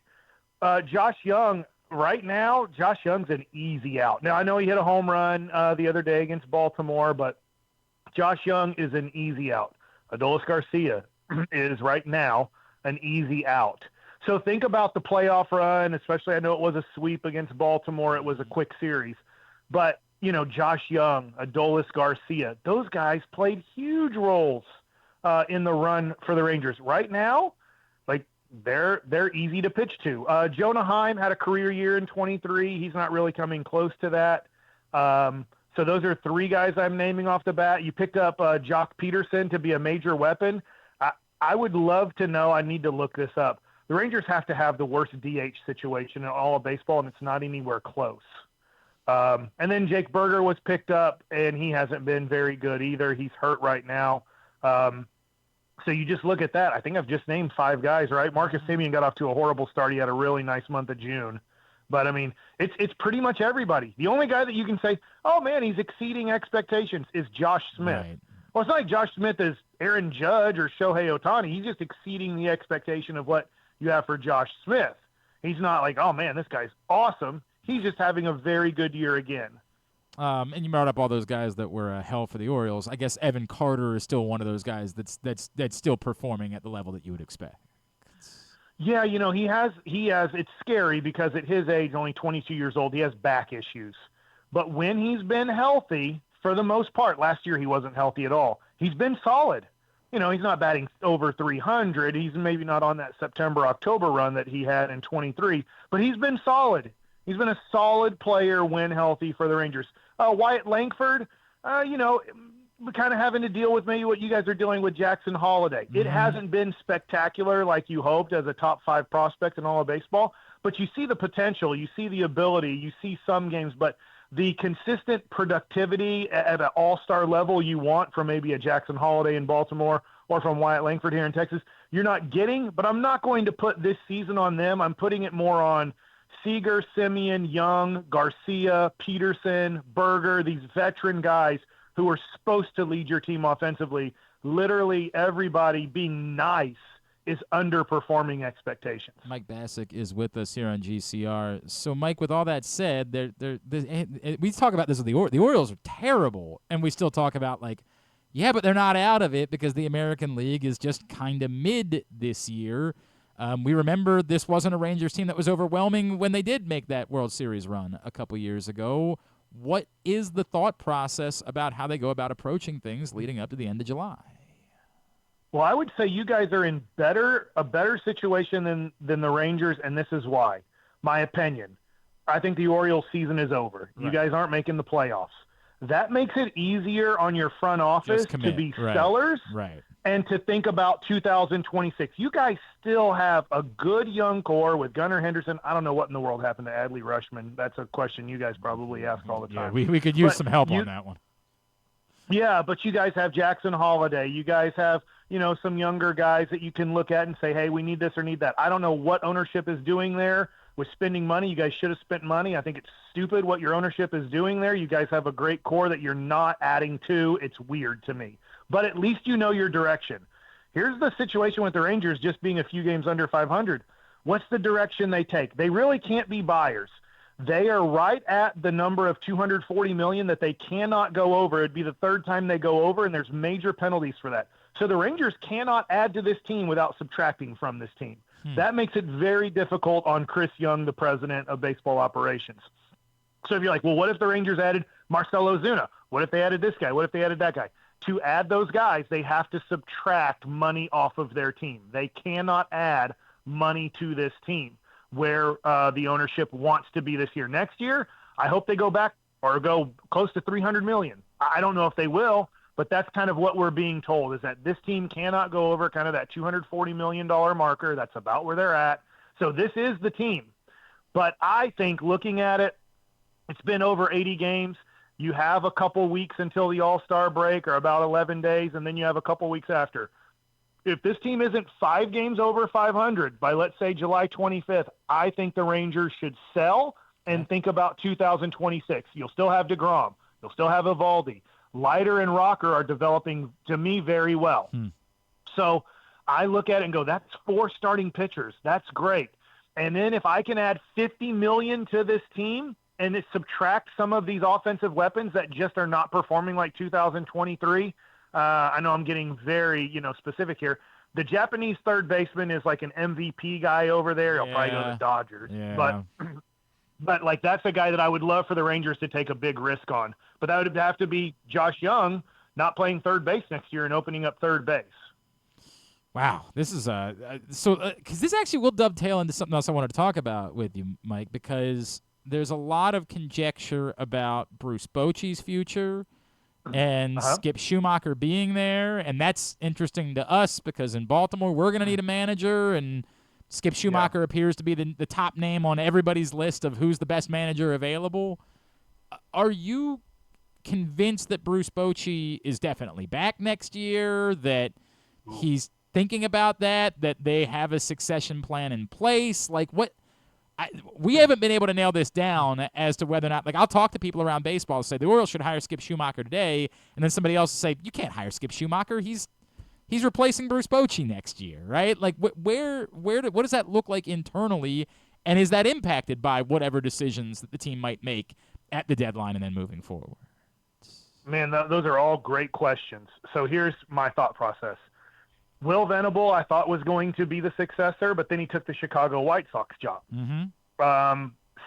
Josh Young, right now, Josh Young's an easy out. Now, I know he hit a home run the other day against Baltimore, but Josh Young is an easy out. Adolis Garcia is right now an easy out. So think about the playoff run, especially I know it was a sweep against Baltimore. It was a quick series. But, Josh Young, Adolis Garcia, those guys played huge roles in the run for the Rangers. Right now, like they're easy to pitch to. Jonah Heim had a career year in 23. He's not really coming close to that. So those are 3 guys I'm naming off the bat. You picked up Jock Peterson to be a major weapon. I would love to know. I need to look this up. The Rangers have to have the worst DH situation in all of baseball, and it's not anywhere close. And then Jake Berger was picked up, and he hasn't been very good either. He's hurt right now. So you just look at that. I think I've just named 5 guys, right? Marcus Semien got off to a horrible start. He had a really nice month of June. But, I mean, it's pretty much everybody. The only guy that you can say, oh, man, he's exceeding expectations is Josh Smith. Right. Well, it's not like Josh Smith is Aaron Judge or Shohei Ohtani. He's just exceeding the expectation of what you have for Josh Smith. He's not like, oh, man, this guy's awesome. He's just having a very good year again. And you brought up all those guys that were hell for the Orioles. I guess Evan Carter is still one of those guys that's still performing at the level that you would expect. Yeah, he has. It's scary because at his age, only 22 years old, he has back issues. But when he's been healthy, for the most part, last year he wasn't healthy at all. He's been solid. He's not batting over 300. He's maybe not on that September-October run that he had in 23, but he's been solid. He's been a solid player when healthy for the Rangers. Wyatt Langford, kind of having to deal with maybe what you guys are dealing with Jackson Holiday. It hasn't been spectacular like you hoped as a top 5 prospect in all of baseball, but you see the potential, you see the ability, you see some games, but the consistent productivity at an all-star level you want from maybe a Jackson Holiday in Baltimore or from Wyatt Langford here in Texas, you're not getting, but I'm not going to put this season on them. I'm putting it more on Seager, Semien, Young, Garcia, Peterson, Berger, these veteran guys who are supposed to lead your team offensively. Literally everybody being nice is underperforming expectations. Mike Bacsik is with us here on GCR. So, Mike, with all that said, we talk about this with the Orioles are terrible, and we still talk about but they're not out of it because the American League is just kind of mid this year. We remember this wasn't a Rangers team that was overwhelming when they did make that World Series run a couple years ago. What is the thought process about how they go about approaching things leading up to the end of July? Well, I would say you guys are in a better situation than the Rangers, and this is why. My opinion. I think the Orioles season is over. Right. You guys aren't making the playoffs. That makes it easier on your front office to be sellers and to think about 2026. You guys still have a good young core with Gunnar Henderson. I don't know what in the world happened to Adley Rutschman. That's a question you guys probably ask all the time. We could use some help on that one. Yeah, but you guys have Jackson Holiday. You guys have, some younger guys that you can look at and say, hey, we need this or need that. I don't know what ownership is doing there with spending money. You guys should have spent money. I think it's stupid what your ownership is doing there. You guys have a great core that you're not adding to. It's weird to me. But at least you know your direction. Here's the situation with the Rangers just being a few games under 500. What's the direction they take? They really can't be buyers. They are right at the number of $240 million that they cannot go over. It'd be the third time they go over, and there's major penalties for that. So the Rangers cannot add to this team without subtracting from this team. That makes it very difficult on Chris Young, the president of baseball operations. So if you're like, well, what if the Rangers added Marcell Ozuna? What if they added this guy? What if they added that guy? To add those guys, they have to subtract money off of their team. They cannot add money to this team where the ownership wants to be this year. Next year, I hope they go back or go close to $300 million. I don't know if they will, but that's kind of what we're being told, is that this team cannot go over kind of that $240 million marker. That's about where they're at. So this is the team. But I think looking at it, it's been over 80 games. You have a couple weeks until the All-Star break, or about 11 days, and then you have a couple weeks after. If this team isn't 5 games over 500 by, let's say, July 25th, I think the Rangers should sell and think about 2026. You'll still have DeGrom. You'll still have Eovaldi. Leiter and Rocker are developing, to me, very well. So I look at it and go, that's 4 starting pitchers. That's great. And then if I can add $50 million to this team and it subtract some of these offensive weapons that just are not performing like 2023, I know I'm getting very, specific here. The Japanese third baseman is like an MVP guy over there. He'll probably go to the Dodgers. Yeah. But like, that's a guy that I would love for the Rangers to take a big risk on. But that would have to be Josh Young not playing third base next year and opening up third base. Wow. This is because this actually will dovetail into something else I wanted to talk about with you, Mike, because there's a lot of conjecture about Bruce Bochy's future and Skip Schumaker being there. And that's interesting to us because in Baltimore, we're going to need a manager, and Skip Schumaker appears to be the top name on everybody's list of who's the best manager available. Are you convinced that Bruce Bochy is definitely back next year, that he's thinking about that they have a succession plan in place? Like, what? We haven't been able to nail this down as to whether or not, like, I'll talk to people around baseball and say the Orioles should hire Skip Schumaker today, and then somebody else will say, you can't hire Skip Schumaker. He's replacing Bruce Bochy next year, right? Like, what does that look like internally, and is that impacted by whatever decisions that the team might make at the deadline and then moving forward? Man, those are all great questions. So here's my thought process. Will Venable, I thought, was going to be the successor, but then he took the Chicago White Sox job.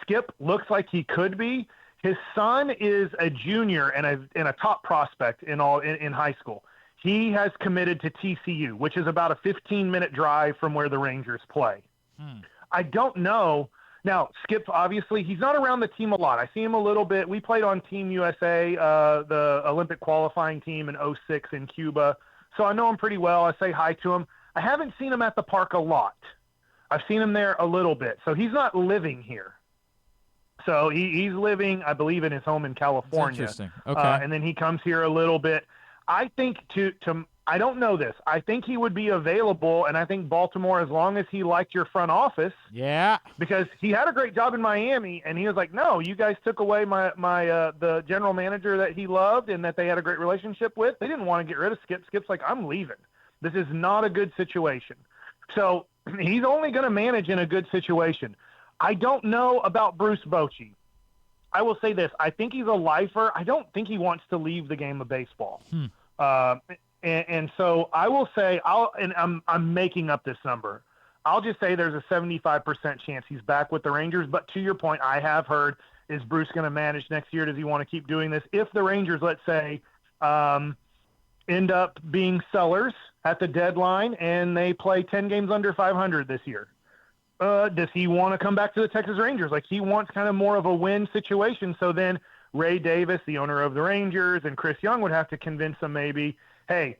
Skip looks like he could be. His son is a junior and a top prospect in high school. He has committed to TCU, which is about a 15-minute drive from where the Rangers play. I don't know. Now, Skip, obviously, he's not around the team a lot. I see him a little bit. We played on Team USA, the Olympic qualifying team in 2006 in Cuba. So I know him pretty well. I say hi to him. I haven't seen him at the park a lot. I've seen him there a little bit. So he's not living here. So he's living, I believe, in his home in California. That's interesting. Okay. And then he comes here a little bit. I think I don't know this. I think he would be available, and I think Baltimore, as long as he liked your front office. Yeah. Because he had a great job in Miami, and he was like, no, you guys took away the general manager that he loved and that they had a great relationship with. They didn't want to get rid of Skip. Skip's like, I'm leaving. This is not a good situation. So he's only going to manage in a good situation. I don't know about Bruce Bochy. I will say this. I think he's a lifer. I don't think he wants to leave the game of baseball. And so I will say, I'm making up this number. I'll just say there's a 75% chance he's back with the Rangers. But to your point, I have heard, is Bruce going to manage next year? Does he want to keep doing this? If the Rangers, let's say, end up being sellers at the deadline and they play 10 games under 500 this year, does he want to come back to the Texas Rangers? Like, he wants kind of more of a win situation. So then Ray Davis, the owner of the Rangers, and Chris Young would have to convince him maybe, hey,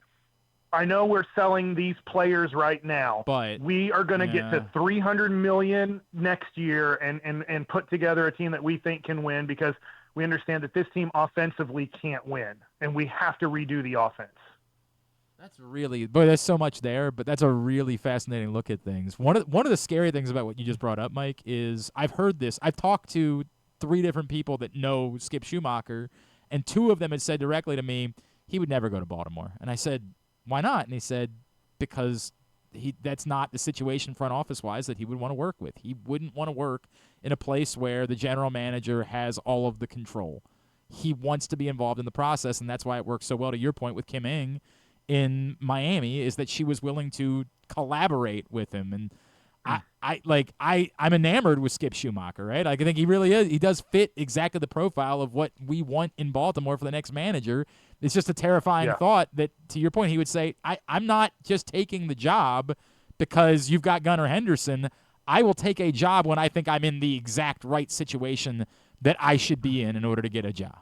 I know we're selling these players right now, but we are going to get to $300 million next year and put together a team that we think can win, because we understand that this team offensively can't win, and we have to redo the offense. That's really, boy, there's so much there, but that's a really fascinating look at things. One of the scary things about what you just brought up, Mike, is I've heard this. I've talked to 3 different people that know Skip Schumaker, and 2 of them had said directly to me he would never go to Baltimore. And I said, why not? And he said, because that's not the situation front office-wise that he would want to work with. He wouldn't want to work in a place where the general manager has all of the control. He wants to be involved in the process, and that's why it works so well, to your point, with Kim Ng in Miami, is that she was willing to collaborate with him. And I'm enamored with Skip Schumaker, right? I think he really is. He does fit exactly the profile of what we want in Baltimore for the next manager. It's just a terrifying thought that, to your point, he would say, I'm not just taking the job because you've got Gunnar Henderson. I will take a job when I think I'm in the exact right situation that I should be in order to get a job.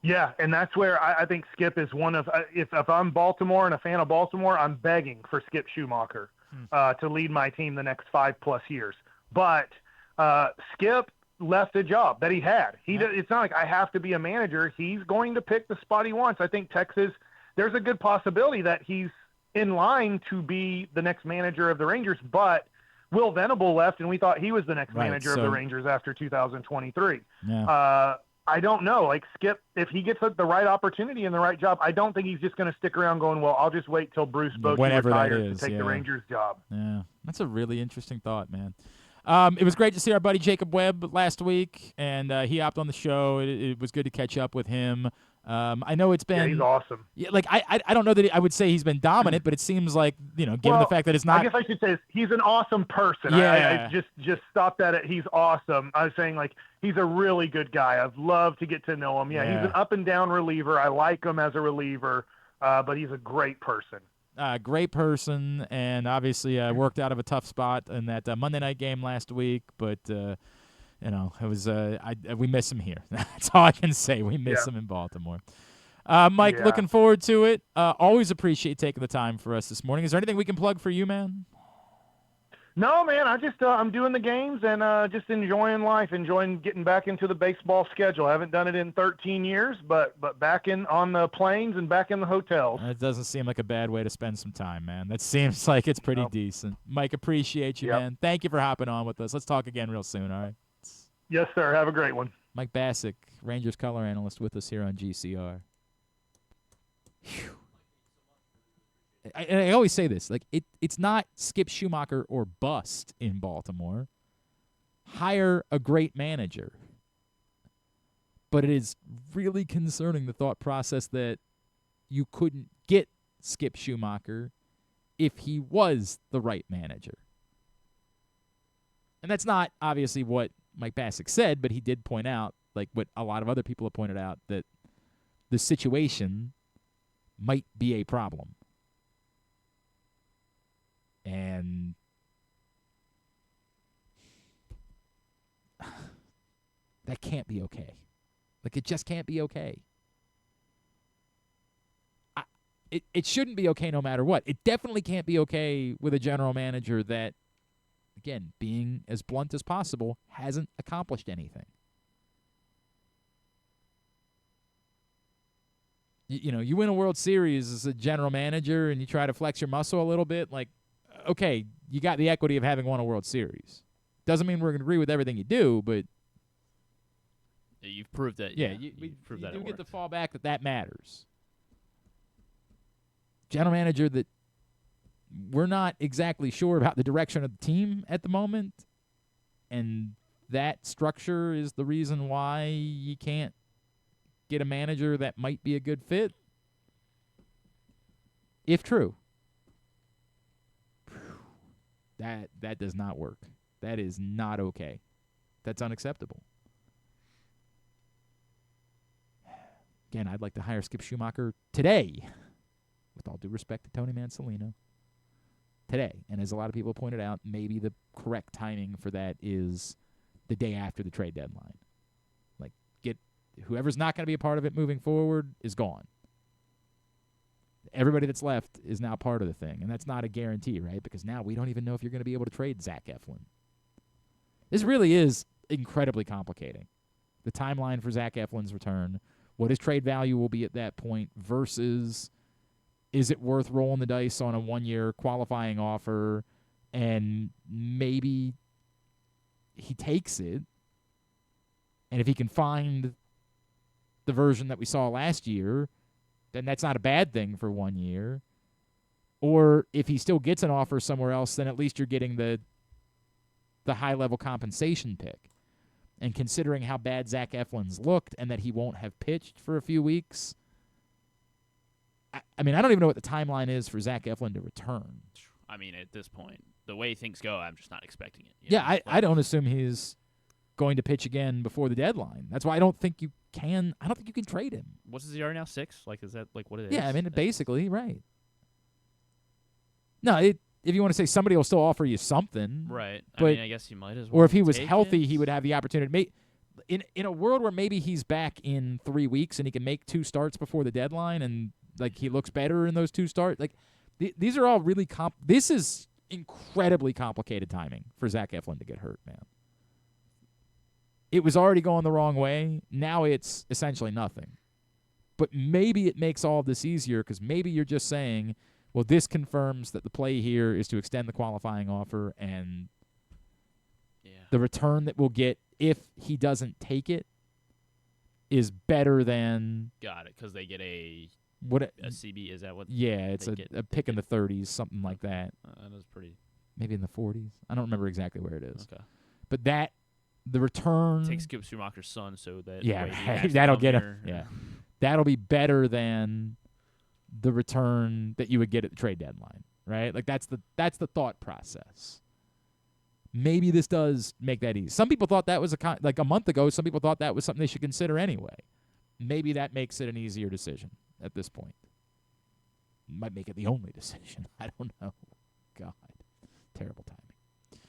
Yeah, and that's where I think Skip is one of if I'm Baltimore and a fan of Baltimore, I'm begging for Skip Schumaker to lead my team the next 5+ years. But Skip left a job that he had. It's not like I have to be a manager. He's going to pick the spot he wants. I think Texas, there's a good possibility that he's in line to be the next manager of the Rangers, but Will Venable left, and we thought he was the next manager of the Rangers after 2023. Yeah. I don't know. Like, Skip, if he gets the right opportunity and the right job, I don't think he's just going to stick around going, well, I'll just wait till Bruce Bochy retires to take the Rangers job. Yeah, that's a really interesting thought, man. It was great to see our buddy Jacob Webb last week, and he hopped on the show. It was good to catch up with him. I know it's been... Yeah, he's awesome. Yeah, like, I don't know that I would say he's been dominant, but it seems like, given the fact that it's not... I guess I should say he's an awesome person. Yeah. I just stopped at it. He's awesome. I was saying, like, he's a really good guy. I've loved to get to know him. Yeah, he's an up-and-down reliever. I like him as a reliever, but he's a great person. Great person, and obviously worked out of a tough spot in that Monday night game last week, but... it was we miss him here. That's all I can say. We miss him in Baltimore. Mike, looking forward to it. Always appreciate taking the time for us this morning. Is there anything we can plug for you, man? No, man. I just I'm doing the games and just enjoying life, enjoying getting back into the baseball schedule. I haven't done it in 13 years, but back on the planes and back in the hotels. That doesn't seem like a bad way to spend some time, man. That seems like it's pretty decent. Mike, appreciate you, man. Thank you for hopping on with us. Let's talk again real soon, all right? Yes, sir. Have a great one. Mike Bacsik, Rangers color analyst, with us here on GCR. I always say this, like it's not Skip Schumaker or bust in Baltimore. Hire a great manager. But it is really concerning, the thought process that you couldn't get Skip Schumaker if he was the right manager. And that's not obviously what Mike Bacsik said, but he did point out, like what a lot of other people have pointed out, that the situation might be a problem. And that can't be okay. Like, it just can't be okay. It shouldn't be okay no matter what. It definitely can't be okay with a general manager that, again, being as blunt as possible, hasn't accomplished anything. You win a World Series as a general manager and you try to flex your muscle a little bit, like, okay, you got the equity of having won a World Series. Doesn't mean we're going to agree with everything you do, but... Yeah, you've proved that. Yeah, you do get the fallback that matters. General manager that we're not exactly sure about the direction of the team at the moment, and that structure is the reason why you can't get a manager that might be a good fit, if true. That does not work. That is not okay. That's unacceptable. Again, I'd like to hire Skip Schumaker today, with all due respect to Tony Mansolino. Today. And as a lot of people pointed out, maybe the correct timing for that is the day after the trade deadline. Like, get whoever's not going to be a part of it moving forward is gone. Everybody that's left is now part of the thing, and that's not a guarantee, right? Because now we don't even know if you're going to be able to trade Zach Eflin. This really is incredibly complicating. The timeline for Zach Eflin's return, what his trade value will be at that point versus is it worth rolling the dice on a 1-year qualifying offer and maybe he takes it, and if he can find the version that we saw last year, then that's not a bad thing for 1 year. Or if he still gets an offer somewhere else, then at least you're getting the high-level compensation pick. And considering how bad Zach Eflin's looked and that he won't have pitched for a few weeks, I mean, I don't even know what the timeline is for Zach Eflin to return. I mean, at this point, the way things go, I'm just not expecting it. Yeah, I don't assume he's going to pitch again before the deadline. That's why I don't think you can. I don't think you can trade him. What's his ERA now? 6? Like, is that like what it is? Yeah, I mean, basically, right. No, if you want to say somebody will still offer you something, right? But, I mean, I guess you might as well. Or if he was healthy, he would have the opportunity. In a world where maybe he's back in 3 weeks and he can make 2 starts before the deadline, and like he looks better in those 2 starts. Like these are all really This is incredibly complicated timing for Zach Eflin to get hurt, man. It was already going the wrong way. Now it's essentially nothing. But maybe it makes all of this easier because maybe you're just saying, well, this confirms that the play here is to extend the qualifying offer, and the return that we'll get if he doesn't take it is better than... Got it, because they get a CB. Is that what? Yeah, it's a pick in the 30s, something like that. That is pretty... Maybe in the 40s. I don't remember exactly where it is. Okay. But the return... Take Skip Schumaker's son so that... Yeah, that'll get him. Yeah. That'll be better than the return that you would get at the trade deadline, right? Like that's the thought process. Maybe this does make that easy. Some people thought that was like a month ago. Some people thought that was something they should consider anyway. Maybe that makes it an easier decision at this point. Might make it the only decision. I don't know. God, terrible timing.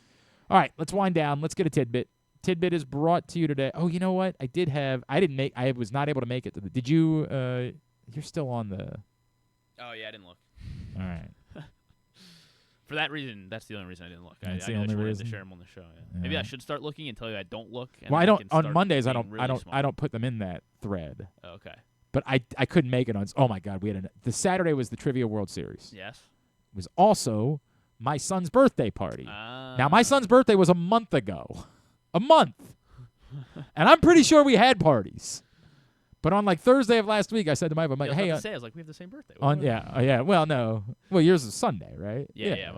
All right, let's wind down. Let's get a tidbit. Tidbit is brought to you today. Oh, you know what? I was not able to make it to the. Did you? You're still on the. Oh yeah, I didn't look. All right. For that reason, that's the only reason I didn't look. That's I the only wanted reason to share them on the show. Yeah. Maybe I should start looking and tell you I don't look. And well, I don't. On Mondays, I really don't put them in that thread. Oh, okay. But I couldn't make it on. Oh my God, we had the Saturday was the Trivia World Series. Yes. It was also my son's birthday party. Now my son's birthday was a month ago. A month. And I'm pretty sure we had parties. But on like Thursday of last week, I said to my wife, "Hey, I was like, we have the same birthday." Yeah. Well, no. Well, yours is Sunday, right? Yeah.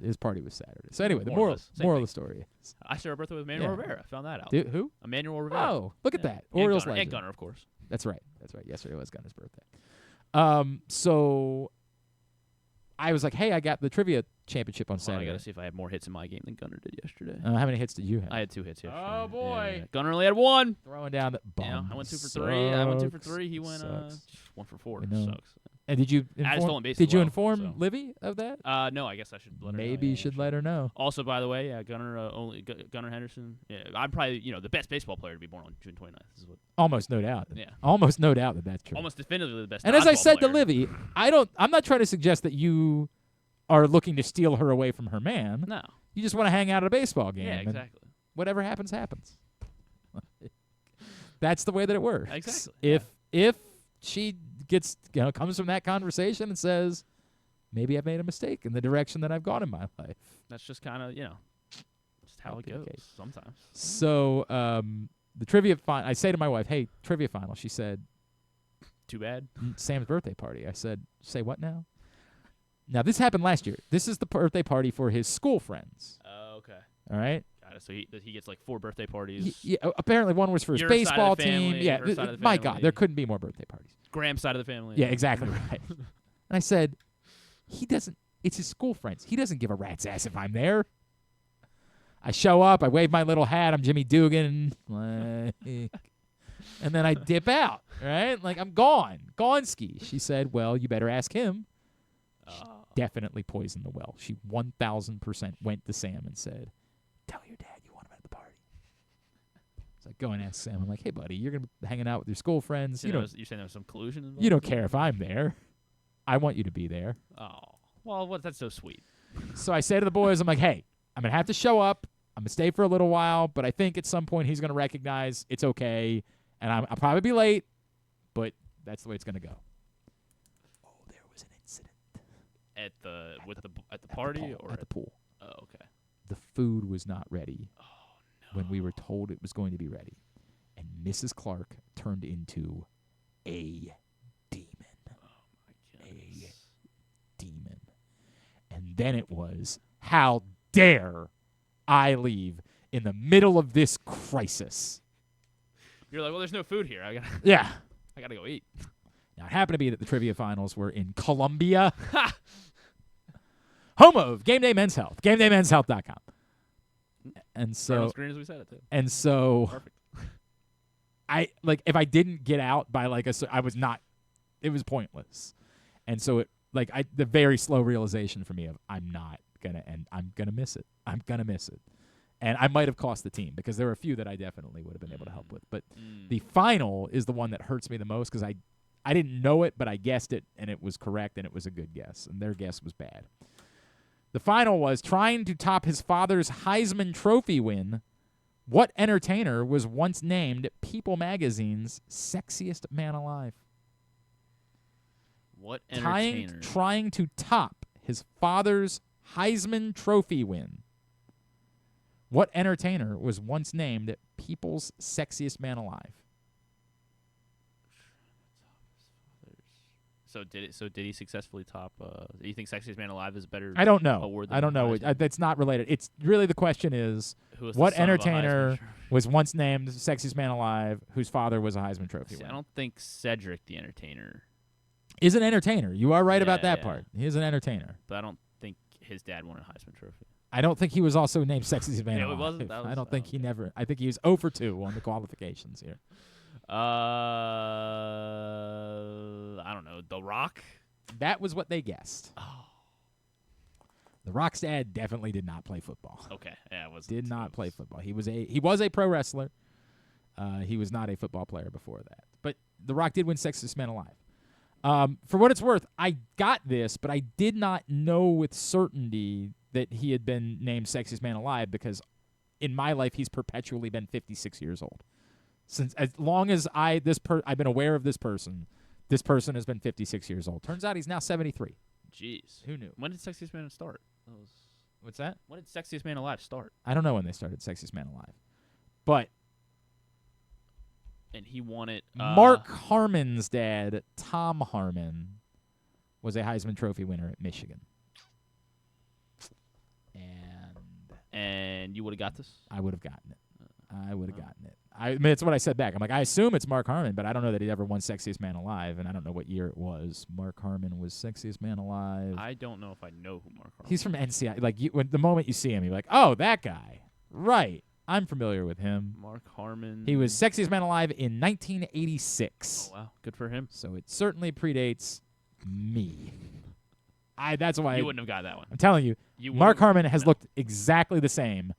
His party was Saturday. So anyway, the moral of the story is I share a birthday with Emmanuel Rivera. I found that out. Who? Emmanuel Rivera. Oh, look at that. Orioles legend. And Gunner, of course. That's right. Yesterday was Gunner's birthday. So I was like, hey, I got the trivia championship on Saturday. I got to see if I had more hits in my game than Gunner did yesterday. How many hits did you have? I had 2 hits yesterday. Oh, boy. Yeah. Gunner only had 1. Throwing down the bum. Yeah, I went 2 for 3. I went 2 for 3. He went 1 for 4. Sucks. And did you inform Livy of that? No, I guess I should let her know. Maybe you should let her know. Also, by the way, Gunner Henderson. Yeah, I'm probably the best baseball player to be born on June 29th. This is what. Almost no doubt. Yeah. Almost no doubt that that's true. Almost definitively the best. And as I said to Livy, I'm not trying to suggest that you are looking to steal her away from her man. No. You just want to hang out at a baseball game. Yeah, exactly. Whatever happens, happens. That's the way that it works. Exactly. If she comes from that conversation and says, maybe I've made a mistake in the direction that I've gone in my life. That's just kind of, just how it goes sometimes. So the trivia final, I say to my wife, hey, trivia final. She said, too bad. Sam's birthday party. I said, say what now? Now, this happened last year. This is the birthday party for his school friends. Oh, okay. All right? Got it. So he gets like 4 birthday parties. Apparently one was for his baseball team. Yeah, my God, there couldn't be more birthday parties. Graham's side of the family. Yeah, exactly right. And I said, it's his school friends. He doesn't give a rat's ass if I'm there. I show up, I wave my little hat, I'm Jimmy Dugan, and then I dip out, right? Like, I'm gone. Gonski. She said, well, you better ask him. She definitely poisoned the well. She 1,000% went to Sam and said, tell your dad you want him at the party. So I go and ask Sam. I'm like, hey, buddy, you're going to be hanging out with your school friends. You're saying there was some collusion involved? You don't care if I'm there. I want you to be there. Oh. Well, that's so sweet. So I say to the boys, I'm like, hey, I'm going to have to show up. I'm going to stay for a little while, but I think at some point he's going to recognize it's okay, and I'll probably be late, but that's the way it's going to go. Oh, there was an incident. At the party or at the pool. Oh, okay. The food was not ready when we were told it was going to be ready, and Mrs. Clark turned into a demon. Oh, my goodness. A demon. And then it was, how dare I leave in the middle of this crisis? You're like, well, there's no food here. I gotta go eat. Now, it happened to be that the trivia finals were in Columbia, home of Game Day Men's Health, GameDayMen'sHealth.com. And so, on screen as we said it too. And so, Perfect. if I didn't get out by I was not. It was pointless, and so the very slow realization for me of I'm not gonna end. I'm gonna miss it. I'm gonna miss it. And I might have cost the team because there were a few that I definitely would have been able to help with. But the final is the one that hurts me the most because I didn't know it, but I guessed it, and it was correct, and it was a good guess, and their guess was bad. The final was trying to top his father's Heisman Trophy win. What entertainer was once named People Magazine's sexiest man alive? What entertainer? Trying to top his father's Heisman Trophy win. What entertainer was once named People's sexiest man alive? So did he successfully top? Do you think sexiest man alive is a better? I don't know. Award I don't know. That's not related. It's really the question is what entertainer was once named sexiest man alive whose father was a Heisman Trophy winner? I don't think Cedric the entertainer is an entertainer. You are right about that part. He is an entertainer. But I don't think his dad won a Heisman Trophy. I don't think he was also named sexiest man alive. It wasn't. I don't think he never. I think he was 0 for 2 on the qualifications here. I don't know. The Rock? That was what they guessed. Oh. The Rock's dad definitely did not play football. Okay. Yeah, it was. Did not play football. He was a pro wrestler. He was not a football player before that. But The Rock did win sexiest man alive. For what it's worth, I got this, but I did not know with certainty that he had been named sexiest man alive because in my life he's perpetually been 56 years old. Since as long as I've been aware of this person has been 56 years old. Turns out he's now 73. Jeez. Who knew? When did Sexiest Man start? What's that? When did Sexiest Man Alive start? I don't know when they started Sexiest Man Alive. But and he won it. Mark Harmon's dad, Tom Harmon, was a Heisman Trophy winner at Michigan. And you would have got this? I would have gotten it. I would have gotten it. I mean, it's what I said back. I'm like, I assume it's Mark Harmon, but I don't know that he ever won Sexiest Man Alive, and I don't know what year it was. Mark Harmon was Sexiest Man Alive. I don't know if I know who Mark Harmon is. He's from NCI. Like, the moment you see him, you're like, oh, that guy. Right. I'm familiar with him. Mark Harmon. He was Sexiest Man Alive in 1986. Oh, wow. Good for him. So it certainly predates me. That's why you wouldn't have got that one. I'm telling you Mark Harmon has looked exactly the same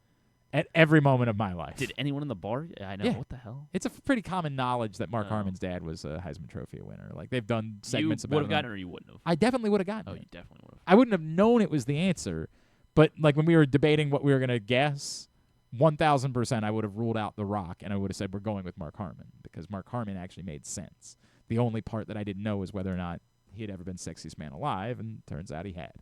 at every moment of my life. Did anyone in the bar? I know. Yeah. What the hell? It's a pretty common knowledge that Mark Harmon's dad was a Heisman Trophy winner. Like, they've done segments about it. You would have gotten it or you wouldn't have? I definitely would have gotten it. Oh, you definitely would have. I wouldn't have known it was the answer, but like when we were debating what we were going to guess, 1,000% I would have ruled out The Rock, and I would have said we're going with Mark Harmon because Mark Harmon actually made sense. The only part that I didn't know was whether or not he had ever been Sexiest Man Alive, and turns out he had.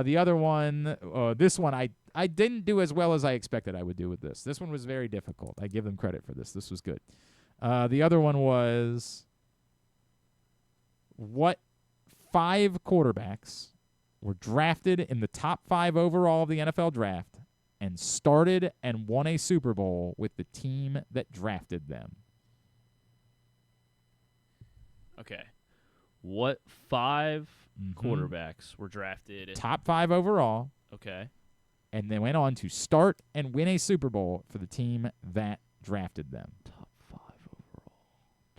The other one, this one, I didn't do as well as I expected I would do with this. This one was very difficult. I give them credit for this. This was good. The other one was what 5 quarterbacks were drafted in the top 5 overall of the NFL draft and started and won a Super Bowl with the team that drafted them. Okay. What 5 quarterbacks were drafted? Top 5 overall. Okay. and they went on to start and win a Super Bowl for the team that drafted them. Top 5 overall.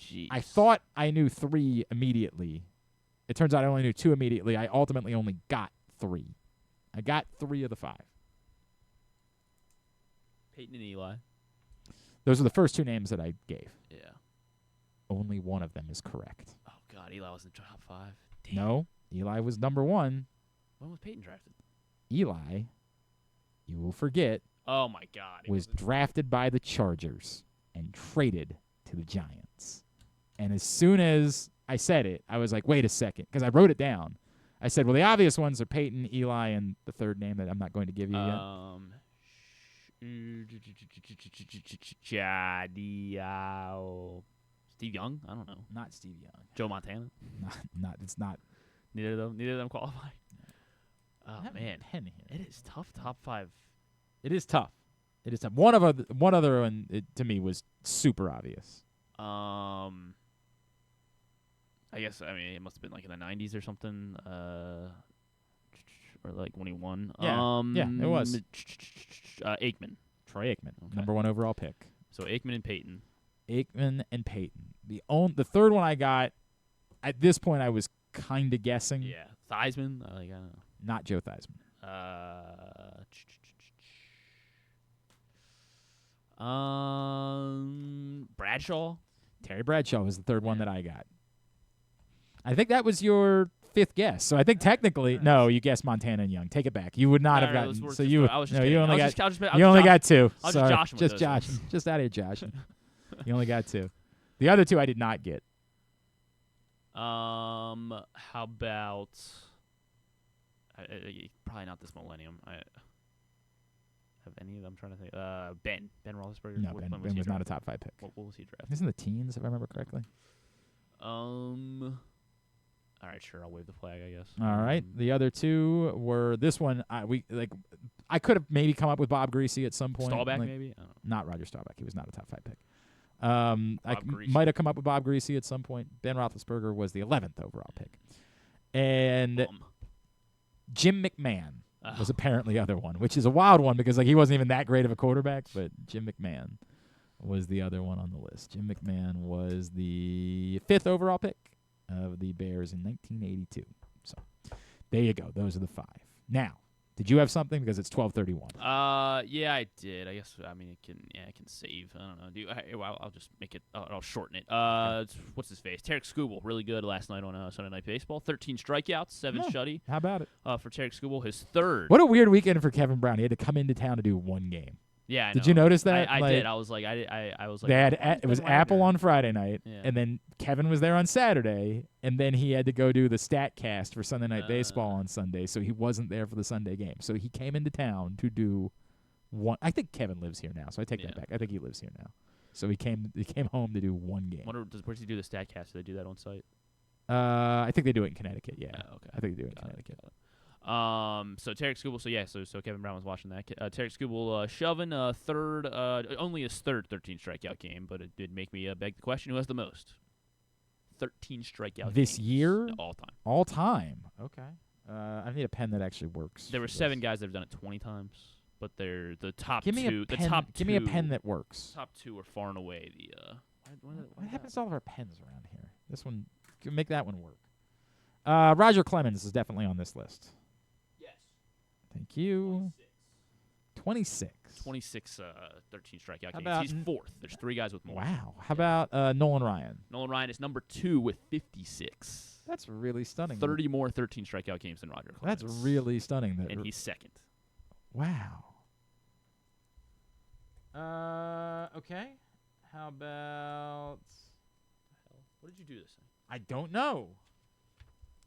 Jeez. I thought I knew 3 immediately. It turns out I only knew 2 immediately. I ultimately only got 3. I got 3 of the 5. Peyton and Eli. Those are the first 2 names that I gave. Yeah. Only one of them is correct. Oh, God. Eli was in the top 5. Damn. No, Eli was number 1. When was Peyton drafted? Eli, you will forget, Oh, my God. was drafted by the Chargers and traded to the Giants. And as soon as I said it, I was like, wait a second, because I wrote it down. I said, well, the obvious ones are Peyton, Eli, and the third name that I'm not going to give you yet. Steve Young? I don't know. Not Steve Young. Joe Montana? It's not. Neither of them qualify. Oh, I have man. a pen here. It is tough. Top 5. It is tough. It is tough. One other one to me was super obvious. I guess, it must have been like in the 90s or something. Or like when he won. Yeah, it was. Aikman. Troy Aikman, Okay. number 1 overall pick. So Aikman and Peyton. Aikman and Peyton. The third one I got, at this point I was kind of guessing. Yeah. Theismann? I don't know. Not Joe Theismann. Bradshaw? Terry Bradshaw was the third one that I got. I think that was your 5th guess. So I think technically, no, you guessed Montana and Young. Take it back. You would not have gotten. So you only got 2. I was Sorry. just joshing with those Just out of here, Josh. You only got 2. The other 2 I did not get. How about probably not this millennium. I have any of them. I'm trying to think. Ben Roethlisberger. No, Ben was not a top 5 pick. What was he drafted? He's in the teens, if I remember correctly. All right, sure. I'll wave the flag, I guess. All right. The other 2 were this one. I could have maybe come up with Bob Greasy at some point. Staubach, maybe. I don't know. Not Roger Staubach. He was not a top 5 pick. I Greasy. might have come up with Bob Greasy at some point. Ben Roethlisberger was the 11th overall pick, and Jim McMahon was apparently the other one, which is a wild one because he wasn't even that great of a quarterback. But Jim McMahon was the other one on the list. Jim McMahon was the 5th overall pick of the Bears in 1982. So there you go. Those are the 5. Now, did you have something? Because it's 12:31. Yeah, I did. I guess. I can save. I don't know. I'll just make it. I'll shorten it. What's his face? Tarek Skubal, really good last night on Sunday Night Baseball. 13 strikeouts, 7 shutty. How about it? For Tarek Skubal, his 3rd. What a weird weekend for Kevin Brown. He had to come into town to do 1 game. Yeah, I know. Did you notice that? I did. I was like, they had it was Apple on Friday night, Yeah. and then Kevin was there on Saturday, and then he had to go do the StatCast for Sunday Night Baseball on Sunday, so he wasn't there for the Sunday game. So he came into town to do 1. I think Kevin lives here now, so I take that back. I think he lives here now. So he came home to do 1 game. Where does he do the StatCast? Do they do that on site? I think they do it in Connecticut. Yeah. Okay. I think they do it in Connecticut. So Tarek Skubal. So yeah. So Kevin Brown was watching that. Tarek Skubal shoving 3rd. Only his 3rd 13 strikeout game, but it did make me beg the question: who has the most? 13 strikeout this games. year? All time. All time. Okay. I need a pen that actually works. There were 7 guys that have done it 20 times, but they're the top Give me 2. a pen. The top Give 2, me a pen that works. Top 2 are far and away the. What happens to all of our pens around here? This one, make that one work. Roger Clemens is definitely on this list. Yes. Thank you. 26. 26 13 strikeout How games. about He's 4th. There's 3 guys with more. Wow. How about Nolan Ryan? Nolan Ryan is number 2 with 56. That's really stunning. 30 more 13 strikeout games than Roger Clemens. That's really stunning. And he's 2nd. Wow. Okay. How about... What did you do this thing? I don't know.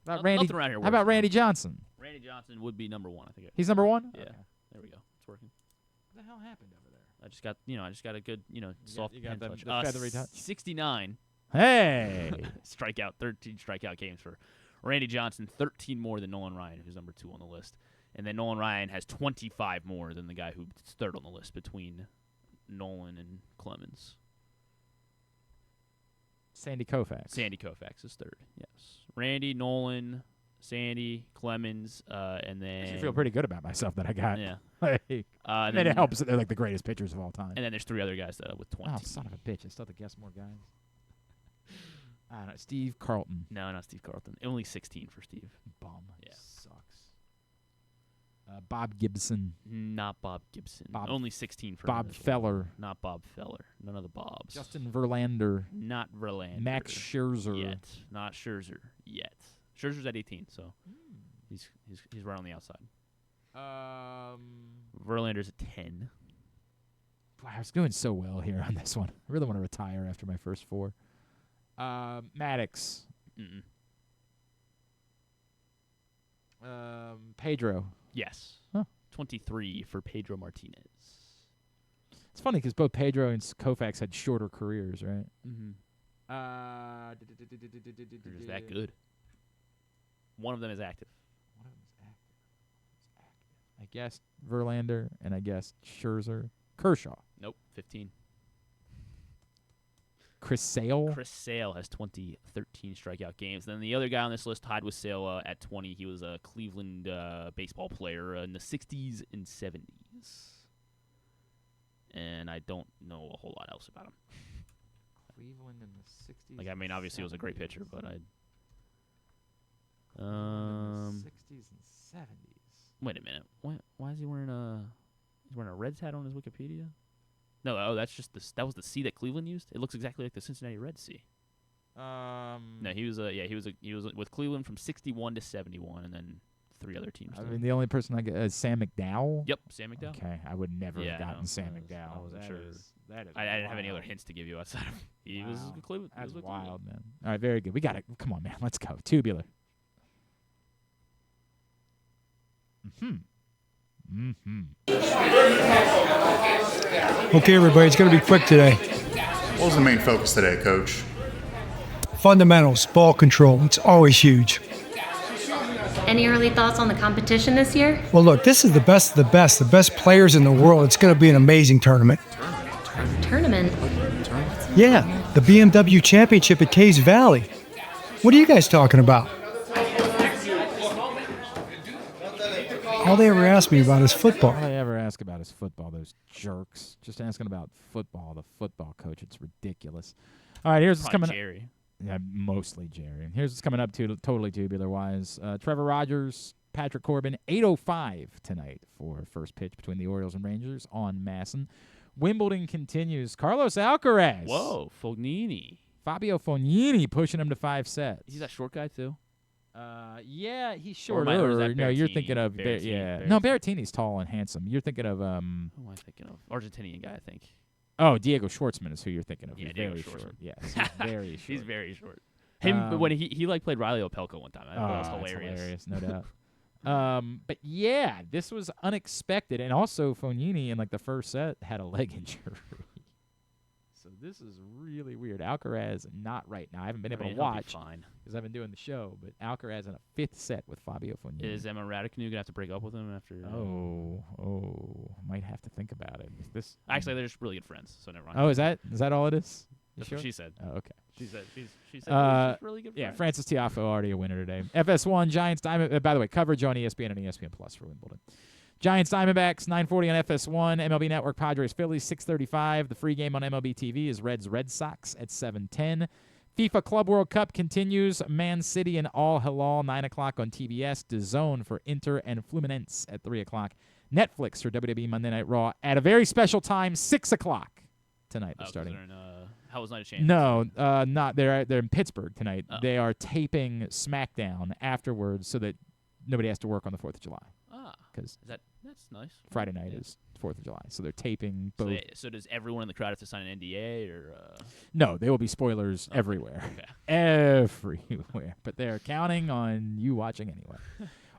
About Nothing around here how about works. Randy Johnson? Randy Johnson would be number 1, I think. He's number 1? Yeah. Okay. There we go. It's working. What the hell happened over there? I just got a good, soft you got pen the touch. feathery touch? 69. Hey. 13 strikeout games for Randy Johnson, 13 more than Nolan Ryan, who's number 2 on the list. And then Nolan Ryan has 25 more than the guy who's 3rd on the list between Nolan and Clemens. Sandy Koufax. Sandy Koufax is 3rd, yes. Randy, Nolan, Sandy, Clemens, and then I feel pretty good about myself that I got. Yeah. And then it helps that they're like the greatest pitchers of all time. And then there's 3 other guys with 20. Oh, son of a bitch! I still have to guess more guys. I don't know. Steve Carlton. No, not Steve Carlton. Only 16 for Steve. Bum. Yeah. Sucks. Bob Gibson. Not Bob Gibson. Only 16 for Bob Feller. Not Bob Feller. None of the Bobs. Justin Verlander. Not Verlander. Max Scherzer. Yet. Not Scherzer. Yet. Scherzer's at 18, so he's right on the outside. Verlander's at 10. Boy, I was doing so well here on this one. I really want to retire after my first 4. Maddox. Mm-mm. Pedro. Yes. Huh. 23 for Pedro Martinez. It's funny because both Pedro and Koufax had shorter careers, right? Mm-hmm. They're just that good. One of them is active. I guessed Verlander, and I guessed Scherzer. Kershaw. Nope, 15. Chris Sale. Chris Sale has 13 strikeout games. Then the other guy on this list tied with Sale at 20. He was a Cleveland baseball player in the 60s and 70s. And I don't know a whole lot else about him. Cleveland in the 60s. Like, I mean, obviously he was a great pitcher, but I. In the 60s and 70s. Wait a minute. Why is he wearing a? He's wearing a Reds hat on his Wikipedia. No, that's just that was the C that Cleveland used. It looks exactly like the Cincinnati Reds C. No, he was with Cleveland from 61 to 71, and then 3 other teams. I mean, the only person I get is Sam McDowell. Yep, Sam McDowell. Okay, I would never have gotten Sam McDowell. I wasn't sure. That is I didn't have any other hints to give you outside of he was with Cleveland. That's wild, man. All right, very good. We got it. Come on, man. Let's go. Tubular. Okay, everybody, it's going to be quick today. What was the main focus today, Coach? Fundamentals, ball control. It's always huge. Any early thoughts on the competition this year? Well, look, this is the best of the best players in the world. It's going to be an amazing tournament. Tournament? Yeah, the BMW Championship at Caves Valley. What are you guys talking about? All they ever ask me about is football. All they ever ask about is football, those jerks. Just asking about football, the football coach. It's ridiculous. All right, here's what's coming up. Jerry. Yeah, mostly Jerry. Here's what's coming up to totally tubular-wise. Trevor Rogers, Patrick Corbin, 8:05 tonight for first pitch between the Orioles and Rangers on Masson. Wimbledon continues. Carlos Alcaraz. Whoa, Fognini. Fabio Fognini pushing him to 5 sets. He's that short guy, too? Yeah, he's Or shorter. is that No, you're Berrettini? thinking of Berrettini. No, Berrettini's tall and handsome. You're thinking of Who am I thinking of? Argentinian guy, I think. Oh, Diego Schwartzman is who you're thinking of. Yeah, He's Diego very Schwartzman. short. Yes, he's very short. He's very short. Him when he played Riley Opelka one time. That was That's hilarious. no doubt. But yeah, this was unexpected, and also Fognini in like the first set had a leg injury. So this is really weird. Alcaraz not right now. I haven't been able to watch because I've been doing the show. But Alcaraz in a 5th set with Fabio Fognini. Is Emma Raducanu gonna have to break up with him after? Might have to think about it. This actually, they're just really good friends. So never mind. Oh, is that all it is? That's what she said. Oh, okay. She said she's really good. Yeah, friends. Francis Tiafoe already a winner today. FS1 Giants Diamond. By the way, coverage on ESPN and ESPN Plus for Wimbledon. Giants Diamondbacks 9:40 on FS1. MLB Network Padres Phillies 6:35. The free game on MLB TV is Reds Red Sox at 7:10. FIFA Club World Cup continues. Man City and Al Hilal 9 o'clock on TBS. DAZN for Inter and Fluminense at 3 o'clock. Netflix for WWE Monday Night Raw at a very special time, 6 o'clock tonight. They're starting. They're in, Hell's Night of Champions. No, not they're in Pittsburgh tonight. Oh. They are taping SmackDown afterwards so that nobody has to work on the 4th of July. Because that's nice. Friday night is 4th of July, so they're taping both. So does everyone in the crowd have to sign an NDA or? No, there will be spoilers everywhere, everywhere. But they're counting on you watching anyway.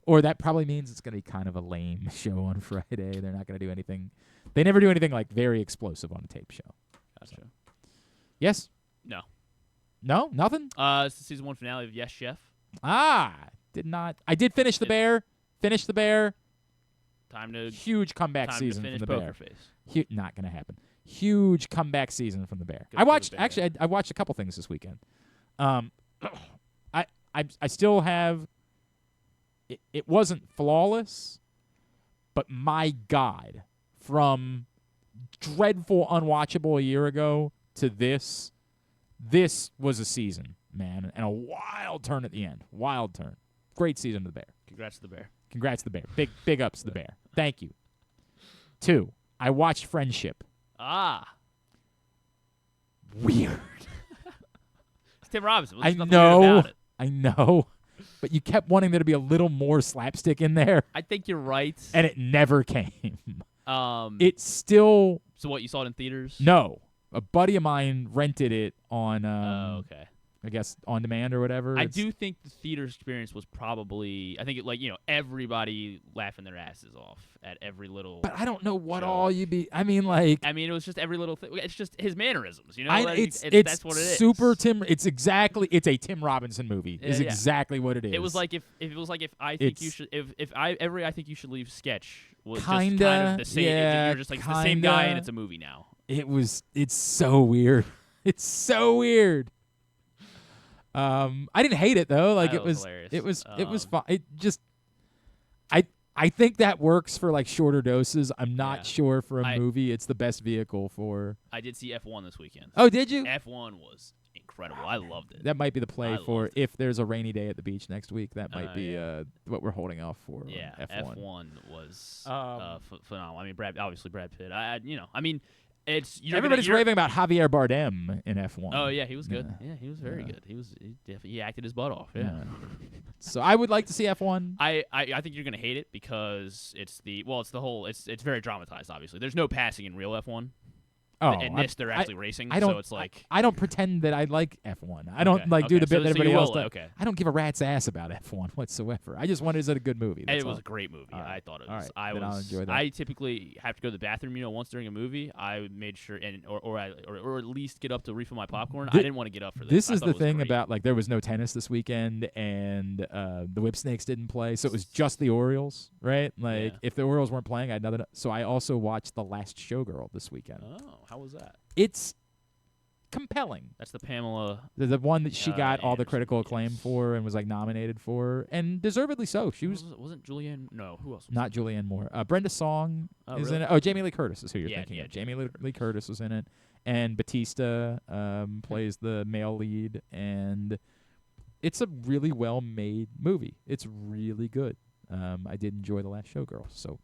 Or that probably means it's going to be kind of a lame show on Friday. They're not going to do anything. They never do anything like very explosive on a tape show. Gotcha. So. Yes? No. No? Nothing? It's the season 1 finale of Yes Chef. Did not. I did finish The Bear. Finish The Bear. Huge comeback season from the Bear. Not going to happen. Huge comeback season from the Bear. I watched. Actually, I watched a couple things this weekend. I still have it wasn't flawless, but my God, from dreadful, unwatchable a year ago to this was a season, man, and a wild turn at the end. Wild turn. Great season to the Bear. Congrats to the Bear. Congrats to the Bear. Big ups to the Bear. Thank you. 2, I watched Friendship. Weird. It's Tim Robinson. I There's nothing weird about it. I know. But you kept wanting there to be a little more slapstick in there. I think you're right. And it never came. It's still... So what, you saw it in theaters? No. A buddy of mine rented it on... okay. I guess on demand or whatever. I do think the theater experience was probably, I think everybody laughing their asses off at every little. But I don't know what show. all you'd be. I mean, it was just every little thing. It's just his mannerisms, it's that's what it is. Super Tim. It's a Tim Robinson movie. Yeah, is yeah. exactly what it is. It was like if I think you should I think you should leave sketch was kinda, just kind of the same. yeah, You're just like it's the same guy and it's a movie now. It's so weird. It's so weird. I didn't hate it though. It was hilarious. It was fun. It just I think that works for like shorter doses. I'm not sure for a movie it's the best vehicle for. I did see F1 this weekend. Oh, did you? F1 was incredible. I loved it. That might be the play for if there's a rainy day at the beach next week. That might be what we're holding off for. Yeah, F1. F1 was phenomenal. I mean, Brad Pitt. Everybody's raving about Javier Bardem in F1. Oh yeah, he was good. Yeah, he was very good. He acted his butt off. Yeah. So I would like to see F1. I think you're gonna hate it because it's very dramatized. Obviously, there's no passing in real F1. Oh, in this they're actually racing. So it's like I don't pretend that I like F1. I don't do the bit that everybody else does. Okay. I don't give a rat's ass about F1 whatsoever. I just wondered, is it a good movie? It was a great movie. Right. I thought it was. Right. I'll enjoy that. I typically have to go to the bathroom, once during a movie. I made sure or at least get up to refill my popcorn. I didn't want to get up for this. This is the thing about there was no tennis this weekend and the Whip Snakes didn't play, so it was just the Orioles, right? If the Orioles weren't playing, I had nothing. So I also watched The Last Showgirl this weekend. Oh, how was that? It's compelling. That's the Pamela. The one that she got all the critical acclaim for and was nominated for, and deservedly so. She wasn't Julianne. No, who else? Not Julianne Moore. Brenda Song is really? in it. Oh, Jamie Lee Curtis is who you're thinking of. Jamie Lee Curtis was in it, and Batista plays the male lead, and it's a really well-made movie. It's really good. I did enjoy The Last Showgirl. So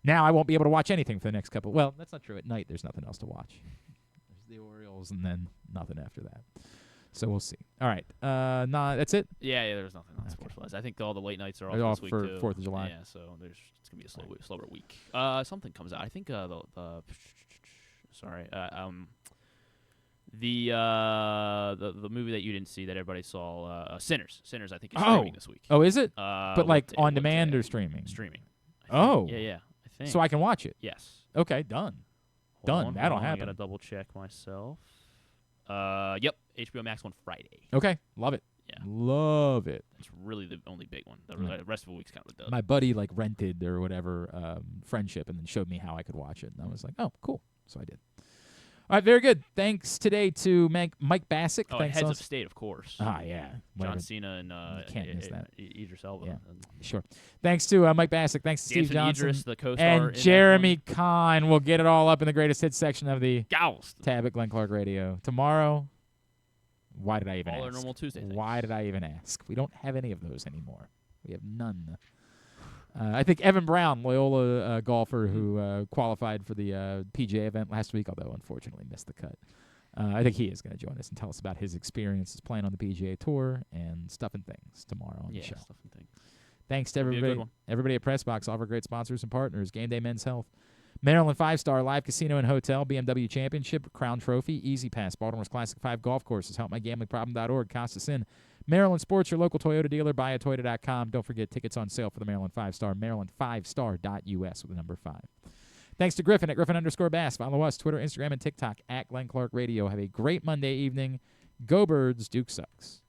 now I won't be able to watch anything for the next couple. Well, that's not true. At night, there's nothing else to watch. The Orioles, and then nothing after that. So we'll see. All right. That's it? Yeah, there's nothing on sports-wise. I think all the late nights are They're off off this week, for too. 4th of July. Yeah, so it's going to be a slower week. Something comes out. I think the movie that you didn't see that everybody saw, Sinners. Sinners, I think, is streaming this week. Oh, is it? But on demand or streaming? Streaming. Oh. Yeah, I think. So I can watch it? Yes. Okay, done. That'll happen. I gotta double check myself. Yep, HBO Max on Friday. Okay, love it. Yeah, love it. It's really the only big one. The rest of the week's kind of done. My buddy rented or whatever Friendship and then showed me how I could watch it, and I was like, oh, cool. So I did. All right, very good. Thanks today to Mike Bacsik. Oh, Thanks Heads of State, of course. Yeah. John Cena and can't miss that. Idris Elba. Yeah, sure. Thanks to Mike Bacsik. Thanks to Steve Johnson. Idris, the co-star and Jeremy Conn. We'll get it all up in the greatest hits section of the Ghost tab at Glenn Clark Radio. Tomorrow, why did I even ask? All our normal Tuesday things. Why did I even ask? We don't have any of those anymore. We have none. I think Evan Brown, Loyola golfer who qualified for the PGA event last week, although unfortunately missed the cut. I think he is going to join us and tell us about his experiences playing on the PGA Tour and stuff and things tomorrow on the show. Stuff and things. Thanks to everybody at PressBox, all of our great sponsors and partners, Game Day Men's Health, Maryland 5-Star Live Casino and Hotel, BMW Championship, Crown Trophy, Easy Pass, Baltimore's Classic 5 Golf Courses, HelpMyGamblingProblem.org, Cost us in. Maryland Sports, your local Toyota dealer, buyatoyota.com. Don't forget, tickets on sale for the Maryland 5-Star, Maryland5star.us with the number 5. Thanks to Griffin at Griffin_Bass. Follow us, Twitter, Instagram, and TikTok at Glenn Clark Radio. Have a great Monday evening. Go Birds, Duke sucks.